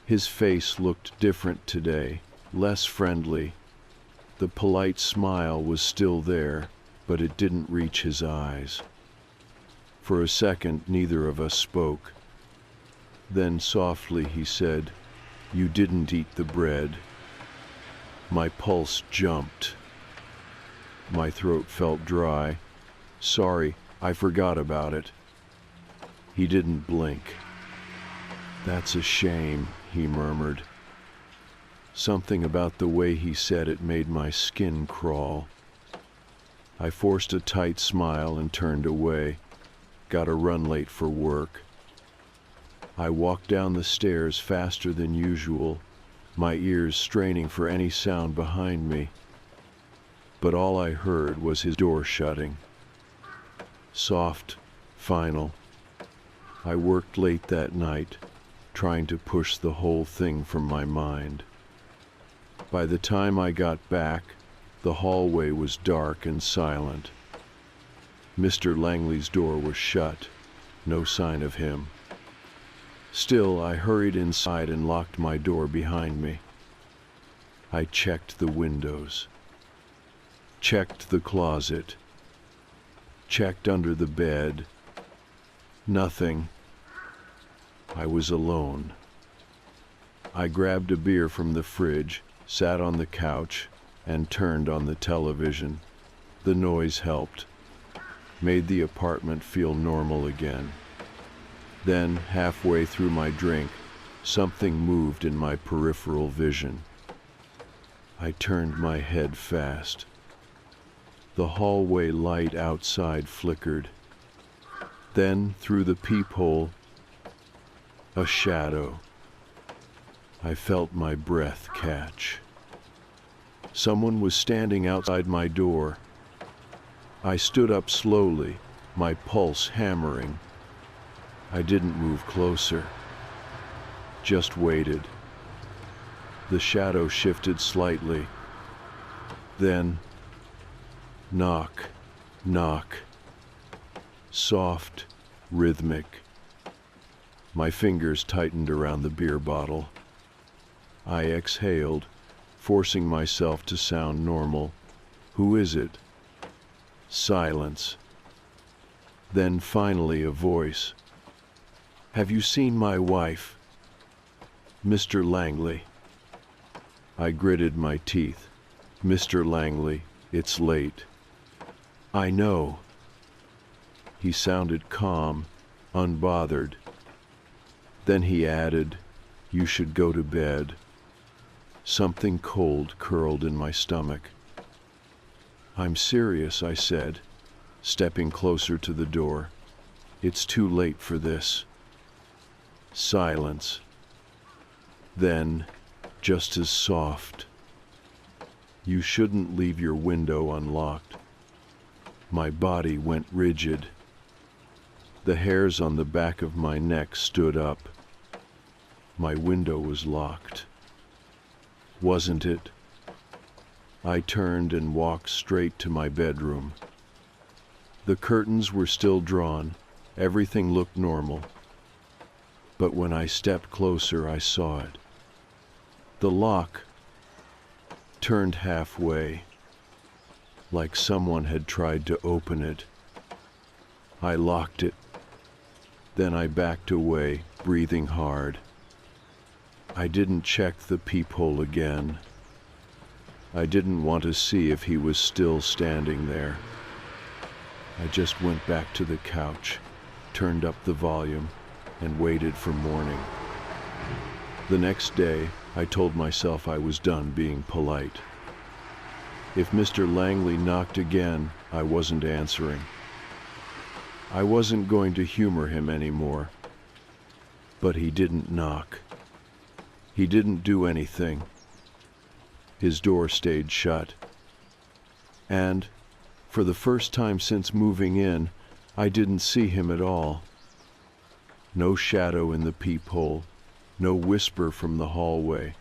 His face looked different today, less friendly. The polite smile was still there, but it didn't reach his eyes. For a second, neither of us spoke. Then softly he said, "You didn't eat the bread." My pulse jumped. My throat felt dry. "Sorry, I forgot about it." He didn't blink. "That's a shame," he murmured. Something about the way he said it made my skin crawl. I forced a tight smile and turned away. Got a run late for work. I walked down the stairs faster than usual, my ears straining for any sound behind me. But all I heard was his door shutting. Soft, final. I worked late that night, trying to push the whole thing from my mind. By the time I got back, the hallway was dark and silent. Mr. Langley's door was shut, no sign of him. Still, I hurried inside and locked my door behind me. I checked the windows, checked the closet, checked under the bed. Nothing. I was alone. I grabbed a beer from the fridge, sat on the couch, and turned on the television. The noise helped, made the apartment feel normal again. Then, halfway through my drink, something moved in my peripheral vision. I turned my head fast. The hallway light outside flickered. Then, through the peephole, a shadow. I felt my breath catch. Someone was standing outside my door. I stood up slowly, my pulse hammering. I didn't move closer, just waited. The shadow shifted slightly. Then, knock, knock. Soft, rhythmic. My fingers tightened around the beer bottle. I exhaled, forcing myself to sound normal. "Who is it?" Silence. Then finally a voice. "Have you seen my wife?" "Mr. Langley." I gritted my teeth. "Mr. Langley, it's late." "I know." He sounded calm, unbothered. Then he added, "You should go to bed." Something cold curled in my stomach. "I'm serious," I said, stepping closer to the door. "It's too late for this." Silence. Then, just as soft, "You shouldn't leave your window unlocked." My body went rigid. The hairs on the back of my neck stood up. My window was locked. Wasn't it? I turned and walked straight to my bedroom. The curtains were still drawn. Everything looked normal. But when I stepped closer, I saw it. The lock turned halfway, like someone had tried to open it. I locked it. Then I backed away, breathing hard. I didn't check the peephole again. I didn't want to see if he was still standing there. I just went back to the couch, turned up the volume, and waited for morning. The next day, I told myself I was done being polite. If Mr. Langley knocked again, I wasn't answering. I wasn't going to humor him anymore. But he didn't knock. He didn't do anything. His door stayed shut. And, for the first time since moving in, I didn't see him at all. No shadow in the peephole, no whisper from the hallway.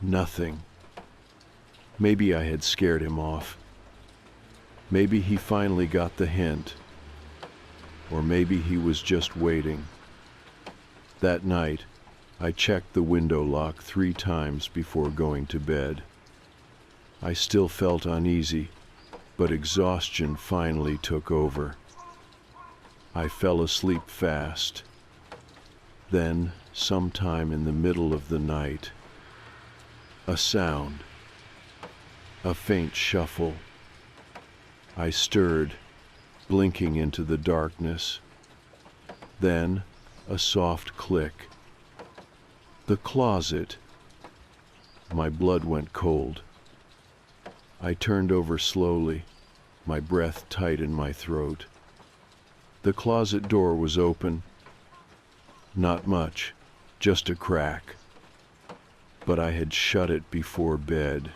Nothing. Maybe I had scared him off. Maybe he finally got the hint. Or maybe he was just waiting. That night, I checked the window lock 3 times before going to bed. I still felt uneasy, but exhaustion finally took over. I fell asleep fast. Then, sometime in the middle of the night, a sound, a faint shuffle. I stirred, blinking into the darkness. Then, a soft click. The closet. My blood went cold. I turned over slowly, my breath tight in my throat. The closet door was open. Not much, just a crack. But I had shut it before bed.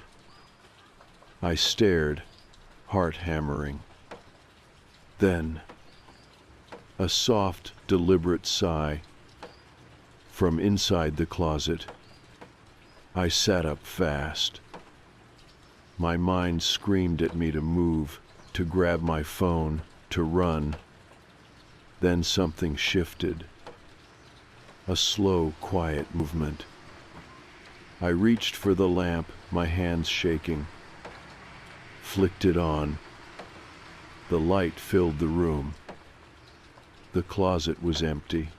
I stared, heart hammering. Then, a soft, deliberate sigh from inside the closet. I sat up fast. My mind screamed at me to move, to grab my phone, to run. Then something shifted. A slow, quiet movement. I reached for the lamp, my hands shaking. Flicked it on. The light filled the room. The closet was empty.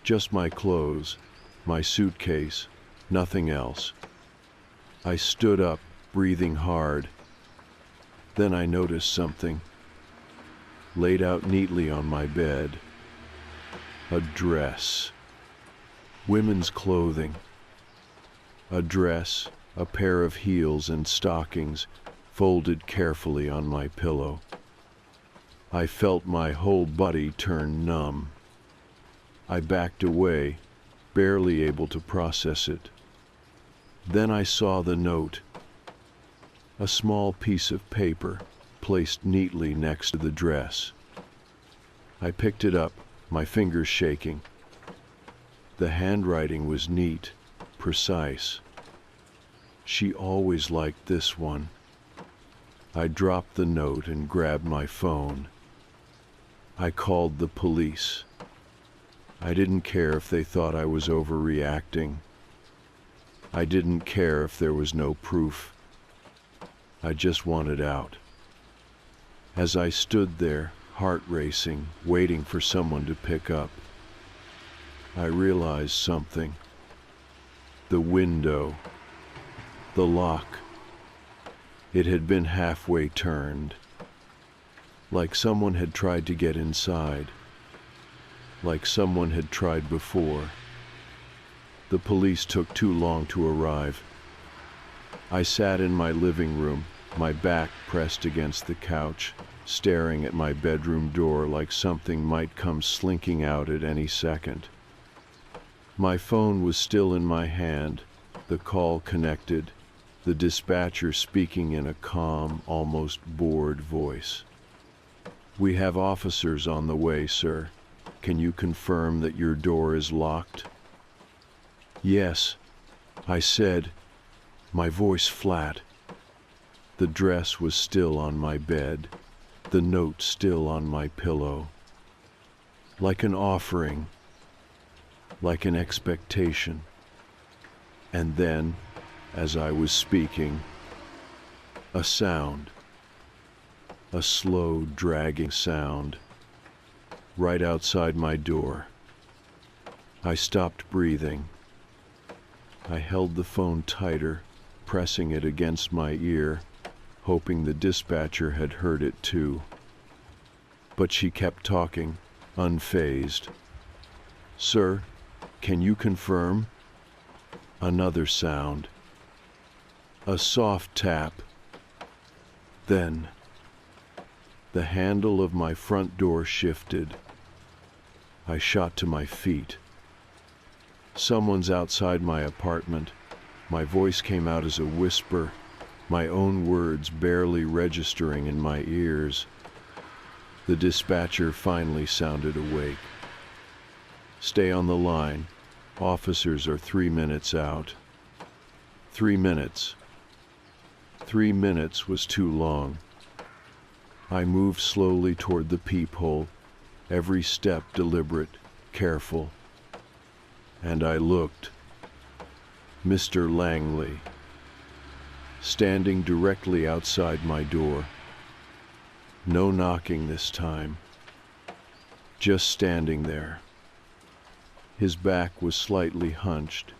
Just my clothes, my suitcase, nothing else. I stood up, breathing hard. Then I noticed something. Laid out neatly on my bed. A dress. Women's clothing. A dress, a pair of heels and stockings, folded carefully on my pillow. I felt my whole body turn numb. I backed away, barely able to process it. Then I saw the note. A small piece of paper, placed neatly next to the dress. I picked it up, my fingers shaking. The handwriting was neat, precise. She always liked this one. I dropped the note and grabbed my phone. I called the police. I didn't care if they thought I was overreacting. I didn't care if there was no proof. I just wanted out. As I stood there, heart racing, waiting for someone to pick up, I realized something. The window, the lock. It had been halfway turned, like someone had tried to get inside, like someone had tried before. The police took too long to arrive. I sat in my living room, my back pressed against the couch, staring at my bedroom door like something might come slinking out at any second. My phone was still in my hand, the call connected, the dispatcher speaking in a calm, almost bored voice. "We have officers on the way, sir. Can you confirm that your door is locked?" "Yes," I said, my voice flat. The dress was still on my bed, the note still on my pillow. Like an offering, like an expectation. And then, as I was speaking, a sound, a slow, dragging sound, right outside my door. I stopped breathing. I held the phone tighter, pressing it against my ear, hoping the dispatcher had heard it too. But she kept talking, unfazed. "Sir, can you confirm?" Another sound. A soft tap. Then, the handle of my front door shifted. I shot to my feet. Someone's outside my apartment. My voice came out as a whisper, my own words barely registering in my ears. The dispatcher finally sounded awake. "Stay on the line. Officers are 3 minutes out." 3 minutes. 3 minutes was too long. I moved slowly toward the peephole, every step deliberate, careful. And I looked. Mr. Langley, standing directly outside my door. No knocking this time. Just standing there. His back was slightly hunched,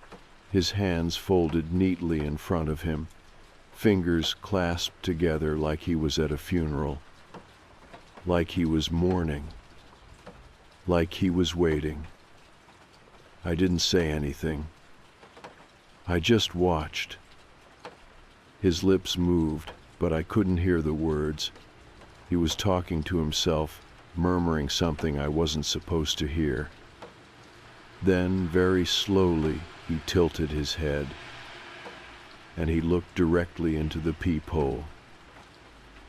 his hands folded neatly in front of him, fingers clasped together like he was at a funeral, like he was mourning, like he was waiting. I didn't say anything. I just watched. His lips moved, but I couldn't hear the words. He was talking to himself, murmuring something I wasn't supposed to hear. Then, very slowly, he tilted his head, and he looked directly into the peephole.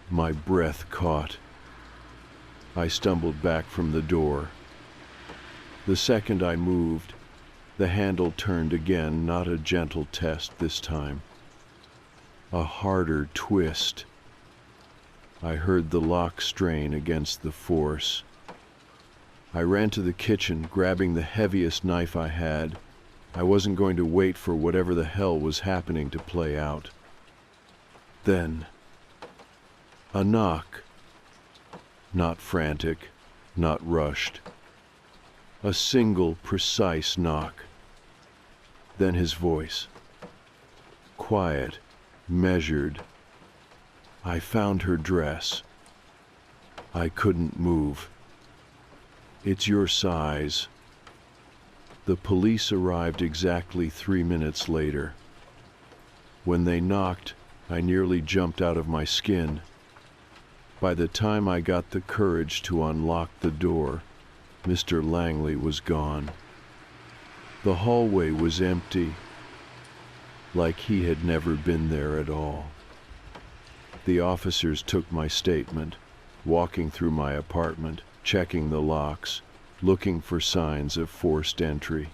My breath caught. I stumbled back from the door. The second I moved, the handle turned again, not a gentle test this time. A harder twist. I heard the lock strain against the force. I ran to the kitchen, grabbing the heaviest knife I had. I wasn't going to wait for whatever the hell was happening to play out. Then, a knock. Not frantic, not rushed. A single, precise knock. Then his voice. Quiet, measured. I found her dress. I couldn't move. It's your size. The police arrived exactly 3 minutes later. When they knocked, I nearly jumped out of my skin. By the time I got the courage to unlock the door, Mr. Langley was gone. The hallway was empty, like he had never been there at all. The officers took my statement, walking through my apartment, checking the locks, looking for signs of forced entry.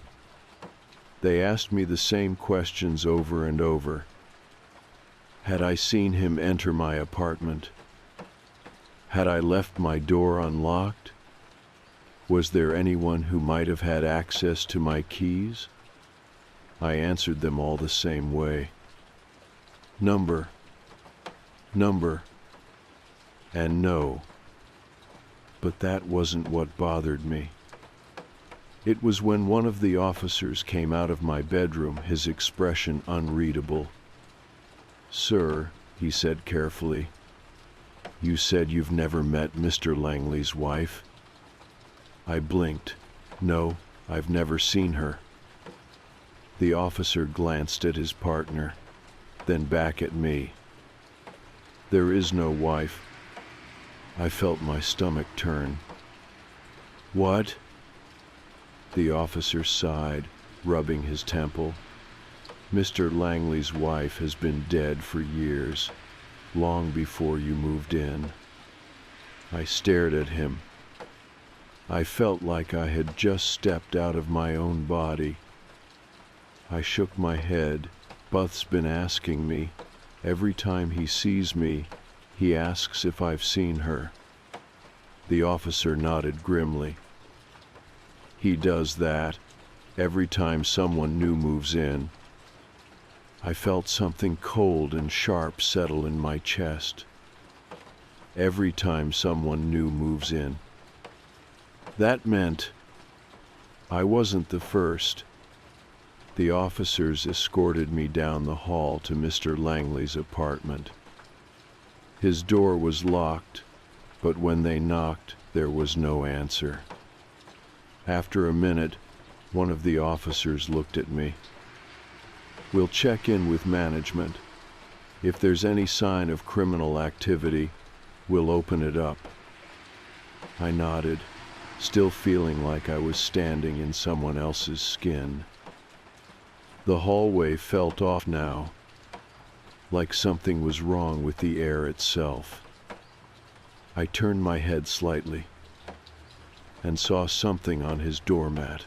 They asked me the same questions over and over. Had I seen him enter my apartment? Had I left my door unlocked? Was there anyone who might have had access to my keys? I answered them all the same way. Number, and no. But that wasn't what bothered me. It was when one of the officers came out of my bedroom, his expression unreadable. "Sir," he said carefully, "you said you've never met Mr. Langley's wife?" I blinked. "No, I've never seen her." The officer glanced at his partner, then back at me. "There is no wife." I felt my stomach turn. "What?" The officer sighed, rubbing his temple. "Mr. Langley's wife has been dead for years, long before you moved in." I stared at him. I felt like I had just stepped out of my own body. I shook my head. "Buth's been asking me. Every time he sees me, he asks if I've seen her." The officer nodded grimly. "He does that every time someone new moves in." I felt something cold and sharp settle in my chest. Every time someone new moves in. That meant I wasn't the first. The officers escorted me down the hall to Mr. Langley's apartment. His door was locked, but when they knocked, there was no answer. After a minute, one of the officers looked at me. "We'll check in with management. If there's any sign of criminal activity, we'll open it up." I nodded, still feeling like I was standing in someone else's skin. The hallway felt off now, like something was wrong with the air itself. I turned my head slightly and saw something on his doormat.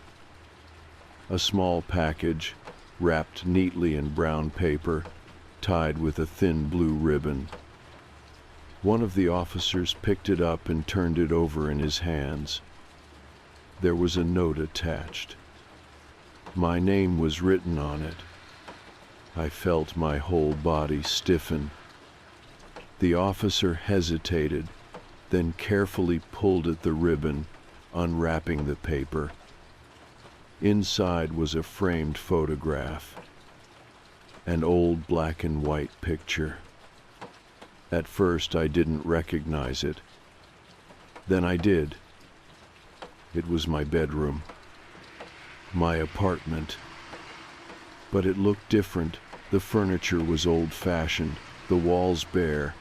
A small package, wrapped neatly in brown paper, tied with a thin blue ribbon. One of the officers picked it up and turned it over in his hands. There was a note attached. My name was written on it. I felt my whole body stiffen. The officer hesitated, then carefully pulled at the ribbon, unwrapping the paper. Inside was a framed photograph, an old black and white picture. At first I didn't recognize it. Then I did. It was my bedroom, my apartment. But it looked different. The furniture was old-fashioned, the walls bare,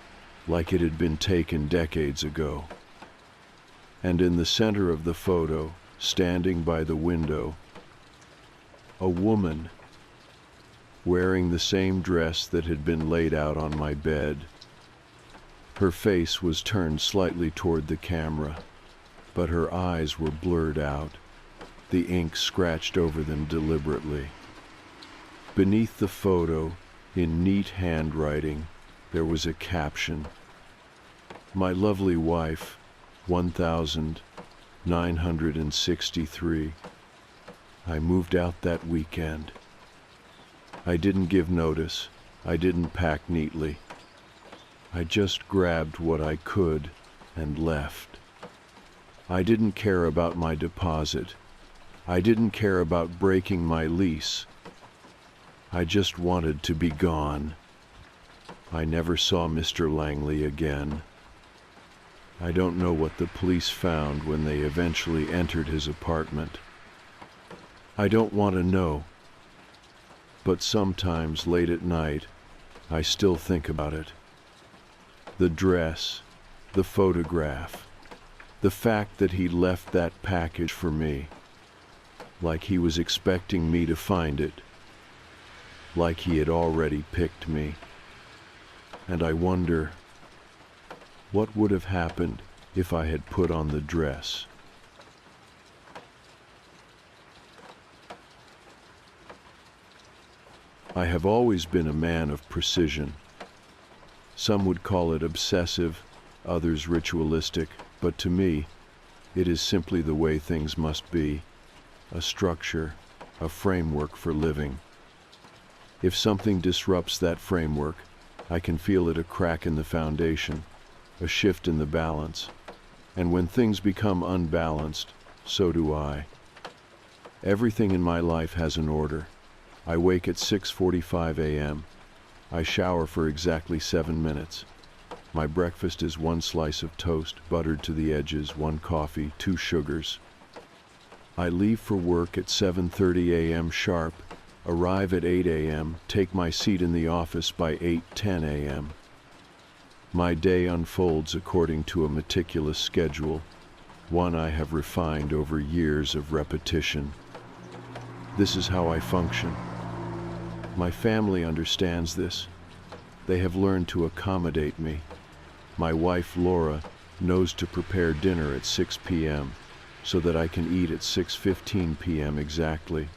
like it had been taken decades ago. And in the center of the photo, standing by the window, a woman, wearing the same dress that had been laid out on my bed. Her face was turned slightly toward the camera, but her eyes were blurred out, the ink scratched over them deliberately. Beneath the photo, in neat handwriting, there was a caption. My lovely wife, 1963. I moved out that weekend. I didn't give notice. I didn't pack neatly. I just grabbed what I could and left. I didn't care about my deposit. I didn't care about breaking my lease. I just wanted to be gone. I never saw Mr. Langley again. I don't know what the police found when they eventually entered his apartment. I don't want to know. But sometimes late at night, I still think about it. The dress, the photograph, the fact that he left that package for me, like he was expecting me to find it, like he had already picked me. And I wonder, what would have happened if I had put on the dress? I have always been a man of precision. Some would call it obsessive, others ritualistic, but to me, it is simply the way things must be, a structure, a framework for living. If something disrupts that framework, I can feel it, a crack in the foundation, a shift in the balance. And when things become unbalanced, so do I. Everything in my life has an order. I wake at 6:45 a.m. I shower for exactly 7 minutes. My breakfast is 1 slice of toast, buttered to the edges, 1 coffee, 2 sugars. I leave for work at 7:30 a.m. sharp, arrive at 8 a.m., take my seat in the office by 8:10 a.m. My day unfolds according to a meticulous schedule, one I have refined over years of repetition. This is how I function. My family understands this. They have learned to accommodate me. My wife, Laura, knows to prepare dinner at 6 p.m. so that I can eat at 6:15 p.m. exactly.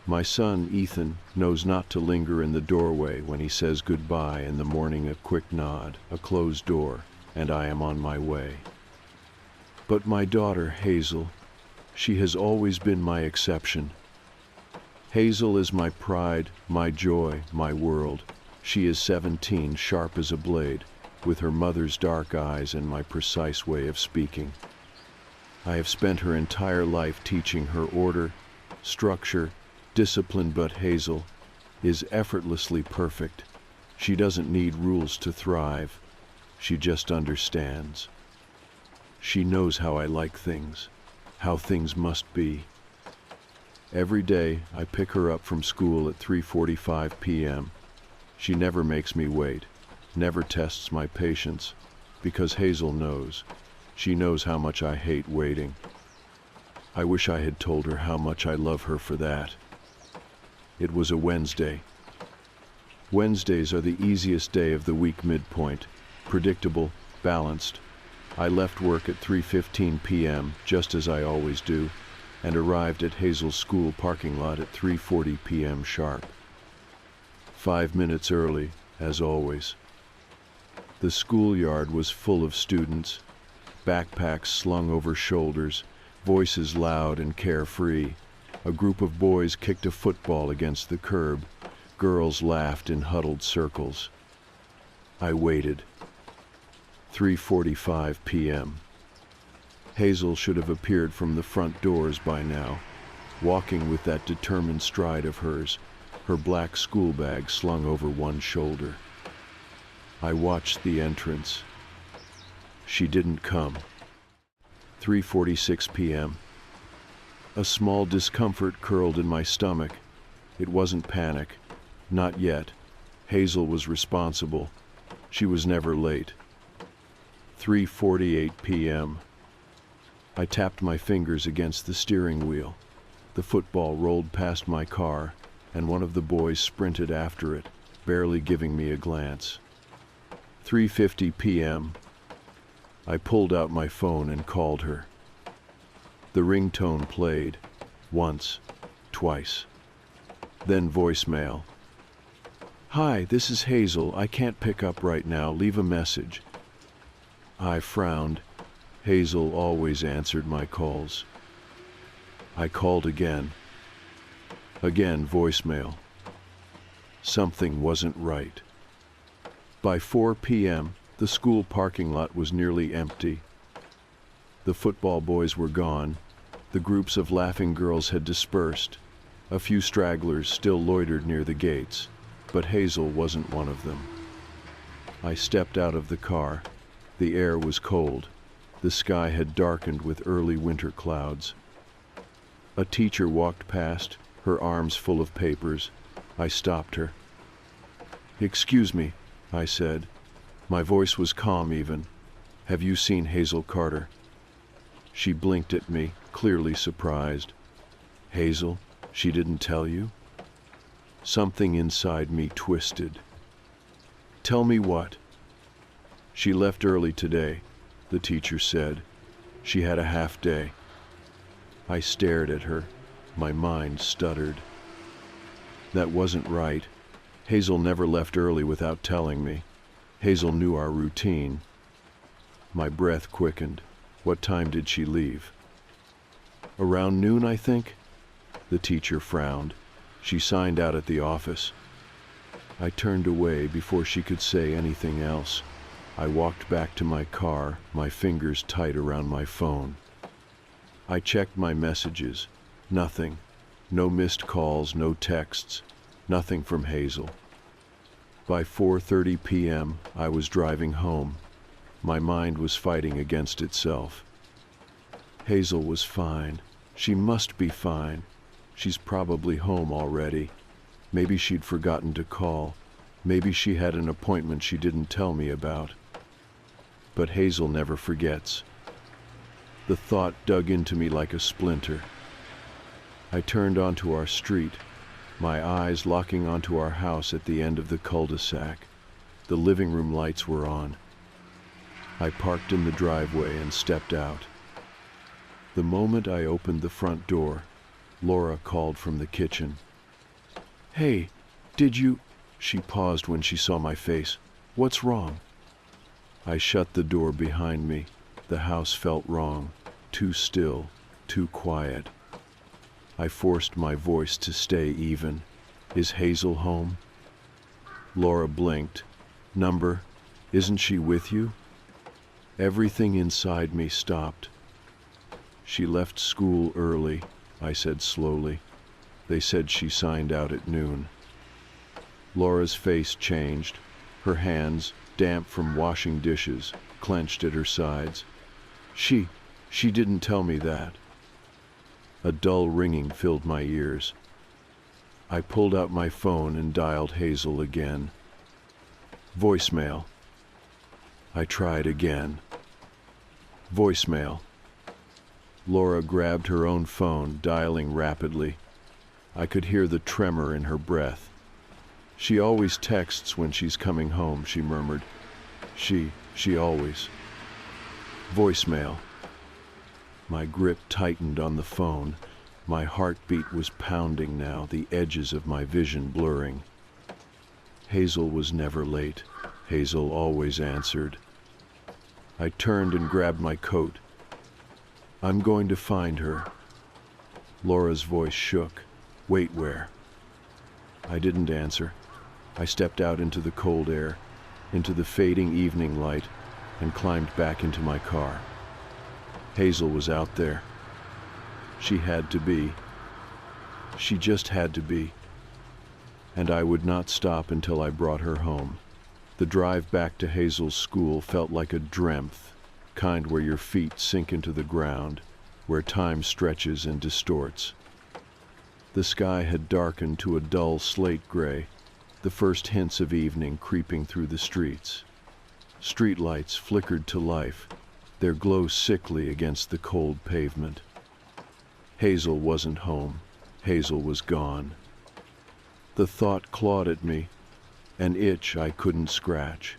My son, Ethan, knows not to linger in the doorway when he says goodbye in the morning. A quick nod, a closed door, and I am on my way. But my daughter, Hazel, she has always been my exception. Hazel is my pride, my joy, my world. She is 17, sharp as a blade, with her mother's dark eyes and my precise way of speaking. I have spent her entire life teaching her order, structure, discipline, but Hazel is effortlessly perfect. She doesn't need rules to thrive. She just understands. She knows how I like things, how things must be. Every day, I pick her up from school at 3:45 p.m. She never makes me wait, never tests my patience, because Hazel knows. She knows how much I hate waiting. I wish I had told her how much I love her for that. It was a Wednesday. Wednesdays are the easiest day of the week, midpoint, predictable, balanced. I left work at 3:15 p.m., just as I always do, and arrived at Hazel's school parking lot at 3:40 p.m. sharp. 5 minutes early, as always. The schoolyard was full of students, backpacks slung over shoulders, voices loud and carefree. A group of boys kicked a football against the curb. Girls laughed in huddled circles. I waited. 3:45 p.m. Hazel should have appeared from the front doors by now, walking with that determined stride of hers, her black school bag slung over one shoulder. I watched the entrance. She didn't come. 3:46 p.m. A small discomfort curled in my stomach. It wasn't panic. Not yet. Hazel was responsible. She was never late. 3:48 p.m. I tapped my fingers against the steering wheel. The football rolled past my car, and one of the boys sprinted after it, barely giving me a glance. 3:50 p.m. I pulled out my phone and called her. The ringtone played, once, twice. Then voicemail. "Hi, this is Hazel. I can't pick up right now. Leave a message." I frowned. Hazel always answered my calls. I called again. Again, voicemail. Something wasn't right. By 4 p.m., the school parking lot was nearly empty. The football boys were gone. The groups of laughing girls had dispersed. A few stragglers still loitered near the gates, but Hazel wasn't one of them. I stepped out of the car. The air was cold. The sky had darkened with early winter clouds. A teacher walked past, her arms full of papers. I stopped her. "Excuse me," I said. My voice was calm even. "Have you seen Hazel Carter?" She blinked at me, clearly surprised. "Hazel? She didn't tell you?" Something inside me twisted. "Tell me what?" "She left early today," the teacher said. "She had a half day." I stared at her. My mind stuttered. That wasn't right. Hazel never left early without telling me. Hazel knew our routine. My breath quickened. What time did she leave? "Around noon, I think." The teacher frowned. She signed out at the office. I turned away before she could say anything else. I walked back to my car, my fingers tight around my phone. I checked my messages. Nothing. No missed calls, no texts. Nothing from Hazel. By 4:30 p.m., I was driving home. My mind was fighting against itself. Hazel was fine. She must be fine. She's probably home already. Maybe she'd forgotten to call. Maybe she had an appointment she didn't tell me about. But Hazel never forgets. The thought dug into me like a splinter. I turned onto our street, my eyes locking onto our house at the end of the cul-de-sac. The living room lights were on. I parked in the driveway and stepped out. The moment I opened the front door, Laura called from the kitchen. "Hey, did you—" She paused when she saw my face. "What's wrong?" I shut the door behind me. The house felt wrong. Too still, too quiet. I forced my voice to stay even. "Is Hazel home?" Laura blinked. "Number, isn't she with you?" Everything inside me stopped. "She left school early," I said slowly. "They said she signed out at noon." Laura's face changed. Her hands, damp from washing dishes, clenched at her sides. She didn't tell me that." A dull ringing filled my ears. I pulled out my phone and dialed Hazel again. Voicemail. I tried again. Voicemail. Laura grabbed her own phone, dialing rapidly. I could hear the tremor in her breath. "She always texts when she's coming home," she murmured. She always. Voicemail. My grip tightened on the phone. My heartbeat was pounding now, the edges of my vision blurring. Hazel was never late. Hazel always answered. I turned and grabbed my coat. I'm going to find her. Laura's voice shook. Wait, where? I didn't answer. I stepped out into the cold air, into the fading evening light, and climbed back into my car. Hazel was out there. She had to be. She just had to be. And I would not stop until I brought her home. The drive back to Hazel's school felt like a dreamth, kind where your feet sink into the ground, where time stretches and distorts. The sky had darkened to a dull slate gray, the first hints of evening creeping through the streets. Streetlights flickered to life, their glow sickly against the cold pavement. Hazel wasn't home. Hazel was gone. The thought clawed at me, an itch I couldn't scratch.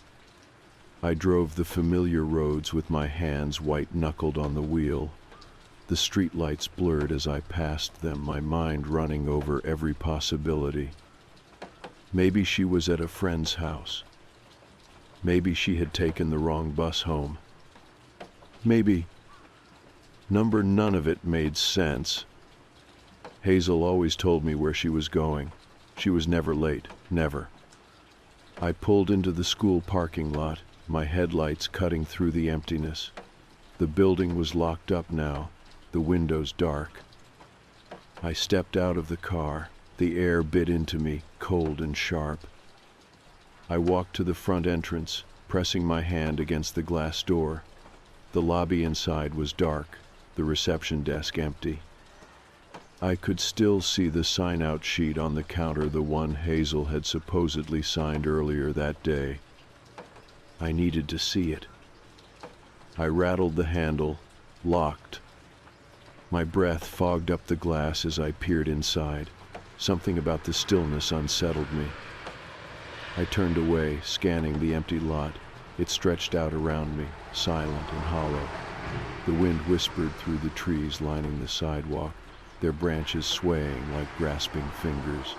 I drove the familiar roads with my hands white-knuckled on the wheel. The streetlights blurred as I passed them, my mind running over every possibility. Maybe she was at a friend's house. Maybe she had taken the wrong bus home. Maybe. None of it made sense. Hazel always told me where she was going. She was never late, never. I pulled into the school parking lot, my headlights cutting through the emptiness. The building was locked up now, the windows dark. I stepped out of the car. The air bit into me, cold and sharp. I walked to the front entrance, pressing my hand against the glass door. The lobby inside was dark, the reception desk empty. I could still see the sign-out sheet on the counter, the one Hazel had supposedly signed earlier that day. I needed to see it. I rattled the handle, locked. My breath fogged up the glass as I peered inside. Something about the stillness unsettled me. I turned away, scanning the empty lot. It stretched out around me, silent and hollow. The wind whispered through the trees lining the sidewalk, their branches swaying like grasping fingers.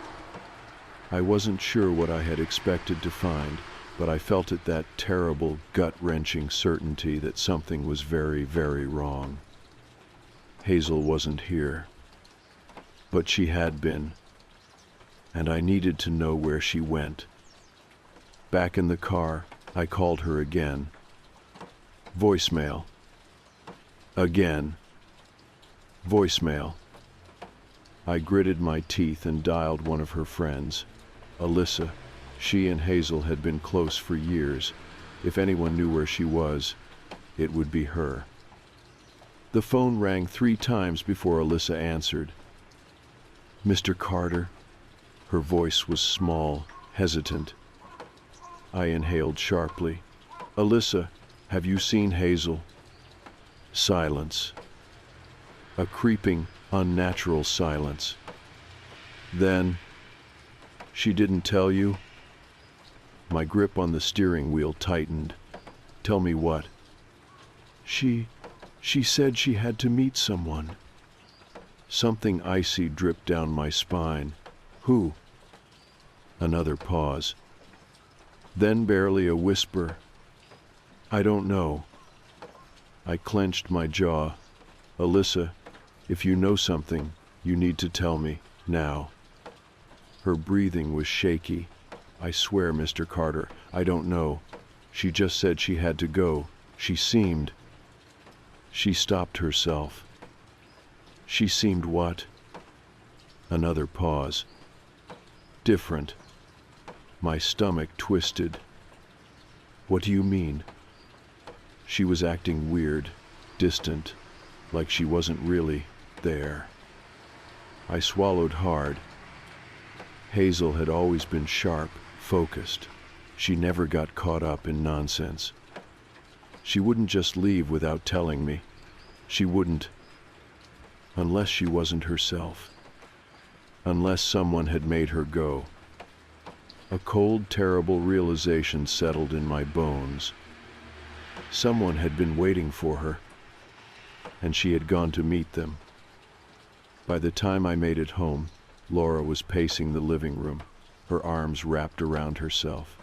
I wasn't sure what I had expected to find, but I felt it, that terrible, gut-wrenching certainty that something was very, very wrong. Hazel wasn't here, but she had been, and I needed to know where she went. Back in the car, I called her again. Voicemail. Again. Voicemail. I gritted my teeth and dialed one of her friends, Alyssa. She and Hazel had been close for years. If anyone knew where she was, it would be her. The phone rang 3 times before Alyssa answered. Mr. Carter. Her voice was small, hesitant. I inhaled sharply. Alyssa, have you seen Hazel? Silence. A creeping, unnatural silence. Then, she didn't tell you? My grip on the steering wheel tightened. Tell me what? She said she had to meet someone. Something icy dripped down my spine. Who? Another pause. Then barely a whisper. I don't know. I clenched my jaw. Alyssa, if you know something, you need to tell me, now. Her breathing was shaky. I swear, Mr. Carter, I don't know. She just said she had to go. She seemed. She stopped herself. She seemed what? Another pause. Different. My stomach twisted. What do you mean? She was acting weird, distant, like she wasn't really there. I swallowed hard. Hazel had always been sharp, focused. She never got caught up in nonsense. She wouldn't just leave without telling me. She wouldn't, unless she wasn't herself. Unless someone had made her go. A cold, terrible realization settled in my bones. Someone had been waiting for her, and she had gone to meet them. By the time I made it home, Laura was pacing the living room, her arms wrapped around herself.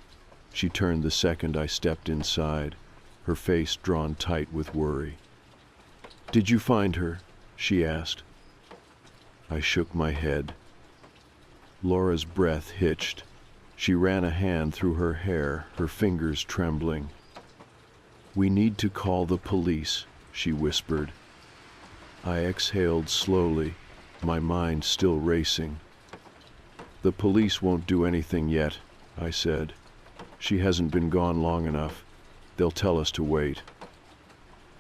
She turned the second I stepped inside, her face drawn tight with worry. "Did you find her?" she asked. I shook my head. Laura's breath hitched. She ran a hand through her hair, her fingers trembling. "We need to call the police," she whispered. I exhaled slowly, my mind still racing. "The police won't do anything yet," I said. "She hasn't been gone long enough. They'll tell us to wait."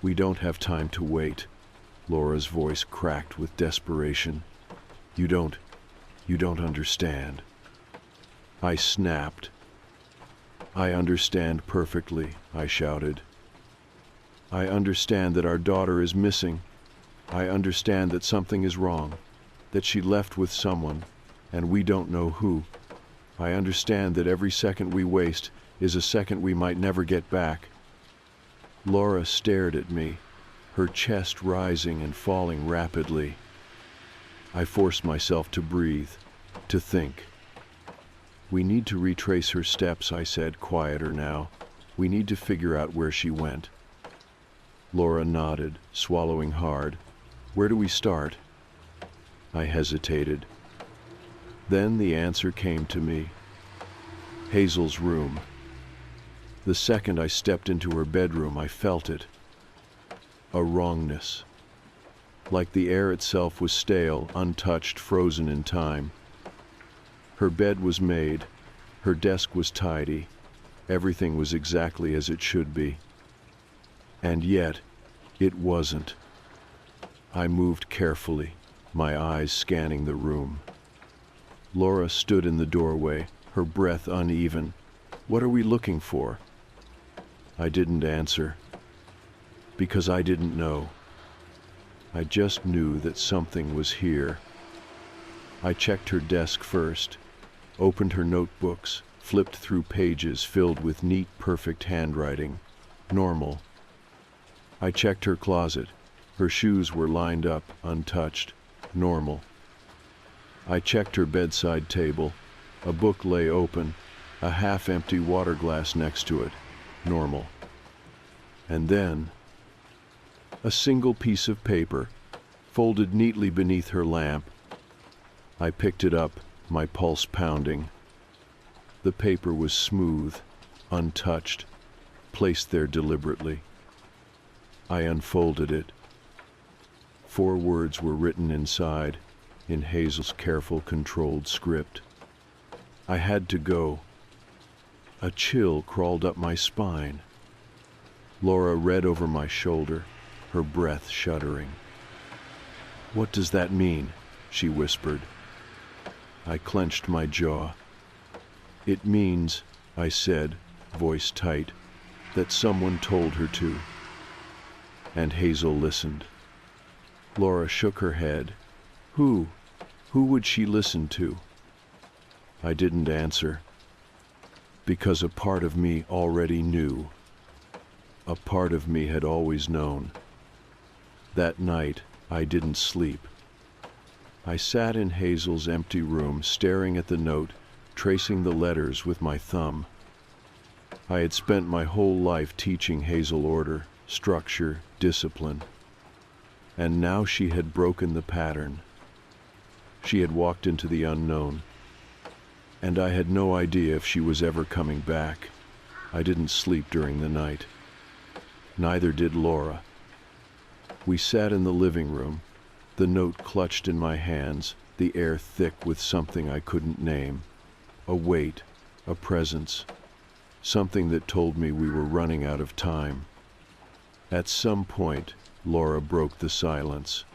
"We don't have time to wait." Laura's voice cracked with desperation. You don't understand." I snapped. "I understand perfectly," I shouted. "I understand that our daughter is missing. I understand that something is wrong, that she left with someone, and we don't know who. I understand that every second we waste is a second we might never get back." Laura stared at me, her chest rising and falling rapidly. I forced myself to breathe, to think. "We need to retrace her steps," I said, quieter now. "We need to figure out where she went." Laura nodded, swallowing hard. "Where do we start?" I hesitated. Then the answer came to me. Hazel's room. The second I stepped into her bedroom, I felt it. A wrongness. Like the air itself was stale, untouched, frozen in time. Her bed was made, her desk was tidy, everything was exactly as it should be. And yet, it wasn't. I moved carefully, my eyes scanning the room. Laura stood in the doorway, her breath uneven. "What are we looking for?" I didn't answer, because I didn't know. I just knew that something was here. I checked her desk first, opened her notebooks, flipped through pages filled with neat, perfect handwriting. Normal. I checked her closet. Her shoes were lined up, untouched. Normal. I checked her bedside table. A book lay open, a half-empty water glass next to it. Normal. And then, a single piece of paper, folded neatly beneath her lamp. I picked it up, my pulse pounding. The paper was smooth, untouched, placed there deliberately. I unfolded it. 4 words were written inside, in Hazel's careful, controlled script. I had to go. A chill crawled up my spine. Laura read over my shoulder, her breath shuddering. "What does that mean?" she whispered. I clenched my jaw. "It means," I said, voice tight, "that someone told her to." And Hazel listened. Laura shook her head. Who? Who would she listen to? I didn't answer, because a part of me already knew. A part of me had always known. That night, I didn't sleep. I sat in Hazel's empty room, staring at the note, tracing the letters with my thumb. I had spent my whole life teaching Hazel order, structure, discipline. And now she had broken the pattern. She had walked into the unknown. And I had no idea if she was ever coming back. I didn't sleep during the night. Neither did Laura. We sat in the living room, the note clutched in my hands, the air thick with something I couldn't name. A weight, a presence, something that told me we were running out of time. At some point, Laura broke the silence.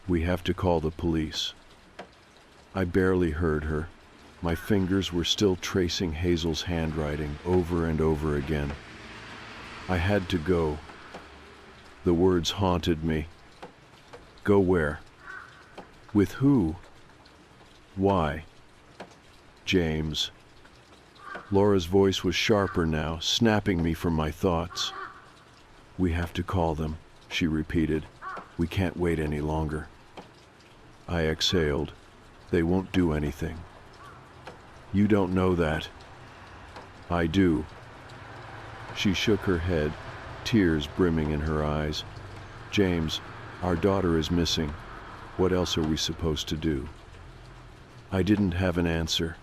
"We have to call the police." I barely heard her. My fingers were still tracing Hazel's handwriting over and over again. I had to go. The words haunted me. Go where? With who? Why? James. Laura's voice was sharper now, snapping me from my thoughts. "We have to call them," she repeated. "We can't wait any longer." I exhaled. "They won't do anything." You don't know that. I do. She shook her head, tears brimming in her eyes. James, our daughter is missing. What else are we supposed to do? I didn't have an answer.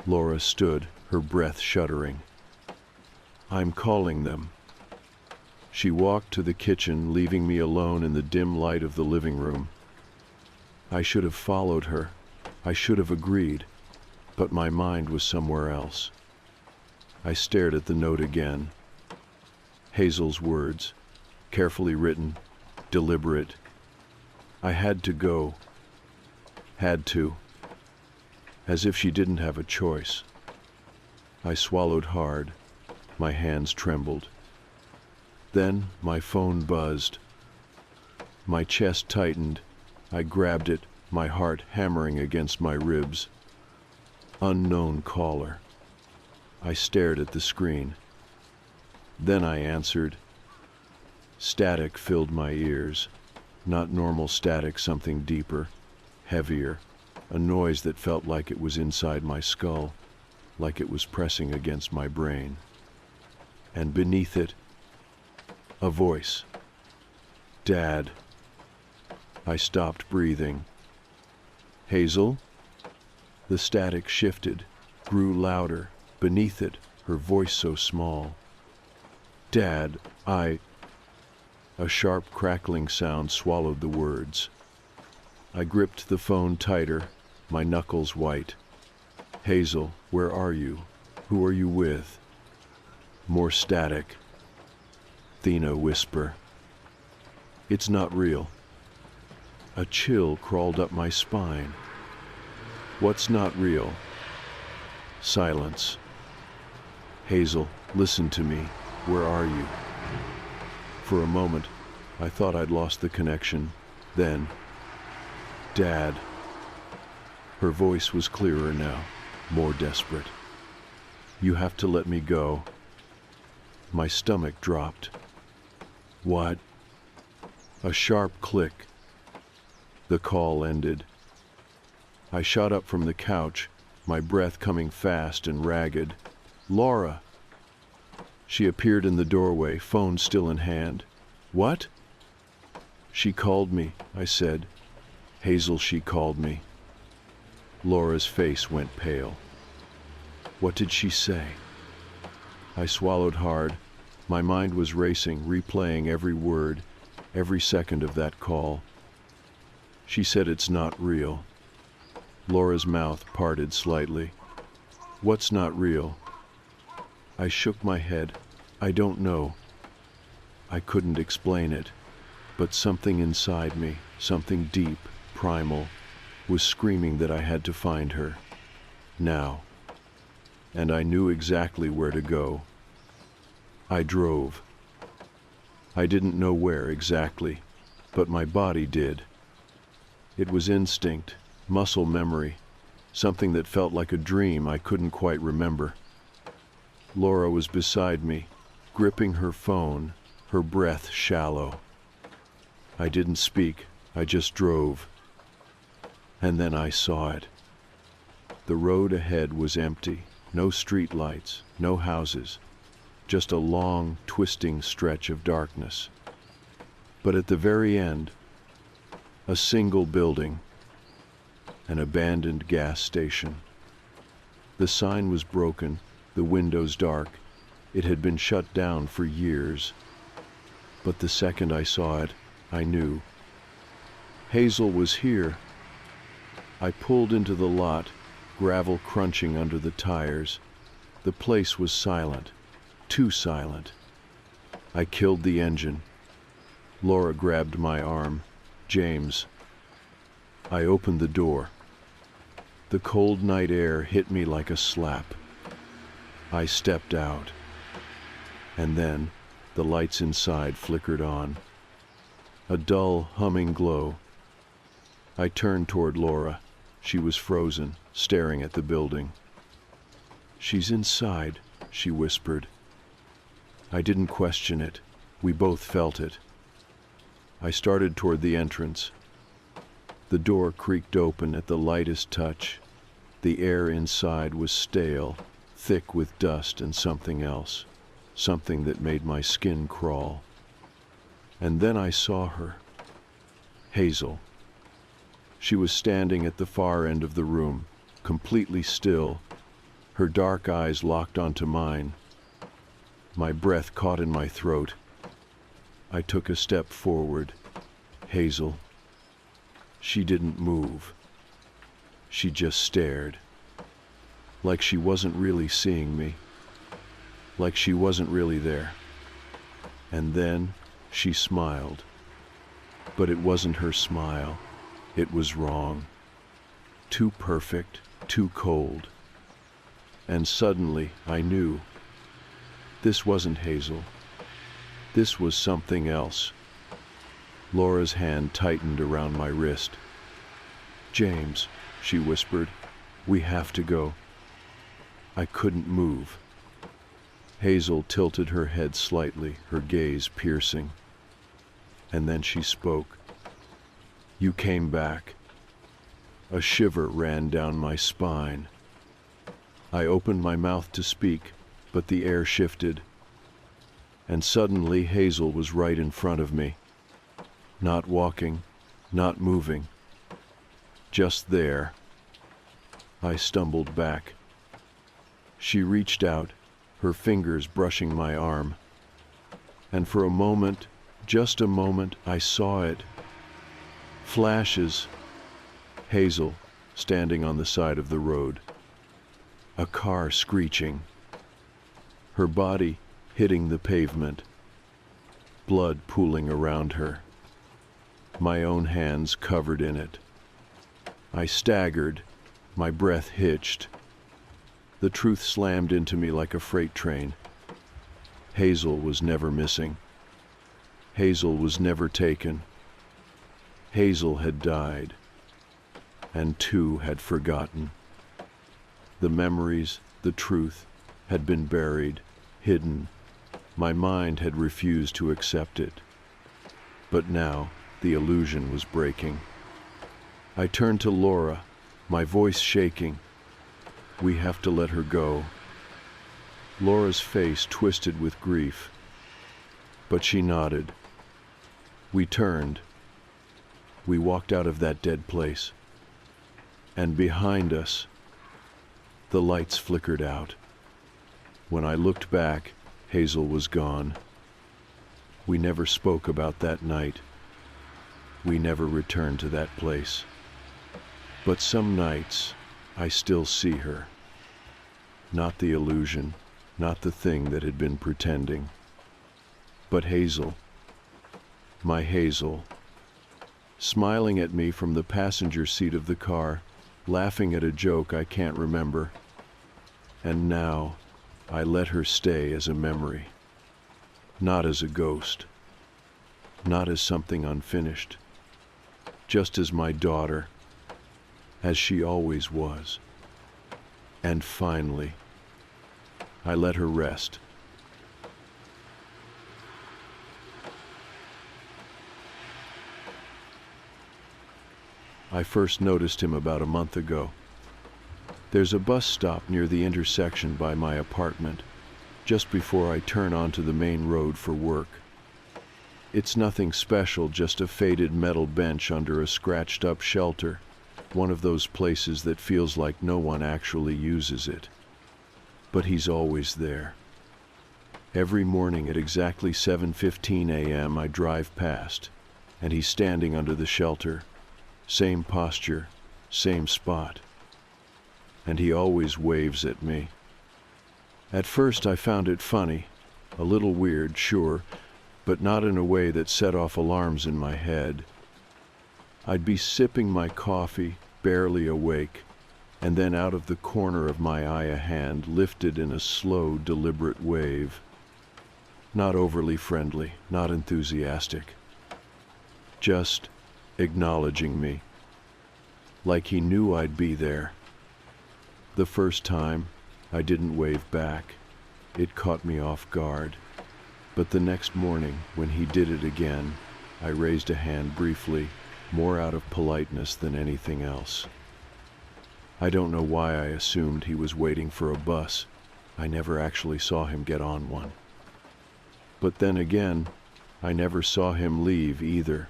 Laura stood, her breath shuddering. I'm calling them. She walked to the kitchen, leaving me alone in the dim light of the living room. I should have followed her. I should have agreed, but my mind was somewhere else. I stared at the note again. Hazel's words, carefully written, deliberate. I had to go. Had to. As if she didn't have a choice. I swallowed hard. My hands trembled. Then my phone buzzed. My chest tightened. I grabbed it, my heart hammering against my ribs. Unknown caller. I stared at the screen. Then I answered. Static filled my ears. Not normal static, something deeper, heavier. A noise that felt like it was inside my skull, like it was pressing against my brain. And beneath it, a voice. Dad. I stopped breathing. Hazel? The static shifted, grew louder. Beneath it, her voice so small. Dad, A sharp crackling sound swallowed the words. I gripped the phone tighter, my knuckles white. Hazel, where are you? Who are you with? More static. Thena whisper. It's not real. A chill crawled up my spine. What's not real? Silence. Hazel, listen to me. Where are you? For a moment, I thought I'd lost the connection. Then, Dad. Her voice was clearer now, more desperate. You have to let me go. My stomach dropped. What? A sharp click. The call ended. I shot up from the couch, my breath coming fast and ragged. Laura! She appeared in the doorway, phone still in hand. What? She called me, I said. Hazel, she called me. Laura's face went pale. What did she say? I swallowed hard. My mind was racing, replaying every word, every second of that call. She said it's not real. Laura's mouth parted slightly. What's not real? I shook my head. I don't know. I couldn't explain it, but something inside me, something deep, primal, was screaming that I had to find her. Now. And I knew exactly where to go. I drove. I didn't know where exactly, but my body did. It was instinct, muscle memory, something that felt like a dream I couldn't quite remember. Laura was beside me, gripping her phone, her breath shallow. I didn't speak, I just drove. And then I saw it. The road ahead was empty, no street lights, no houses, just a long, twisting stretch of darkness. But at the very end, a single building, an abandoned gas station. The sign was broken, the windows dark. It had been shut down for years. But the second I saw it, I knew. Hazel was here. I pulled into the lot, gravel crunching under the tires. The place was silent, too silent. I killed the engine. Laura grabbed my arm. James. I opened the door. The cold night air hit me like a slap. I stepped out. And then, the lights inside flickered on. A dull, humming glow. I turned toward Laura. She was frozen, staring at the building. She's inside, she whispered. I didn't question it. We both felt it. I started toward the entrance. The door creaked open at the lightest touch. The air inside was stale, thick with dust and something else, something that made my skin crawl. And then I saw her. Hazel. She was standing at the far end of the room, completely still, her dark eyes locked onto mine. My breath caught in my throat. I took a step forward. Hazel. She didn't move. She just stared. Like she wasn't really seeing me. Like she wasn't really there. And then she smiled. But it wasn't her smile. It was wrong. Too perfect, too cold. And suddenly I knew. This wasn't Hazel. This was something else. Laura's hand tightened around my wrist. "James," she whispered, "we have to go." I couldn't move. Hazel tilted her head slightly, her gaze piercing. And then she spoke. "You came back." A shiver ran down my spine. I opened my mouth to speak, but the air shifted. And suddenly Hazel was right in front of me. Not walking, not moving. Just there. I stumbled back. She reached out, her fingers brushing my arm. And for a moment, just a moment, I saw it. Flashes. Hazel, standing on the side of the road. A car screeching. Her body hitting the pavement. Blood pooling around her. My own hands covered in it. I staggered, my breath hitched. The truth slammed into me like a freight train. Hazel was never missing. Hazel was never taken. Hazel had died, and two had forgotten. The memories, the truth, had been buried, hidden. My mind had refused to accept it. But now, the illusion was breaking. I turned to Laura, my voice shaking. "We have to let her go." Laura's face twisted with grief, but she nodded. We turned. We walked out of that dead place. And behind us, the lights flickered out. When I looked back, Hazel was gone. We never spoke about that night. We never returned to that place. But some nights, I still see her. Not the illusion, not the thing that had been pretending. But Hazel, my Hazel, smiling at me from the passenger seat of the car, laughing at a joke I can't remember. And now, I let her stay as a memory. Not as a ghost. Not as something unfinished. Just as my daughter, as she always was. And finally, I let her rest. I first noticed him about a month ago. There's a bus stop near the intersection by my apartment, just before I turn onto the main road for work. It's nothing special, just a faded metal bench under a scratched-up shelter, one of those places that feels like no one actually uses it. But he's always there. Every morning at exactly 7:15 a.m. I drive past, and he's standing under the shelter. Same posture, same spot. And he always waves at me. At first I found it funny, a little weird, sure, but not in a way that set off alarms in my head. I'd be sipping my coffee, barely awake, and then out of the corner of my eye a hand lifted in a slow, deliberate wave. Not overly friendly, not enthusiastic. Just acknowledging me. Like he knew I'd be there. The first time, I didn't wave back. It caught me off guard. But the next morning, when he did it again, I raised a hand briefly, more out of politeness than anything else. I don't know why I assumed he was waiting for a bus. I never actually saw him get on one. But then again, I never saw him leave either.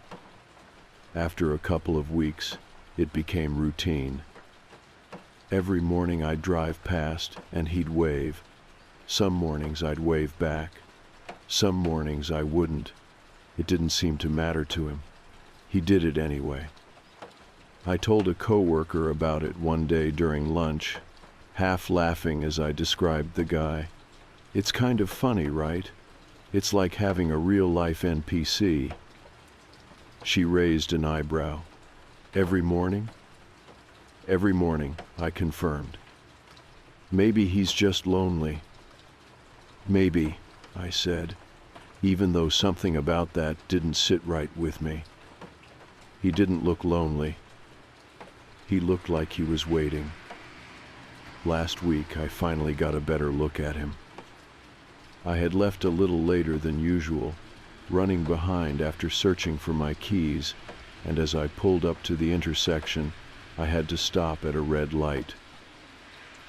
After a couple of weeks, it became routine. Every morning I'd drive past and he'd wave. Some mornings I'd wave back. Some mornings I wouldn't. It didn't seem to matter to him. He did it anyway. I told a coworker about it one day during lunch, half laughing as I described the guy. It's kind of funny, right? It's like having a real-life NPC. She raised an eyebrow. Every morning? Every morning, I confirmed. Maybe he's just lonely. Maybe, I said, even though something about that didn't sit right with me. He didn't look lonely. He looked like he was waiting. Last week, I finally got a better look at him. I had left a little later than usual, running behind after searching for my keys, and as I pulled up to the intersection, I had to stop at a red light.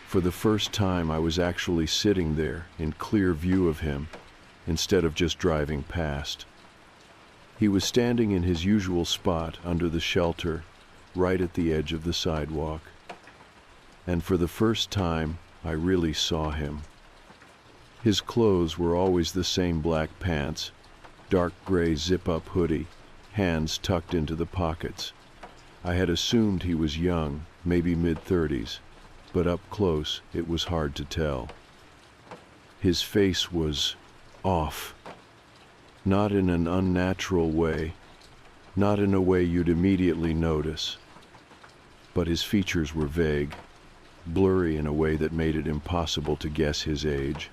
For the first time, I was actually sitting there in clear view of him, instead of just driving past. He was standing in his usual spot under the shelter, right at the edge of the sidewalk. And for the first time, I really saw him. His clothes were always the same black pants, dark gray zip-up hoodie, hands tucked into the pockets. I had assumed he was young, maybe mid-30s, but up close it was hard to tell. His face was off. Not in an unnatural way, not in a way you'd immediately notice. But his features were vague, blurry in a way that made it impossible to guess his age.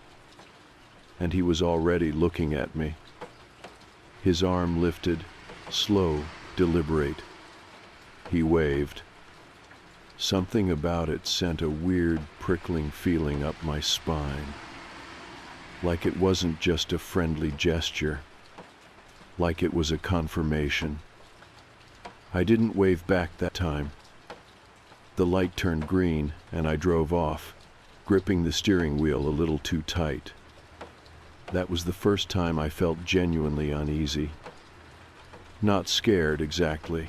And he was already looking at me. His arm lifted, slow, deliberate. He waved. Something about it sent a weird, prickling feeling up my spine. Like it wasn't just a friendly gesture. Like it was a confirmation. I didn't wave back that time. The light turned green, and I drove off, gripping the steering wheel a little too tight. That was the first time I felt genuinely uneasy. Not scared exactly,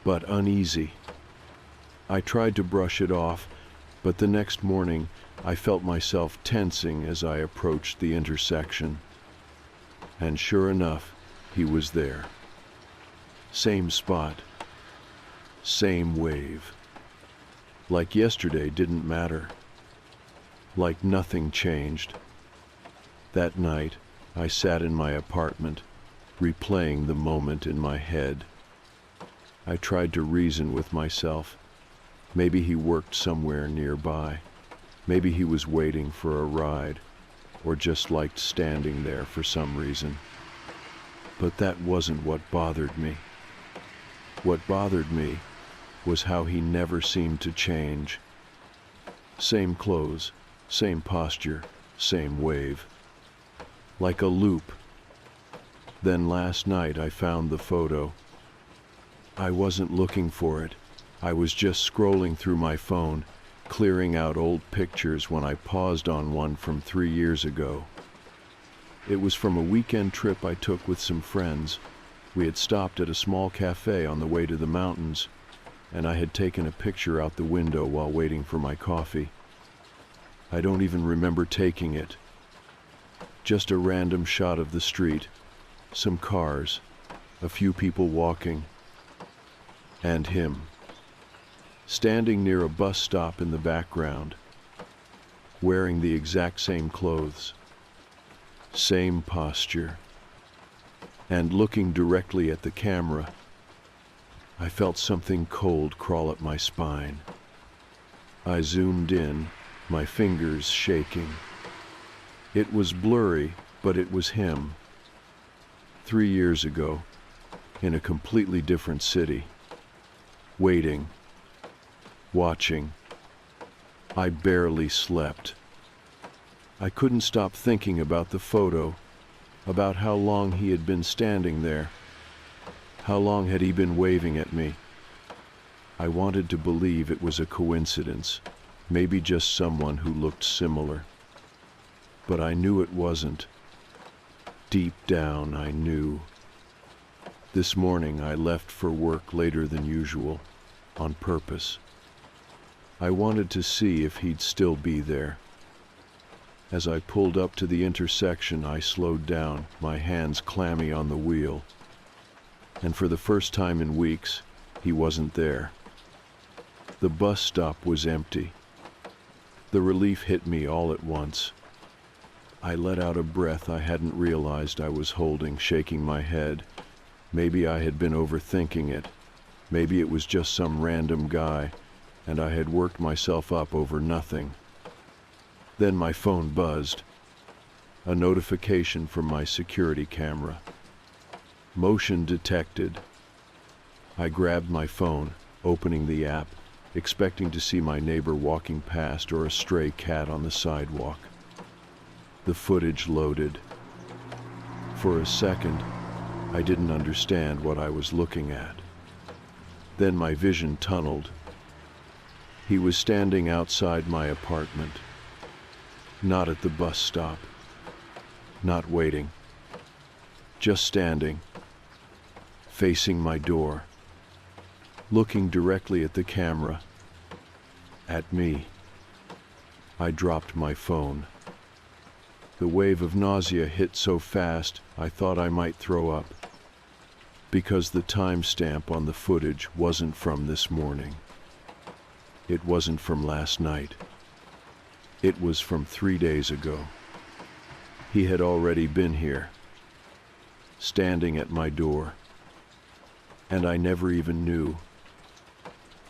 but uneasy. I tried to brush it off, but the next morning I felt myself tensing as I approached the intersection. And sure enough, he was there. Same spot. Same wave. Like yesterday didn't matter. Like nothing changed. That night, I sat in my apartment, replaying the moment in my head. I tried to reason with myself. Maybe he worked somewhere nearby. Maybe he was waiting for a ride, or just liked standing there for some reason. But that wasn't what bothered me. What bothered me was how he never seemed to change. Same clothes, same posture, same wave. Like a loop. Then last night I found the photo. I wasn't looking for it. I was just scrolling through my phone, clearing out old pictures when I paused on one from 3 years ago. It was from a weekend trip I took with some friends. We had stopped at a small cafe on the way to the mountains, and I had taken a picture out the window while waiting for my coffee. I don't even remember taking it. Just a random shot of the street, some cars, a few people walking, and him, standing near a bus stop in the background, wearing the exact same clothes, same posture, and looking directly at the camera. I felt something cold crawl up my spine. I zoomed in, my fingers shaking. It was blurry, but it was him. 3 years ago, in a completely different city. Waiting. Watching. I barely slept. I couldn't stop thinking about the photo, about how long he had been standing there. How long had he been waving at me? I wanted to believe it was a coincidence, maybe just someone who looked similar. But I knew it wasn't. Deep down, I knew. This morning, I left for work later than usual, on purpose. I wanted to see if he'd still be there. As I pulled up to the intersection, I slowed down, my hands clammy on the wheel. And for the first time in weeks, he wasn't there. The bus stop was empty. The relief hit me all at once. I let out a breath I hadn't realized I was holding, shaking my head. Maybe I had been overthinking it. Maybe it was just some random guy, and I had worked myself up over nothing. Then my phone buzzed. A notification from my security camera. Motion detected. I grabbed my phone, opening the app, expecting to see my neighbor walking past or a stray cat on the sidewalk. The footage loaded. For a second, I didn't understand what I was looking at. Then my vision tunneled. He was standing outside my apartment. Not at the bus stop. Not waiting. Just standing. Facing my door. Looking directly at the camera. At me. I dropped my phone. The wave of nausea hit so fast, I thought I might throw up. Because the timestamp on the footage wasn't from this morning. It wasn't from last night. It was from 3 days ago. He had already been here, standing at my door. And I never even knew.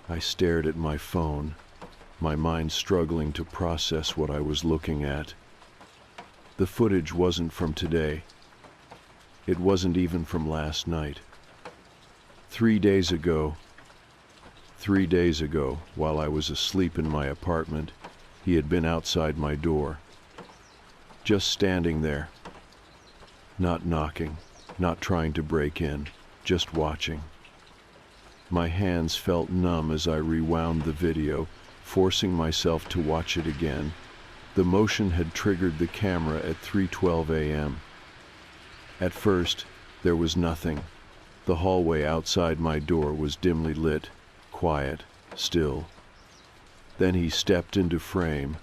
I stared at my phone, my mind struggling to process what I was looking at. The footage wasn't from today. It wasn't even from last night. 3 days ago, while I was asleep in my apartment, he had been outside my door. Just standing there. Not knocking, not trying to break in, just watching. My hands felt numb as I rewound the video, forcing myself to watch it again. The motion had triggered the camera at 3:12 a.m. At first, there was nothing. The hallway outside my door was dimly lit, quiet, still. Then he stepped into frame.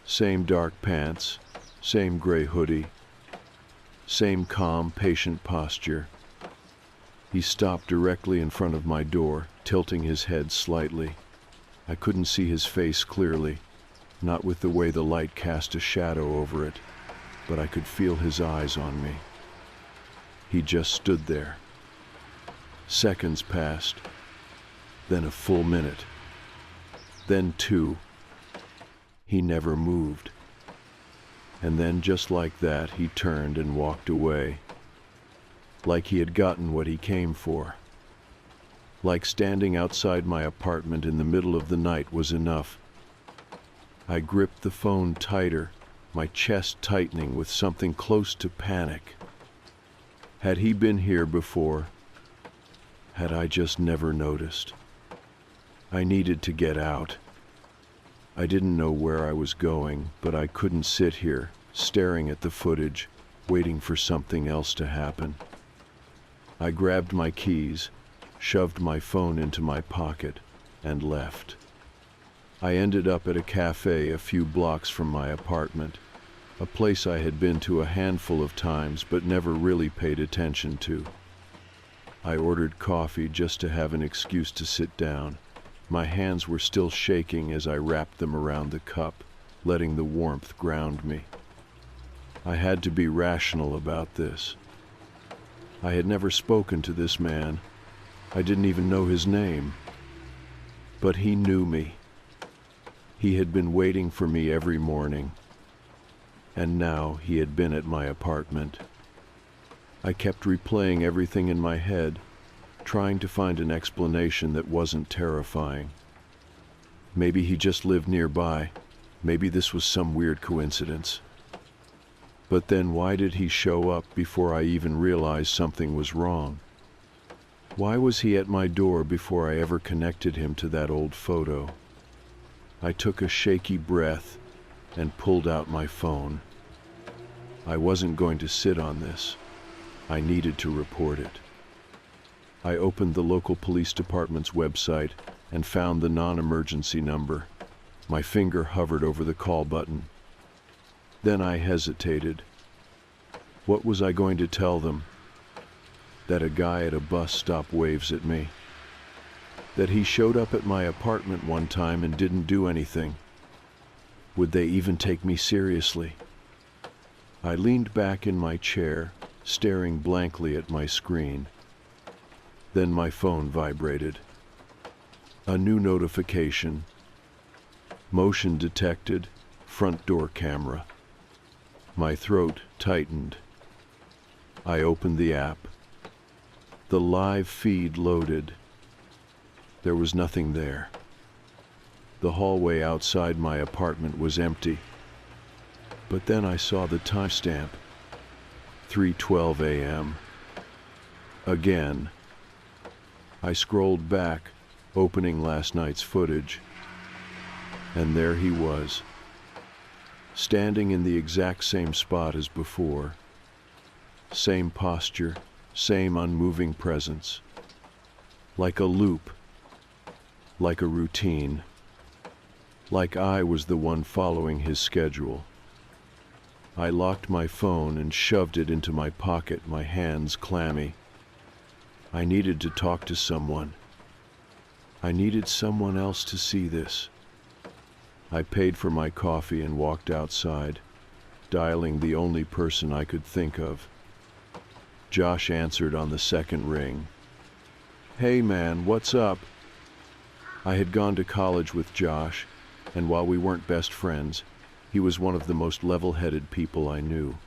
Same dark pants, same gray hoodie, same calm, patient posture. He stopped directly in front of my door, tilting his head slightly. I couldn't see his face clearly, not with the way the light cast a shadow over it, but I could feel his eyes on me. He just stood there. Seconds passed, then a full minute, then 2. He never moved. And then just like that, he turned and walked away. Like he had gotten what he came for. Like standing outside my apartment in the middle of the night was enough. I gripped the phone tighter, my chest tightening with something close to panic. Had he been here before? Had I just never noticed? I needed to get out. I didn't know where I was going, but I couldn't sit here, staring at the footage, waiting for something else to happen. I grabbed my keys, shoved my phone into my pocket, and left. I ended up at a cafe a few blocks from my apartment, a place I had been to a handful of times but never really paid attention to. I ordered coffee just to have an excuse to sit down. My hands were still shaking as I wrapped them around the cup, letting the warmth ground me. I had to be rational about this. I had never spoken to this man. I didn't even know his name. But he knew me. He had been waiting for me every morning. And now he had been at my apartment. I kept replaying everything in my head, trying to find an explanation that wasn't terrifying. Maybe he just lived nearby. Maybe this was some weird coincidence. But then why did he show up before I even realized something was wrong? Why was he at my door before I ever connected him to that old photo? I took a shaky breath and pulled out my phone. I wasn't going to sit on this. I needed to report it. I opened the local police department's website and found the non-emergency number. My finger hovered over the call button. Then I hesitated. What was I going to tell them? That a guy at a bus stop waves at me? That he showed up at my apartment one time and didn't do anything? Would they even take me seriously? I leaned back in my chair, staring blankly at my screen. Then my phone vibrated. A new notification. Motion detected, front door camera. My throat tightened. I opened the app. The live feed loaded. There was nothing there. The hallway outside my apartment was empty. But then I saw the timestamp. 3:12 a.m. Again. I scrolled back, opening last night's footage. And there he was, standing in the exact same spot as before. Same posture, same unmoving presence. Like a loop, like a routine. Like I was the one following his schedule. I locked my phone and shoved it into my pocket, my hands clammy. I needed to talk to someone. I needed someone else to see this. I paid for my coffee and walked outside, dialing the only person I could think of. Josh answered on the second ring. Hey man, what's up? I had gone to college with Josh, and while we weren't best friends, he was one of the most level-headed people I knew.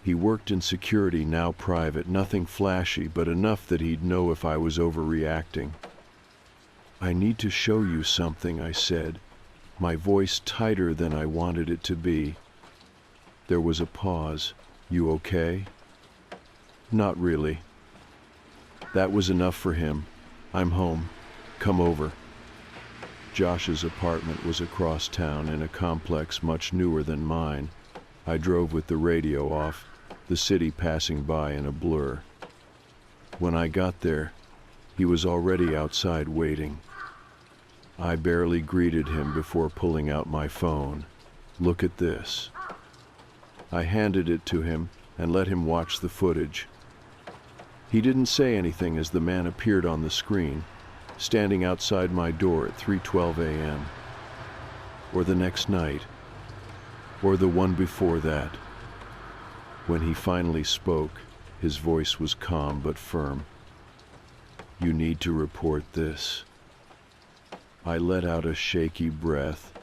He worked in security, now private, nothing flashy, but enough that he'd know if I was overreacting. I need to show you something, I said, my voice tighter than I wanted it to be. There was a pause. You okay? Not really. That was enough for him. I'm home. Come over. Josh's apartment was across town in a complex much newer than mine. I drove with the radio off, the city passing by in a blur. When I got there, he was already outside waiting. I barely greeted him before pulling out my phone. Look at this. I handed it to him and let him watch the footage. He didn't say anything as the man appeared on the screen, standing outside my door at 3:12 a.m. Or the next night. Or the one before that. When he finally spoke, his voice was calm but firm. You need to report this. I let out a shaky breath.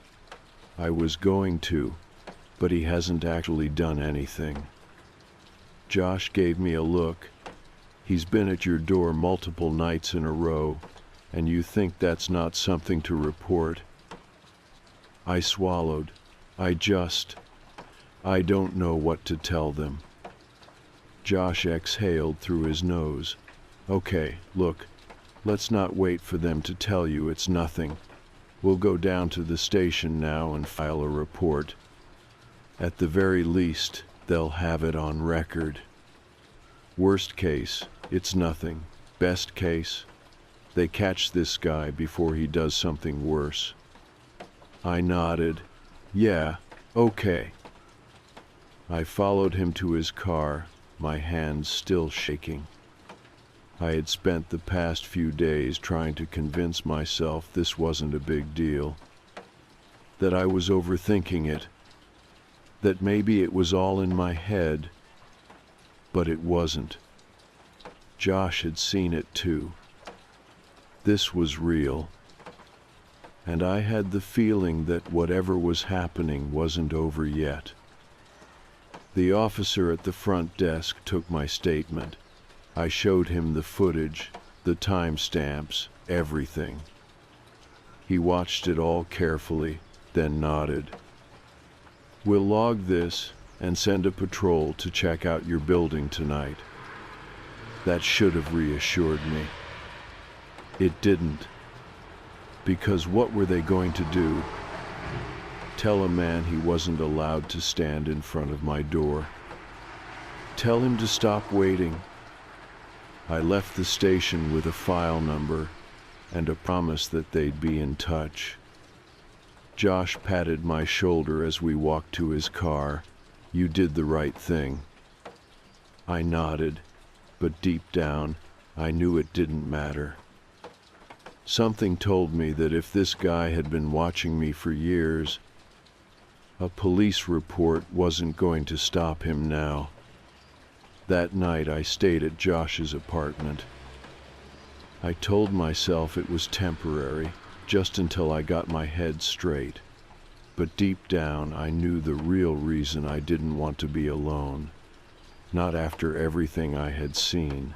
I was going to, but he hasn't actually done anything. Josh gave me a look. He's been at your door multiple nights in a row, and you think that's not something to report? I swallowed. I don't know what to tell them. Josh exhaled through his nose. Okay, look, let's not wait for them to tell you it's nothing. We'll go down to the station now and file a report. At the very least, they'll have it on record. Worst case, it's nothing. Best case, they catch this guy before he does something worse. I nodded. Yeah, okay. I followed him to his car, my hands still shaking. I had spent the past few days trying to convince myself this wasn't a big deal, that I was overthinking it, that maybe it was all in my head, but it wasn't. Josh had seen it too. This was real, and I had the feeling that whatever was happening wasn't over yet. The officer at the front desk took my statement. I showed him the footage, the timestamps, everything. He watched it all carefully, then nodded. We'll log this and send a patrol to check out your building tonight. That should have reassured me. It didn't. Because what were they going to do? Tell a man he wasn't allowed to stand in front of my door? Tell him to stop waiting? I left the station with a file number and a promise that they'd be in touch. Josh patted my shoulder as we walked to his car. You did the right thing. I nodded, but deep down, I knew it didn't matter. Something told me that if this guy had been watching me for years, a police report wasn't going to stop him now. That night I stayed at Josh's apartment. I told myself it was temporary, just until I got my head straight. But deep down I knew the real reason I didn't want to be alone. Not after everything I had seen.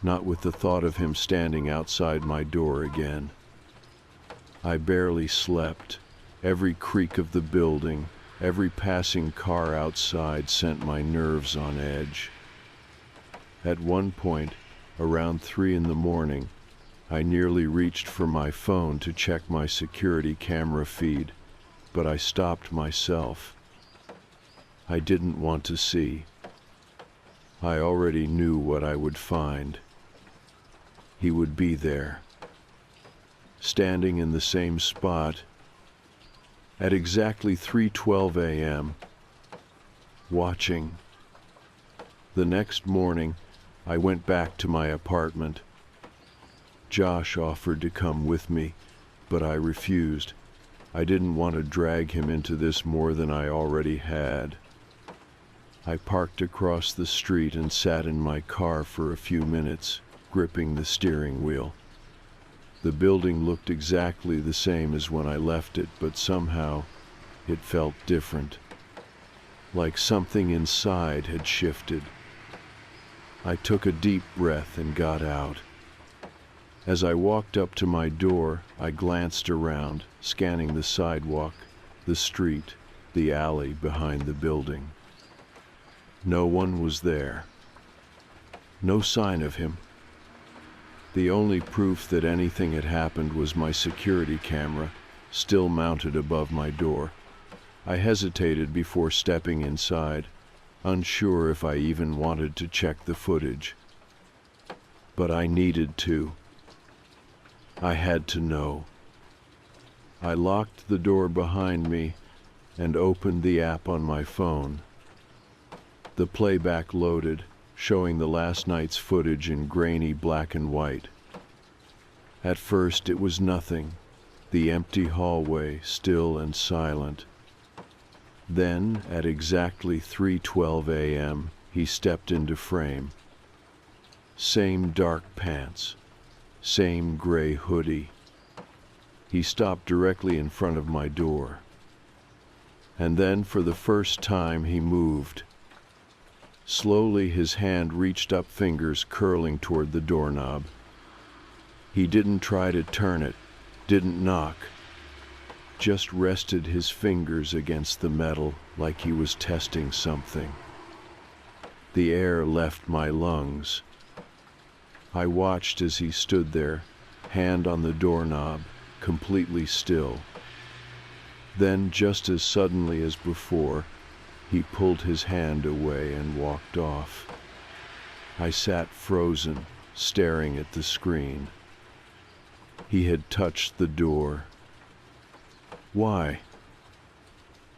Not with the thought of him standing outside my door again. I barely slept. Every creak of the building, every passing car outside sent my nerves on edge. At one point, around 3 a.m, I nearly reached for my phone to check my security camera feed, but I stopped myself. I didn't want to see. I already knew what I would find. He would be there, standing in the same spot, at exactly 3:12 a.m., watching. The next morning, I went back to my apartment. Josh offered to come with me, but I refused. I didn't want to drag him into this more than I already had. I parked across the street and sat in my car for a few minutes, gripping the steering wheel. The building looked exactly the same as when I left it, but somehow it felt different. Like something inside had shifted. I took a deep breath and got out. As I walked up to my door, I glanced around, scanning the sidewalk, the street, the alley behind the building. No one was there. No sign of him. The only proof that anything had happened was my security camera, still mounted above my door. I hesitated before stepping inside, unsure if I even wanted to check the footage. But I needed to. I had to know. I locked the door behind me and opened the app on my phone. The playback loaded, showing the last night's footage in grainy black and white. At first it was nothing, the empty hallway still and silent. Then, at exactly 3:12 a.m., he stepped into frame. Same dark pants, same gray hoodie. He stopped directly in front of my door. And then, for the first time, he moved. Slowly his hand reached up, fingers curling toward the doorknob. He didn't try to turn it, didn't knock, just rested his fingers against the metal like he was testing something. The air left my lungs. I watched as he stood there, hand on the doorknob, completely still. Then, just as suddenly as before, he pulled his hand away and walked off. I sat frozen, staring at the screen. He had touched the door. Why?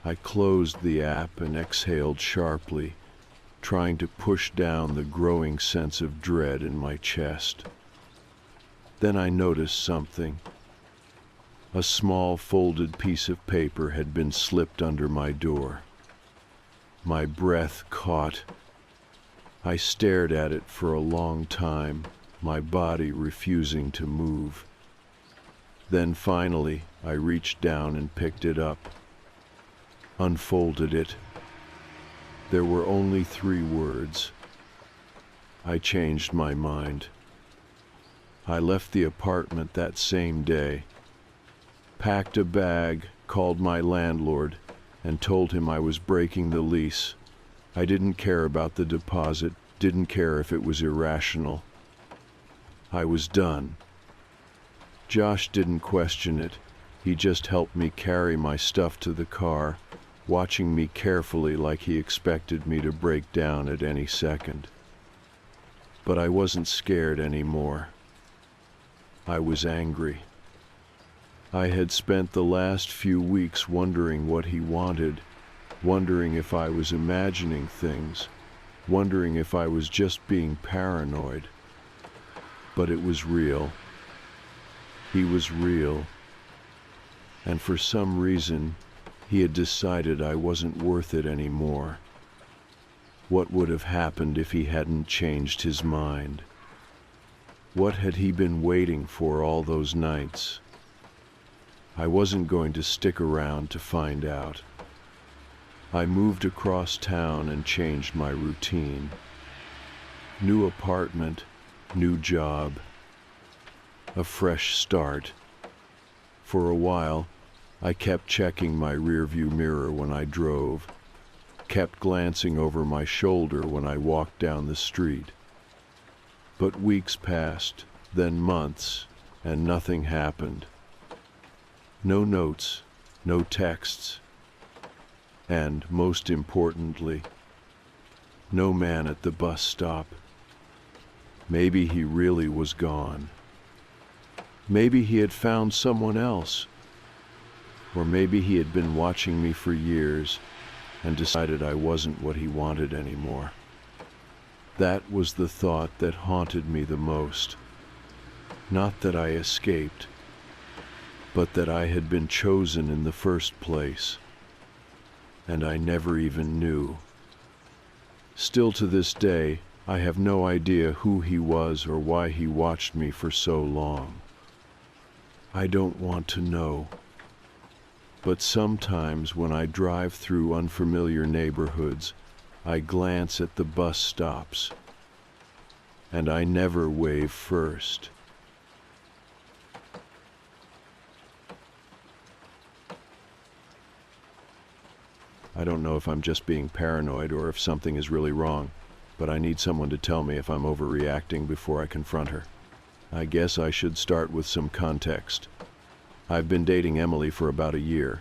I closed the app and exhaled sharply, trying to push down the growing sense of dread in my chest. Then I noticed something. A small folded piece of paper had been slipped under my door. My breath caught. I stared at it for a long time, my body refusing to move. Then finally, I reached down and picked it up, unfolded it. There were only 3 words. I changed my mind. I left the apartment that same day, packed a bag, called my landlord, and told him I was breaking the lease. I didn't care about the deposit, Didn't care if it was irrational. I was done. Josh didn't question it. He just helped me carry my stuff to the car, watching me carefully like he expected me to break down at any second. But I wasn't scared anymore. I was angry. I had spent the last few weeks wondering what he wanted, wondering if I was imagining things, wondering if I was just being paranoid. But it was real. He was real. And for some reason, he had decided I wasn't worth it anymore. What would have happened if he hadn't changed his mind? What had he been waiting for all those nights? I wasn't going to stick around to find out. I moved across town and changed my routine. New apartment, new job, a fresh start. For a while, I kept checking my rearview mirror when I drove, kept glancing over my shoulder when I walked down the street. But weeks passed, then months, and nothing happened. No notes, no texts, and, most importantly, no man at the bus stop. Maybe he really was gone. Maybe he had found someone else. Or maybe he had been watching me for years and decided I wasn't what he wanted anymore. That was the thought that haunted me the most. Not that I escaped, but that I had been chosen in the first place. And I never even knew. Still to this day, I have no idea who he was or why he watched me for so long. I don't want to know. But sometimes when I drive through unfamiliar neighborhoods, I glance at the bus stops, and I never wave first. I don't know if I'm just being paranoid or if something is really wrong, but I need someone to tell me if I'm overreacting before I confront her. I guess I should start with some context. I've been dating Emily for about a year.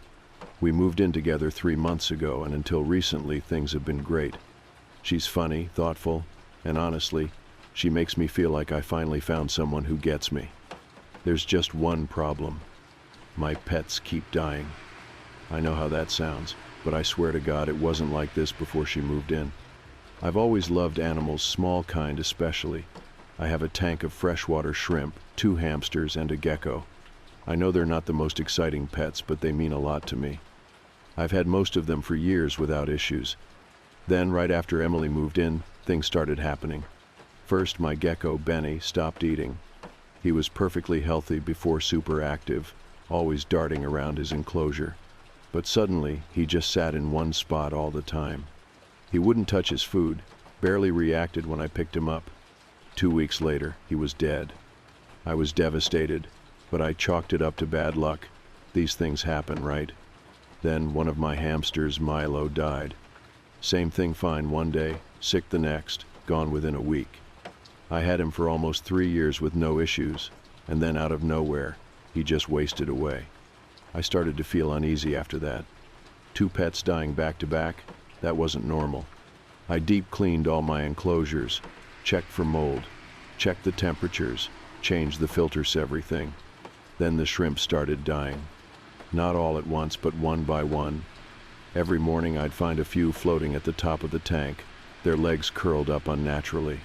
We moved in together 3 months ago, and until recently things have been great. She's funny, thoughtful, and honestly, she makes me feel like I finally found someone who gets me. There's just one problem. My pets keep dying. I know how that sounds, but I swear to God it wasn't like this before she moved in. I've always loved animals, small kind especially. I have a tank of freshwater shrimp, 2 hamsters, and a gecko. I know they're not the most exciting pets, but they mean a lot to me. I've had most of them for years without issues. Then, right after Emily moved in, things started happening. First, my gecko, Benny, stopped eating. He was perfectly healthy before super active, always darting around his enclosure. But suddenly, he just sat in one spot all the time. He wouldn't touch his food, barely reacted when I picked him up. 2 weeks later, he was dead. I was devastated, but I chalked it up to bad luck. These things happen, right? Then one of my hamsters, Milo, died. Same thing fine one day, sick the next, gone within a week. I had him for almost 3 years with no issues, and then out of nowhere, he just wasted away. I started to feel uneasy after that. 2 pets dying back to back, that wasn't normal. I deep cleaned all my enclosures, checked for mold, checked the temperatures, changed the filters, everything. Then the shrimp started dying. Not all at once, but one by one. Every morning I'd find a few floating at the top of the tank, their legs curled up unnaturally.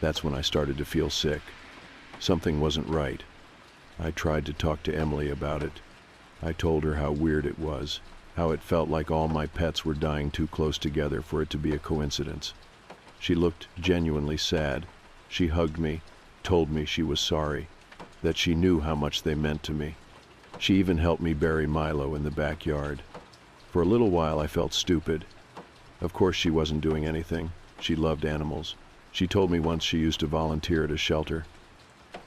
That's when I started to feel sick. Something wasn't right. I tried to talk to Emily about it. I told her how weird it was, how it felt like all my pets were dying too close together for it to be a coincidence. She looked genuinely sad. She hugged me, told me she was sorry, that she knew how much they meant to me. She even helped me bury Milo in the backyard. For a little while I felt stupid. Of course she wasn't doing anything. She loved animals. She told me once she used to volunteer at a shelter.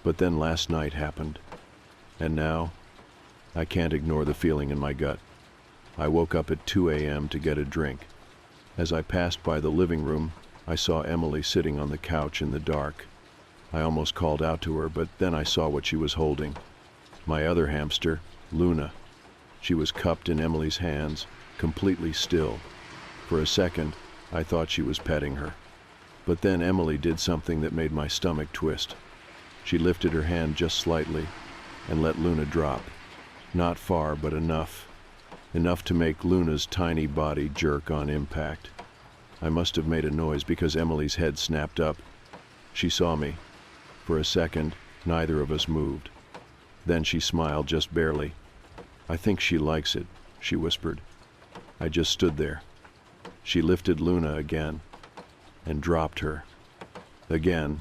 But then last night happened. And now, I can't ignore the feeling in my gut. I woke up at 2 a.m. to get a drink. As I passed by the living room, I saw Emily sitting on the couch in the dark. I almost called out to her, but then I saw what she was holding. My other hamster, Luna. She was cupped in Emily's hands, completely still. For a second, I thought she was petting her. But then Emily did something that made my stomach twist. She lifted her hand just slightly and let Luna drop. Not far, but enough. Enough to make Luna's tiny body jerk on impact. I must have made a noise because Emily's head snapped up. She saw me. For a second, neither of us moved. Then she smiled just barely. "I think she likes it," she whispered. I just stood there. She lifted Luna again and dropped her. Again.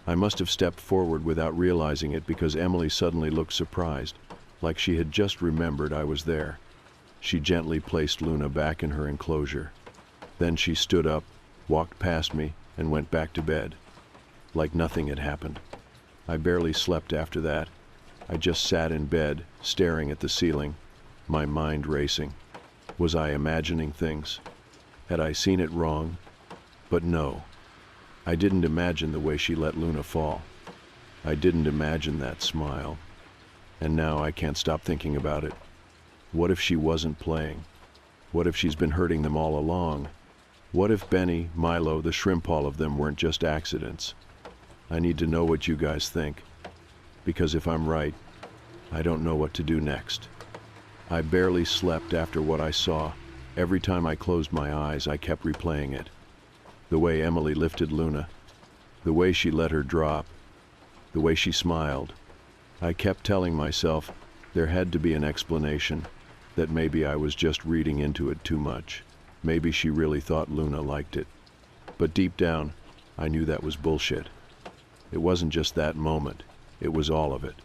I must have stepped forward without realizing it because Emily suddenly looked surprised, like she had just remembered I was there. She gently placed Luna back in her enclosure. Then she stood up, walked past me, and went back to bed. Like nothing had happened. I barely slept after that. I just sat in bed, staring at the ceiling, my mind racing. Was I imagining things? Had I seen it wrong? But no. I didn't imagine the way she let Luna fall. I didn't imagine that smile. And now I can't stop thinking about it. What if she wasn't playing? What if she's been hurting them all along? What if Benny, Milo, the shrimp, all of them weren't just accidents? I need to know what you guys think. Because if I'm right, I don't know what to do next. I barely slept after what I saw. Every time I closed my eyes, I kept replaying it. The way Emily lifted Luna. The way she let her drop. The way she smiled. I kept telling myself there had to be an explanation, that maybe I was just reading into it too much. Maybe she really thought Luna liked it. But deep down, I knew that was bullshit. It wasn't just that moment. It was all of it.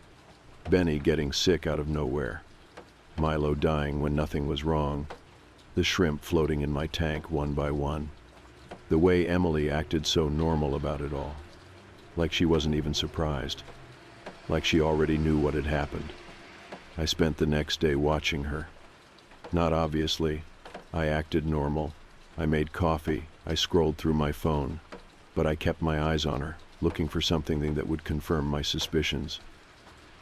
Benny getting sick out of nowhere. Milo dying when nothing was wrong. The shrimp floating in my tank one by one. The way Emily acted so normal about it all. Like she wasn't even surprised. Like she already knew what had happened. I spent the next day watching her. Not obviously. I acted normal. I made coffee. I scrolled through my phone. But I kept my eyes on her, looking for something that would confirm my suspicions.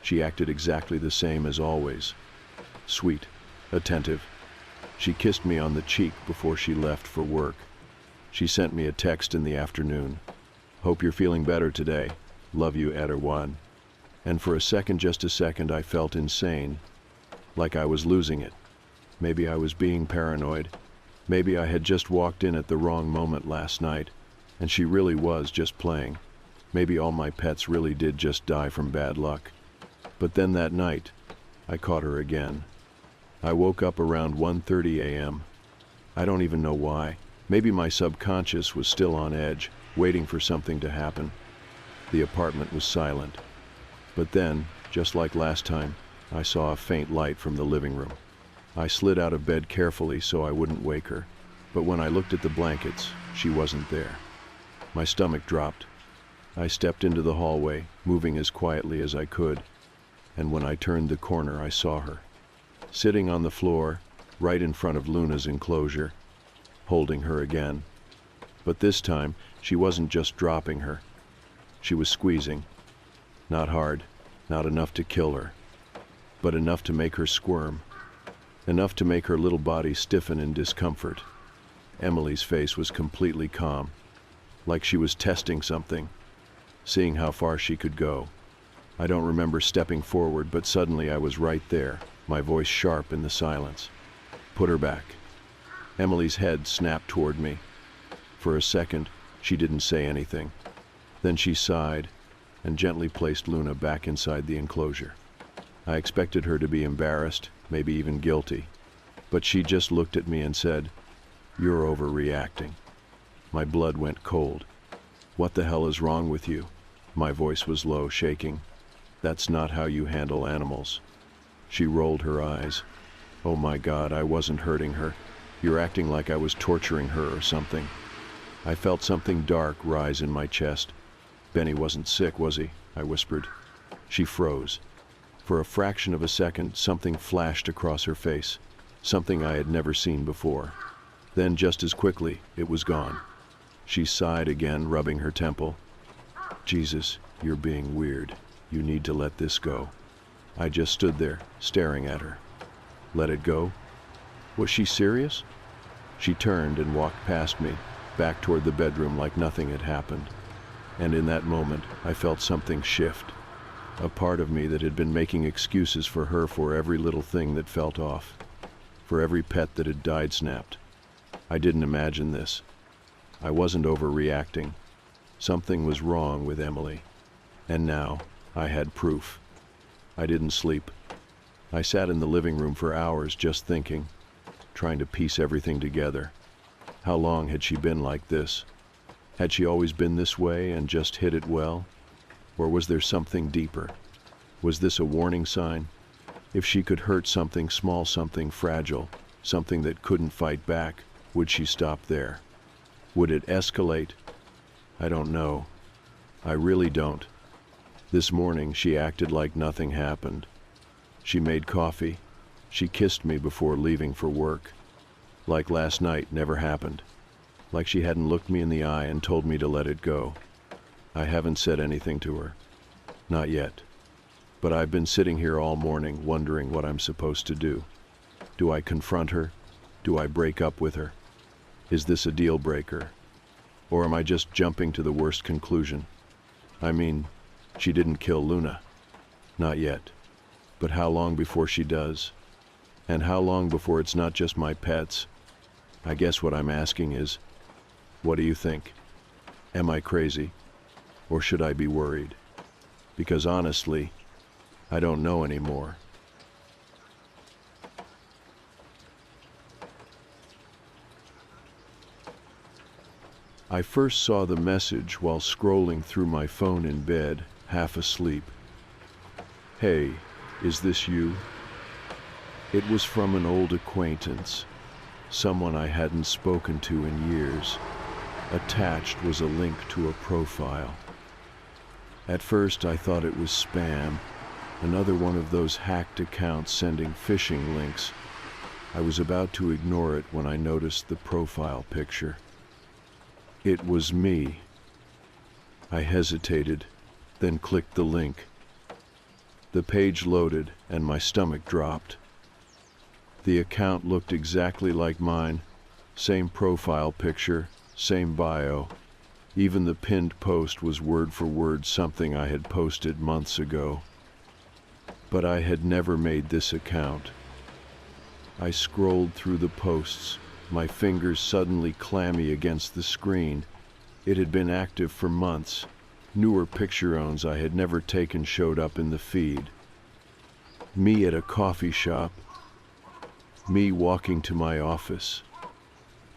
She acted exactly the same as always. Sweet, attentive. She kissed me on the cheek before she left for work. She sent me a text in the afternoon. "Hope you're feeling better today. Love you, Erwan." And for a second, just a second, I felt insane. Like I was losing it. Maybe I was being paranoid. Maybe I had just walked in at the wrong moment last night, and she really was just playing. Maybe all my pets really did just die from bad luck. But then that night, I caught her again. I woke up around 1:30 a.m. I don't even know why. Maybe my subconscious was still on edge, waiting for something to happen. The apartment was silent. But then, just like last time, I saw a faint light from the living room. I slid out of bed carefully so I wouldn't wake her. But when I looked at the blankets, she wasn't there. My stomach dropped. I stepped into the hallway, moving as quietly as I could. And when I turned the corner, I saw her. Sitting on the floor, right in front of Luna's enclosure, holding her again. But this time, she wasn't just dropping her. She was squeezing. Not hard, not enough to kill her, but enough to make her squirm. Enough to make her little body stiffen in discomfort. Emily's face was completely calm, like she was testing something, seeing how far she could go. I don't remember stepping forward, but suddenly I was right there, my voice sharp in the silence. "Put her back." Emily's head snapped toward me. For a second, she didn't say anything. Then she sighed and gently placed Luna back inside the enclosure. I expected her to be embarrassed, maybe even guilty. But she just looked at me and said, "You're overreacting." My blood went cold. "What the hell is wrong with you?" My voice was low, shaking. "That's not how you handle animals." She rolled her eyes. "Oh my God, I wasn't hurting her. You're acting like I was torturing her or something." I felt something dark rise in my chest. "Benny wasn't sick, was he?" I whispered. She froze. For a fraction of a second, something flashed across her face, something I had never seen before. Then, just as quickly, it was gone. She sighed again, rubbing her temple. Jesus, you're being weird. You need to let this go. I just stood there, staring at her. Let it go? Was she serious? She turned and walked past me, back toward the bedroom like nothing had happened. And in that moment, I felt something shift. A part of me that had been making excuses for her for every little thing that felt off. For every pet that had died snapped. I didn't imagine this. I wasn't overreacting. Something was wrong with Emily. And now, I had proof. I didn't sleep. I sat in the living room for hours just thinking, trying to piece everything together. How long had she been like this? Had she always been this way and just hid it well? Or was there something deeper? Was this a warning sign? If she could hurt something small, something fragile, something that couldn't fight back, would she stop there? Would it escalate? I don't know. I really don't. This morning she acted like nothing happened. She made coffee. She kissed me before leaving for work. Like last night never happened. Like she hadn't looked me in the eye and told me to let it go. I haven't said anything to her. Not yet. But I've been sitting here all morning wondering what I'm supposed to do. Do I confront her? Do I break up with her? Is this a deal breaker? Or am I just jumping to the worst conclusion? I mean, she didn't kill Luna. Not yet. But how long before she does? And how long before it's not just my pets? I guess what I'm asking is, what do you think? Am I crazy? Or should I be worried? Because honestly, I don't know anymore. I first saw the message while scrolling through my phone in bed, half asleep. Hey, is this you? It was from an old acquaintance, someone I hadn't spoken to in years. Attached was a link to a profile. At first I thought it was spam, another one of those hacked accounts sending phishing links. I was about to ignore it when I noticed the profile picture. It was me. I hesitated, then clicked the link. The page loaded and my stomach dropped. The account looked exactly like mine, same profile picture, same bio. Even the pinned post was word for word something I had posted months ago. But I had never made this account. I scrolled through the posts, my fingers suddenly clammy against the screen. It had been active for months. Newer picture-owns I had never taken showed up in the feed. Me at a coffee shop. Me walking to my office.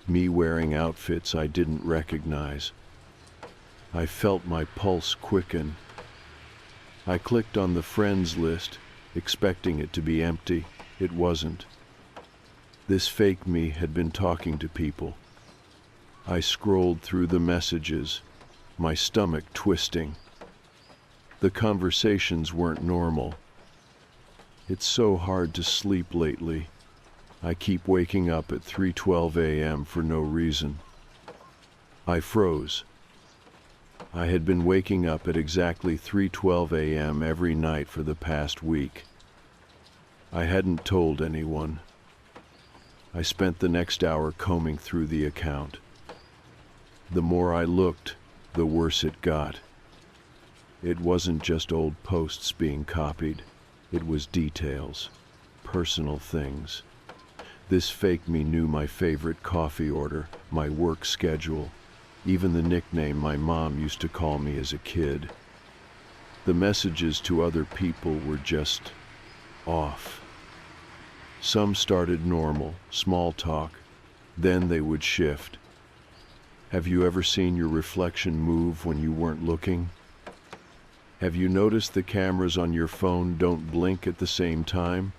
Me wearing outfits I didn't recognize. I felt my pulse quicken. I clicked on the friends list, expecting it to be empty. It wasn't. This fake me had been talking to people. I scrolled through the messages, my stomach twisting. The conversations weren't normal. It's so hard to sleep lately. I keep waking up at 3:12 a.m. for no reason. I froze. I had been waking up at exactly 3:12 a.m. every night for the past week. I hadn't told anyone. I spent the next hour combing through the account. The more I looked, the worse it got. It wasn't just old posts being copied. It was details, personal things. This fake me knew my favorite coffee order, my work schedule, even the nickname my mom used to call me as a kid. The messages to other people were just off. Some started normal, small talk, then they would shift. Have you ever seen your reflection move when you weren't looking? Have you noticed the cameras on your phone don't blink at the same time?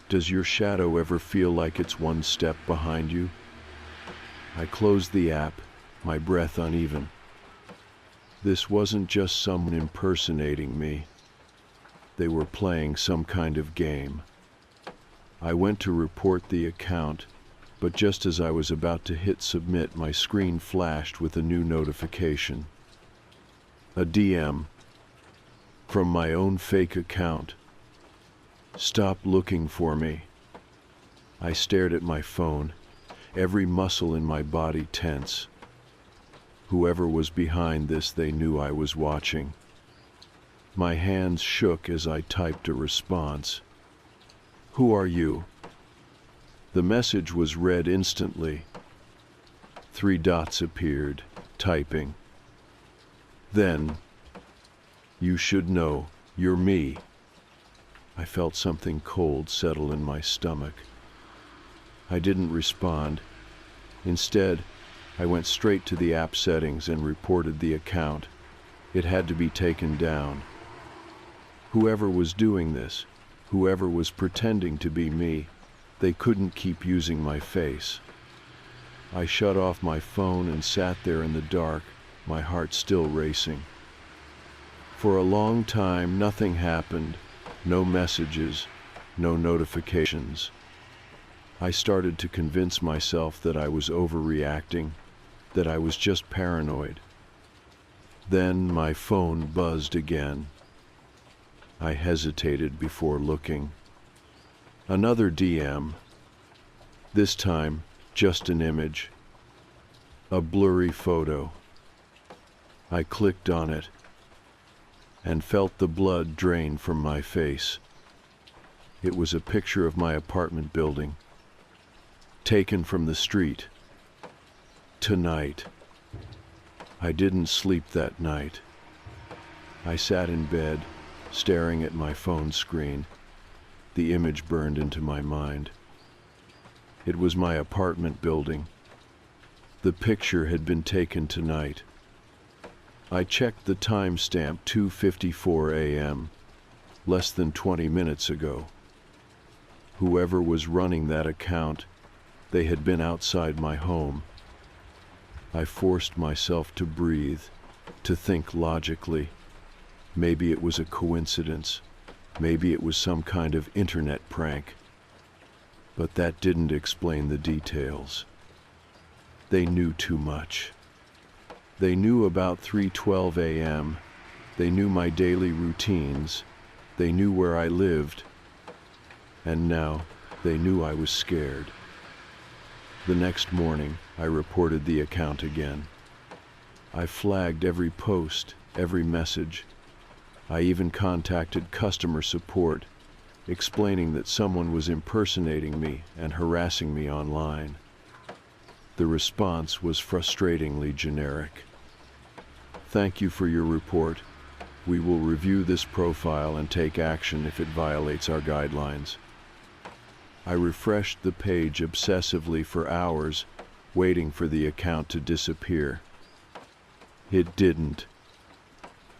Does your shadow ever feel like it's one step behind you? I closed the app, my breath uneven. This wasn't just someone impersonating me. They were playing some kind of game. I went to report the account, but just as I was about to hit submit, my screen flashed with a new notification. A DM from my own fake account. Stop looking for me. I stared at my phone, every muscle in my body tense. Whoever was behind this, they knew I was watching. My hands shook as I typed a response. Who are you? The message was read instantly. 3 dots appeared, typing. Then, you should know, you're me. I felt something cold settle in my stomach. I didn't respond. Instead, I went straight to the app settings and reported the account. It had to be taken down. Whoever was doing this, whoever was pretending to be me, they couldn't keep using my face. I shut off my phone and sat there in the dark, my heart still racing. For a long time, nothing happened, no messages, no notifications. I started to convince myself that I was overreacting, that I was just paranoid. Then my phone buzzed again. I hesitated before looking. Another DM. This time, just an image. A blurry photo. I clicked on it and felt the blood drain from my face. It was a picture of my apartment building, taken from the street. Tonight. I didn't sleep that night. I sat in bed, staring at my phone screen. The image burned into my mind. It was my apartment building. The picture had been taken tonight. I checked the timestamp, 2:54 a.m., less than 20 minutes ago. Whoever was running that account, they had been outside my home. I forced myself to breathe, to think logically. Maybe it was a coincidence. Maybe it was some kind of internet prank. But that didn't explain the details. They knew too much. They knew about 3:12 a.m. They knew my daily routines. They knew where I lived. And now they knew I was scared. The next morning, I reported the account again. I flagged every post, every message. I even contacted customer support, explaining that someone was impersonating me and harassing me online. The response was frustratingly generic. Thank you for your report. We will review this profile and take action if it violates our guidelines. I refreshed the page obsessively for hours, waiting for the account to disappear. It didn't.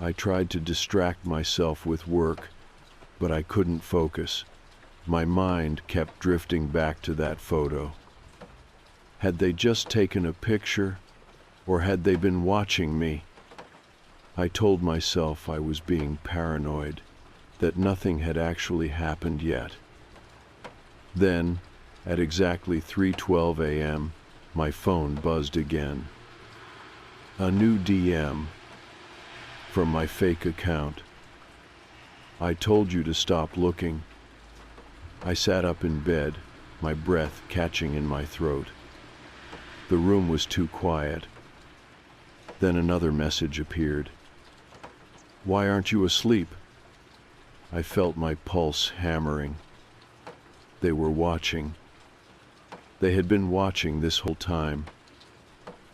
I tried to distract myself with work, but I couldn't focus. My mind kept drifting back to that photo. Had they just taken a picture, or had they been watching me? I told myself I was being paranoid, that nothing had actually happened yet. Then, at exactly 3:12 a.m., my phone buzzed again. A new DM from my fake account. I told you to stop looking. I sat up in bed, my breath catching in my throat. The room was too quiet. Then another message appeared. Why aren't you asleep? I felt my pulse hammering. They were watching. They had been watching this whole time.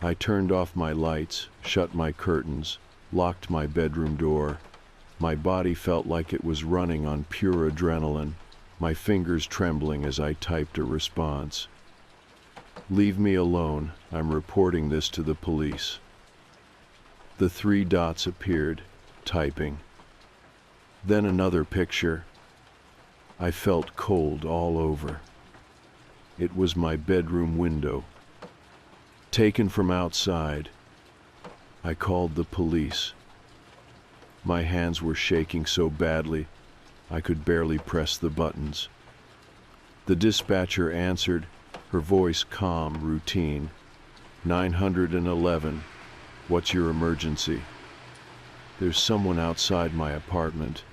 I turned off my lights, shut my curtains, locked my bedroom door. My body felt like it was running on pure adrenaline, my fingers trembling as I typed a response. Leave me alone. I'm reporting this to the police. The 3 dots appeared, typing. Then another picture. I felt cold all over. It was my bedroom window, taken from outside. I called the police. My hands were shaking so badly, I could barely press the buttons. The dispatcher answered, Her voice calm, routine. 911. What's your emergency? There's someone outside my apartment,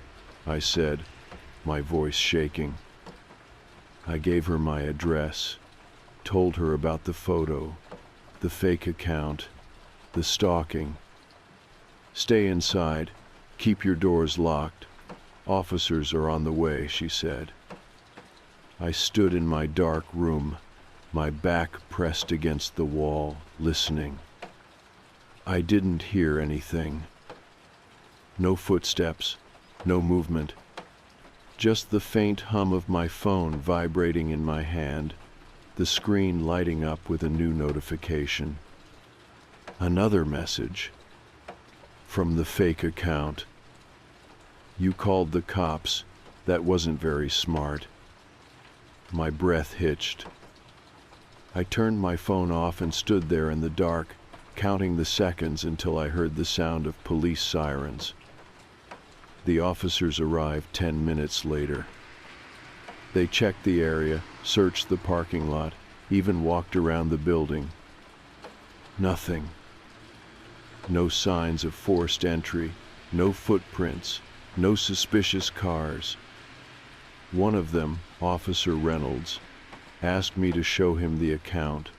I said, my voice shaking. I gave her my address, told her about the photo, the fake account, the stalking. Stay inside, keep your doors locked. Officers are on the way, she said. I stood in my dark room, my back pressed against the wall, listening. I didn't hear anything. No footsteps, no movement. Just the faint hum of my phone vibrating in my hand, the screen lighting up with a new notification. Another message. From the fake account. You called the cops. That wasn't very smart. My breath hitched. I turned my phone off and stood there in the dark, counting the seconds until I heard the sound of police sirens. The officers arrived 10 minutes later. They checked the area, searched the parking lot, even walked around the building. Nothing. No signs of forced entry, no footprints, no suspicious cars. One of them, Officer Reynolds, asked me to show him the account.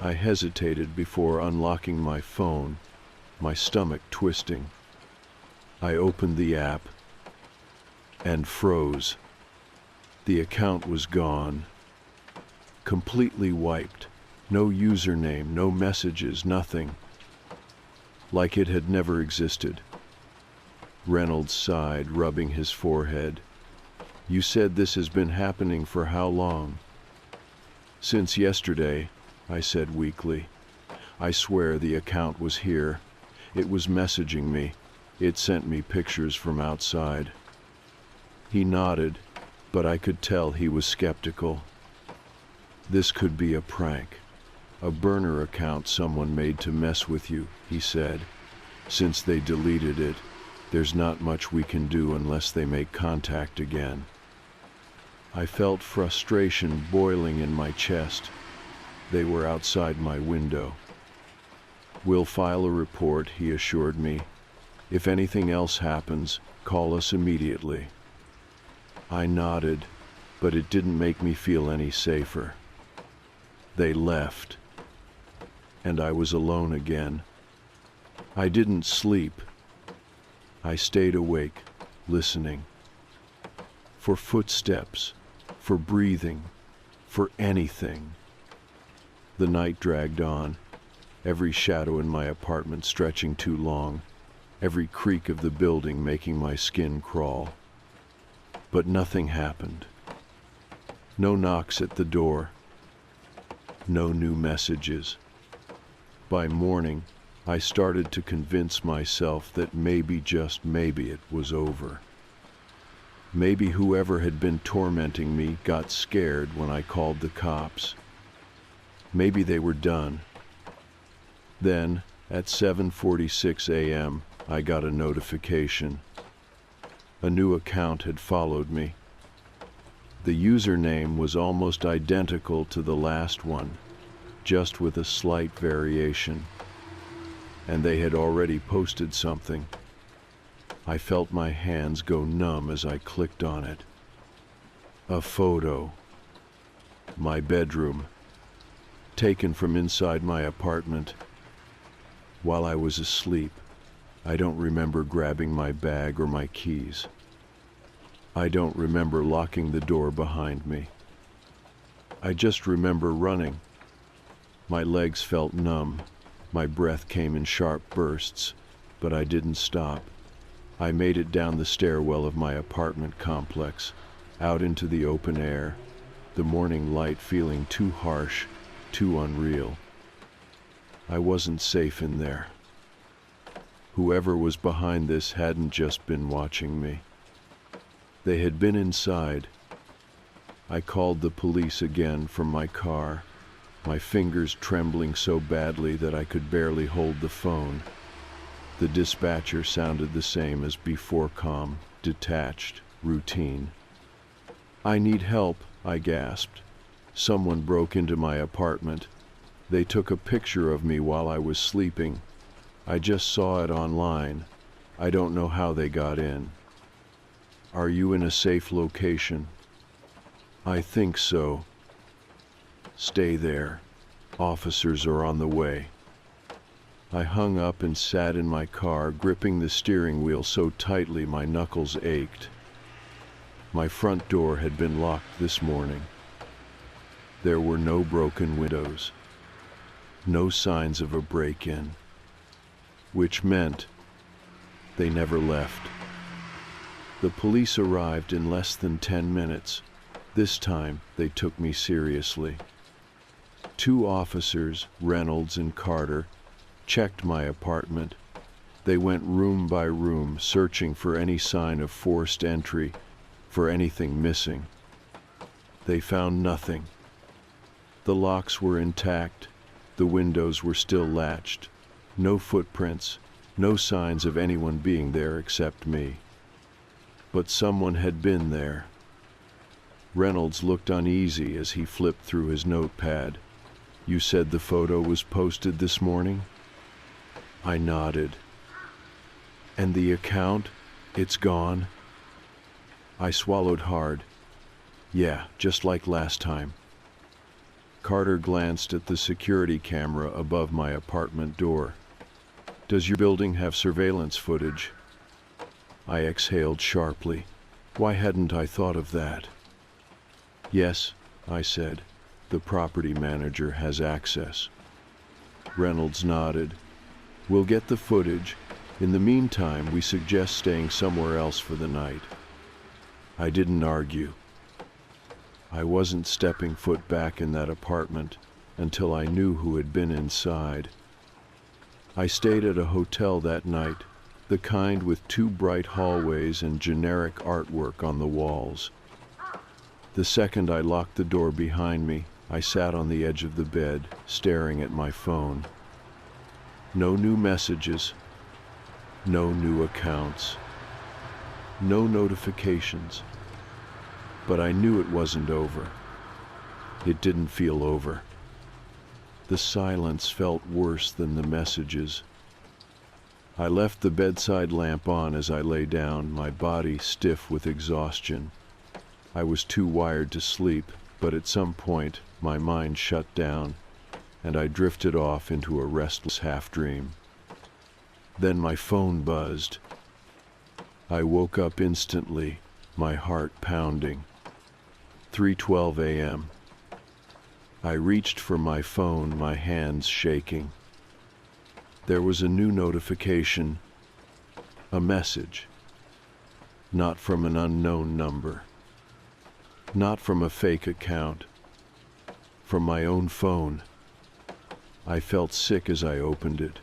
I hesitated before unlocking my phone, my stomach twisting. I opened the app and froze. The account was gone, completely wiped. No username, no messages, nothing. Like it had never existed. Reynolds sighed, rubbing his forehead. You said this has been happening for how long? Since yesterday, I said weakly. I swear the account was here. It was messaging me. It sent me pictures from outside. He nodded, but I could tell he was skeptical. This could be a prank. A burner account someone made to mess with you, he said. Since they deleted it, there's not much we can do unless they make contact again. I felt frustration boiling in my chest. They were outside my window. We'll file a report, he assured me. If anything else happens, call us immediately. I nodded, but it didn't make me feel any safer. They left, and I was alone again. I didn't sleep. I stayed awake, listening. For footsteps, for breathing, for anything. The night dragged on, every shadow in my apartment stretching too long, every creak of the building making my skin crawl. But nothing happened. No knocks at the door. No new messages. By morning, I started to convince myself that maybe, just maybe, it was over. Maybe whoever had been tormenting me got scared when I called the cops. Maybe they were done. Then, at 7:46 a.m., I got a notification. A new account had followed me. The username was almost identical to the last one, just with a slight variation. And they had already posted something. I felt my hands go numb as I clicked on it. A photo. My bedroom. Taken from inside my apartment. While I was asleep, I don't remember grabbing my bag or my keys. I don't remember locking the door behind me. I just remember running. My legs felt numb. My breath came in sharp bursts, but I didn't stop. I made it down the stairwell of my apartment complex, out into the open air, the morning light feeling too harsh, too unreal. I wasn't safe in there. Whoever was behind this hadn't just been watching me. They had been inside. I called the police again from my car, my fingers trembling so badly that I could barely hold the phone. The dispatcher sounded the same as before, calm, detached, routine. I need help, I gasped. Someone broke into my apartment. They took a picture of me while I was sleeping. I just saw it online. I don't know how they got in. Are you in a safe location? I think so. Stay there. Officers are on the way. I hung up and sat in my car, gripping the steering wheel so tightly my knuckles ached. My front door had been locked this morning. There were no broken windows, no signs of a break-in, which meant they never left. The police arrived in less than 10 minutes. This time, they took me seriously. 2 officers, Reynolds and Carter, checked my apartment. They went room by room, searching for any sign of forced entry, for anything missing. They found nothing. The locks were intact. The windows were still latched. No footprints, no signs of anyone being there except me. But someone had been there. Reynolds looked uneasy as he flipped through his notepad. You said the photo was posted this morning? I nodded. And the account? It's gone? I swallowed hard. Yeah, just like last time. Carter glanced at the security camera above my apartment door. Does your building have surveillance footage? I exhaled sharply. Why hadn't I thought of that? Yes, I said. The property manager has access. Reynolds nodded. We'll get the footage. In the meantime, we suggest staying somewhere else for the night. I didn't argue. I wasn't stepping foot back in that apartment until I knew who had been inside. I stayed at a hotel that night, the kind with 2 bright hallways and generic artwork on the walls. The second I locked the door behind me, I sat on the edge of the bed, staring at my phone. No new messages, no new accounts, no notifications. But I knew it wasn't over. It didn't feel over. The silence felt worse than the messages. I left the bedside lamp on as I lay down, my body stiff with exhaustion. I was too wired to sleep, but at some point my mind shut down, and I drifted off into a restless half-dream. Then my phone buzzed. I woke up instantly, my heart pounding. 3:12 a.m. I reached for my phone, my hands shaking. There was a new notification, a message. Not from an unknown number. Not from a fake account. From my own phone. I felt sick as I opened it.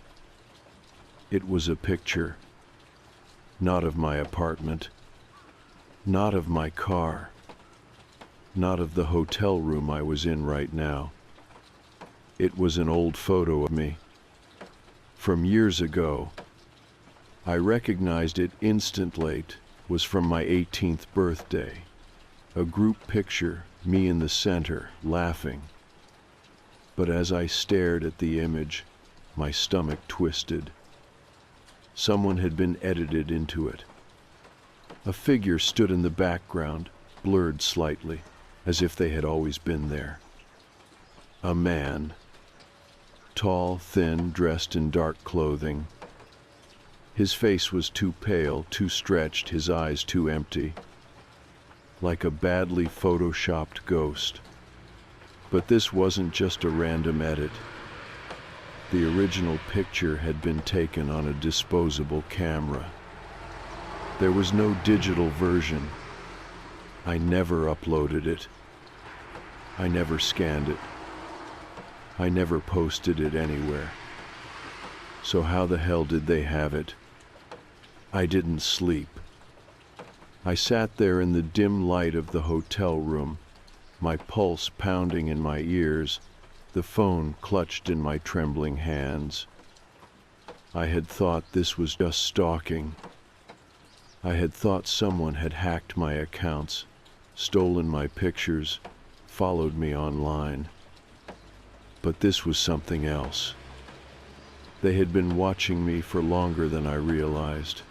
It was a picture. Not of my apartment. Not of my car. Not of the hotel room I was in right now. It was an old photo of me. From years ago. I recognized it instantly. It was from my 18th birthday. A group picture, me in the center, laughing. But as I stared at the image, my stomach twisted. Someone had been edited into it. A figure stood in the background, blurred slightly, as if they had always been there. A man. Tall, thin, dressed in dark clothing. His face was too pale, too stretched, his eyes too empty. Like a badly photoshopped ghost. But this wasn't just a random edit. The original picture had been taken on a disposable camera. There was no digital version. I never uploaded it. I never scanned it. I never posted it anywhere. So how the hell did they have it? I didn't sleep. I sat there in the dim light of the hotel room, my pulse pounding in my ears, the phone clutched in my trembling hands. I had thought this was just stalking. I had thought someone had hacked my accounts, stolen my pictures, followed me online. But this was something else. They had been watching me for longer than I realized.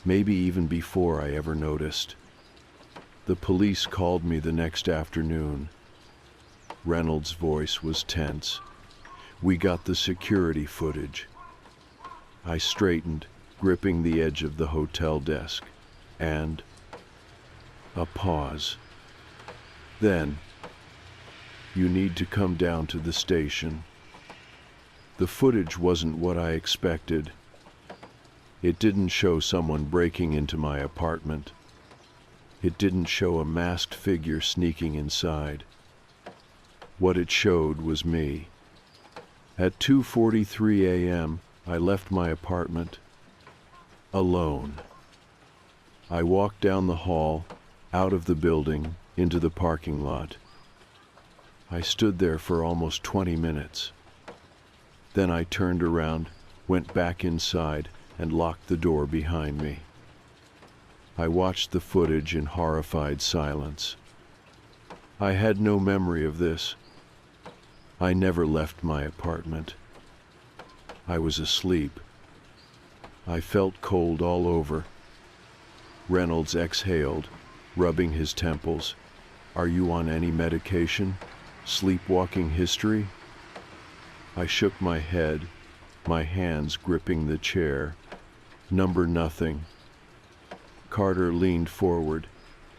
Maybe even before I ever noticed. The police called me the next afternoon. Reynolds' voice was tense. We got the security footage. I straightened, gripping the edge of the hotel desk, and a pause. Then, you need to come down to the station. The footage wasn't what I expected. It didn't show someone breaking into my apartment. It didn't show a masked figure sneaking inside. What it showed was me. At 2:43 a.m., I left my apartment alone. I walked down the hall, out of the building, into the parking lot. I stood there for almost 20 minutes. Then I turned around, went back inside, and locked the door behind me. I watched the footage in horrified silence. I had no memory of this. I never left my apartment. I was asleep. I felt cold all over. Reynolds exhaled, rubbing his temples. Are you on any medication? Sleepwalking history? I shook my head, my hands gripping the chair. Number nothing. Carter leaned forward.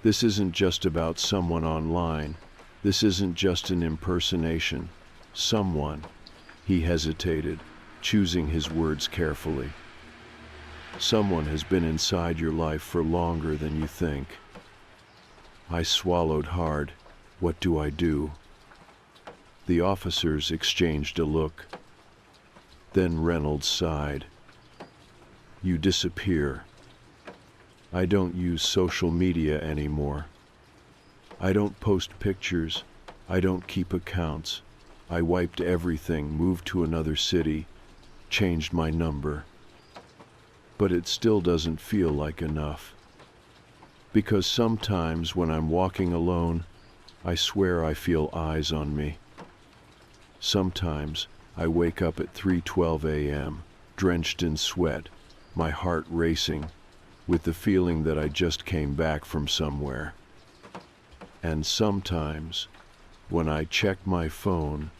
This isn't just about someone online. This isn't just an impersonation. Someone. He hesitated, choosing his words carefully. Someone has been inside your life for longer than you think. I swallowed hard. What do I do? The officers exchanged a look. Then Reynolds sighed. You disappear. I don't use social media anymore. I don't post pictures. I don't keep accounts. I wiped everything, moved to another city, changed my number. But it still doesn't feel like enough. Because sometimes when I'm walking alone, I swear I feel eyes on me. Sometimes I wake up at 3:12 a.m., drenched in sweat, my heart racing, with the feeling that I just came back from somewhere. And sometimes, when I check my phone,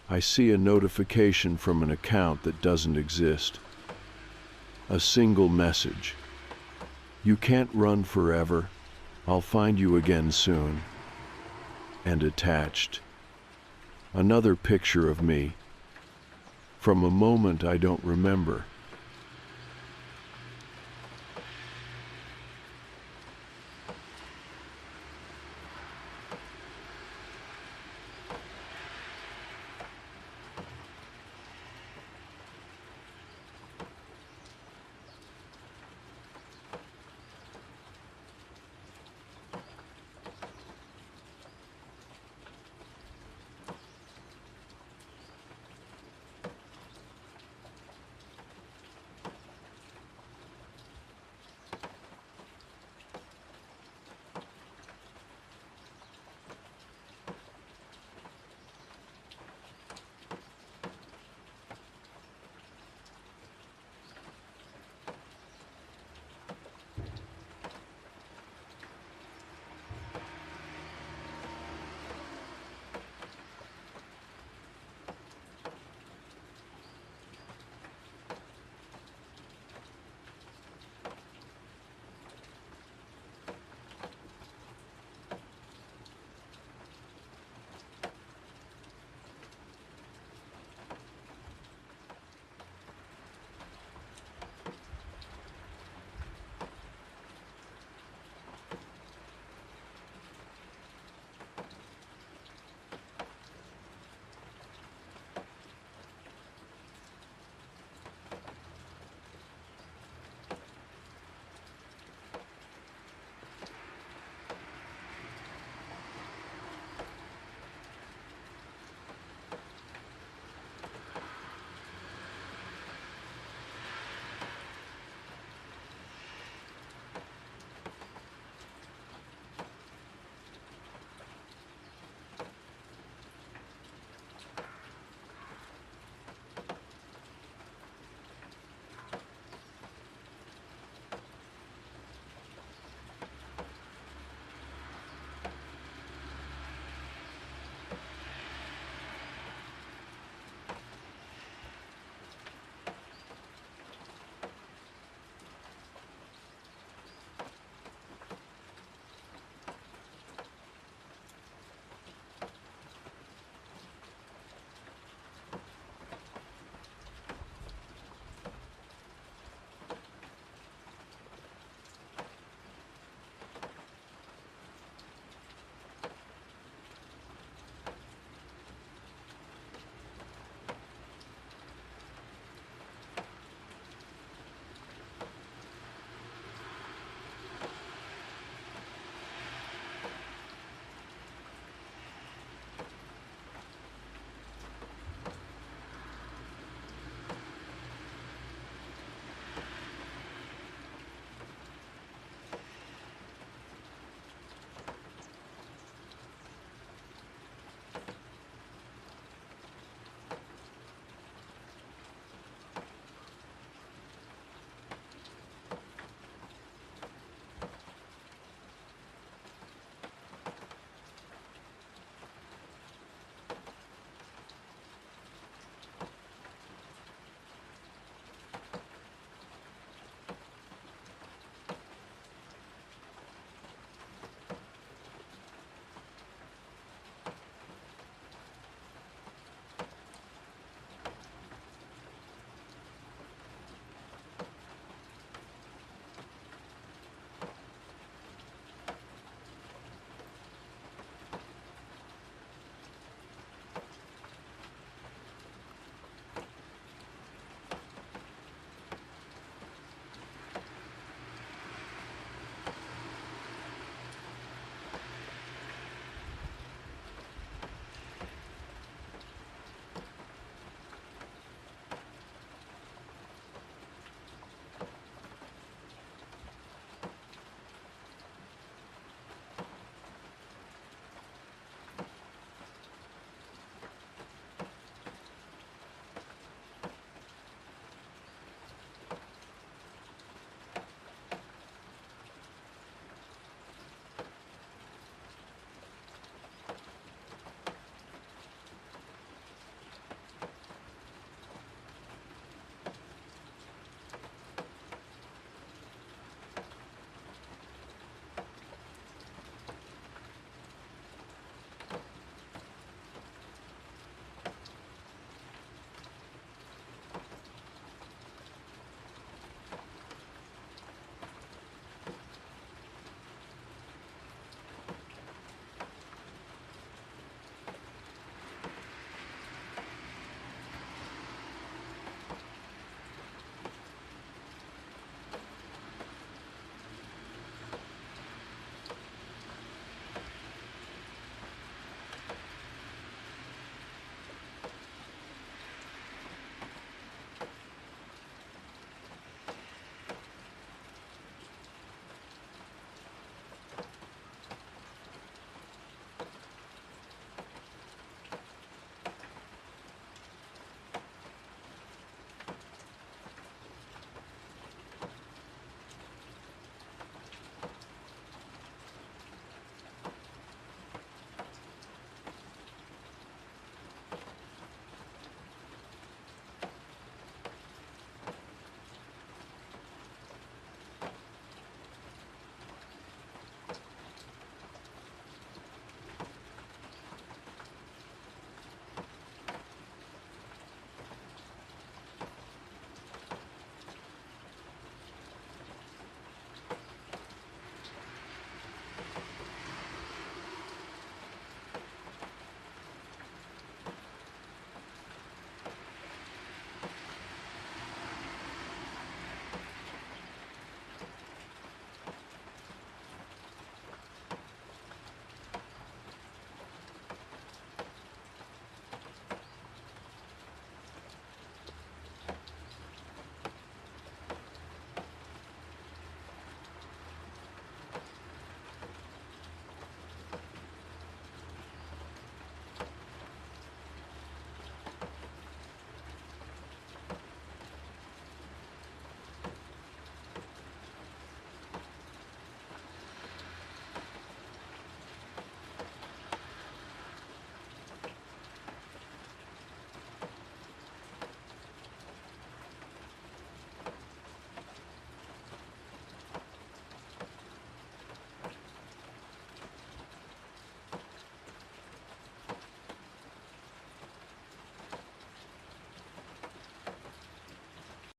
I see a notification from an account that doesn't exist. A single message. You can't run forever. I'll find you again soon. And attached, another picture of me, from a moment I don't remember.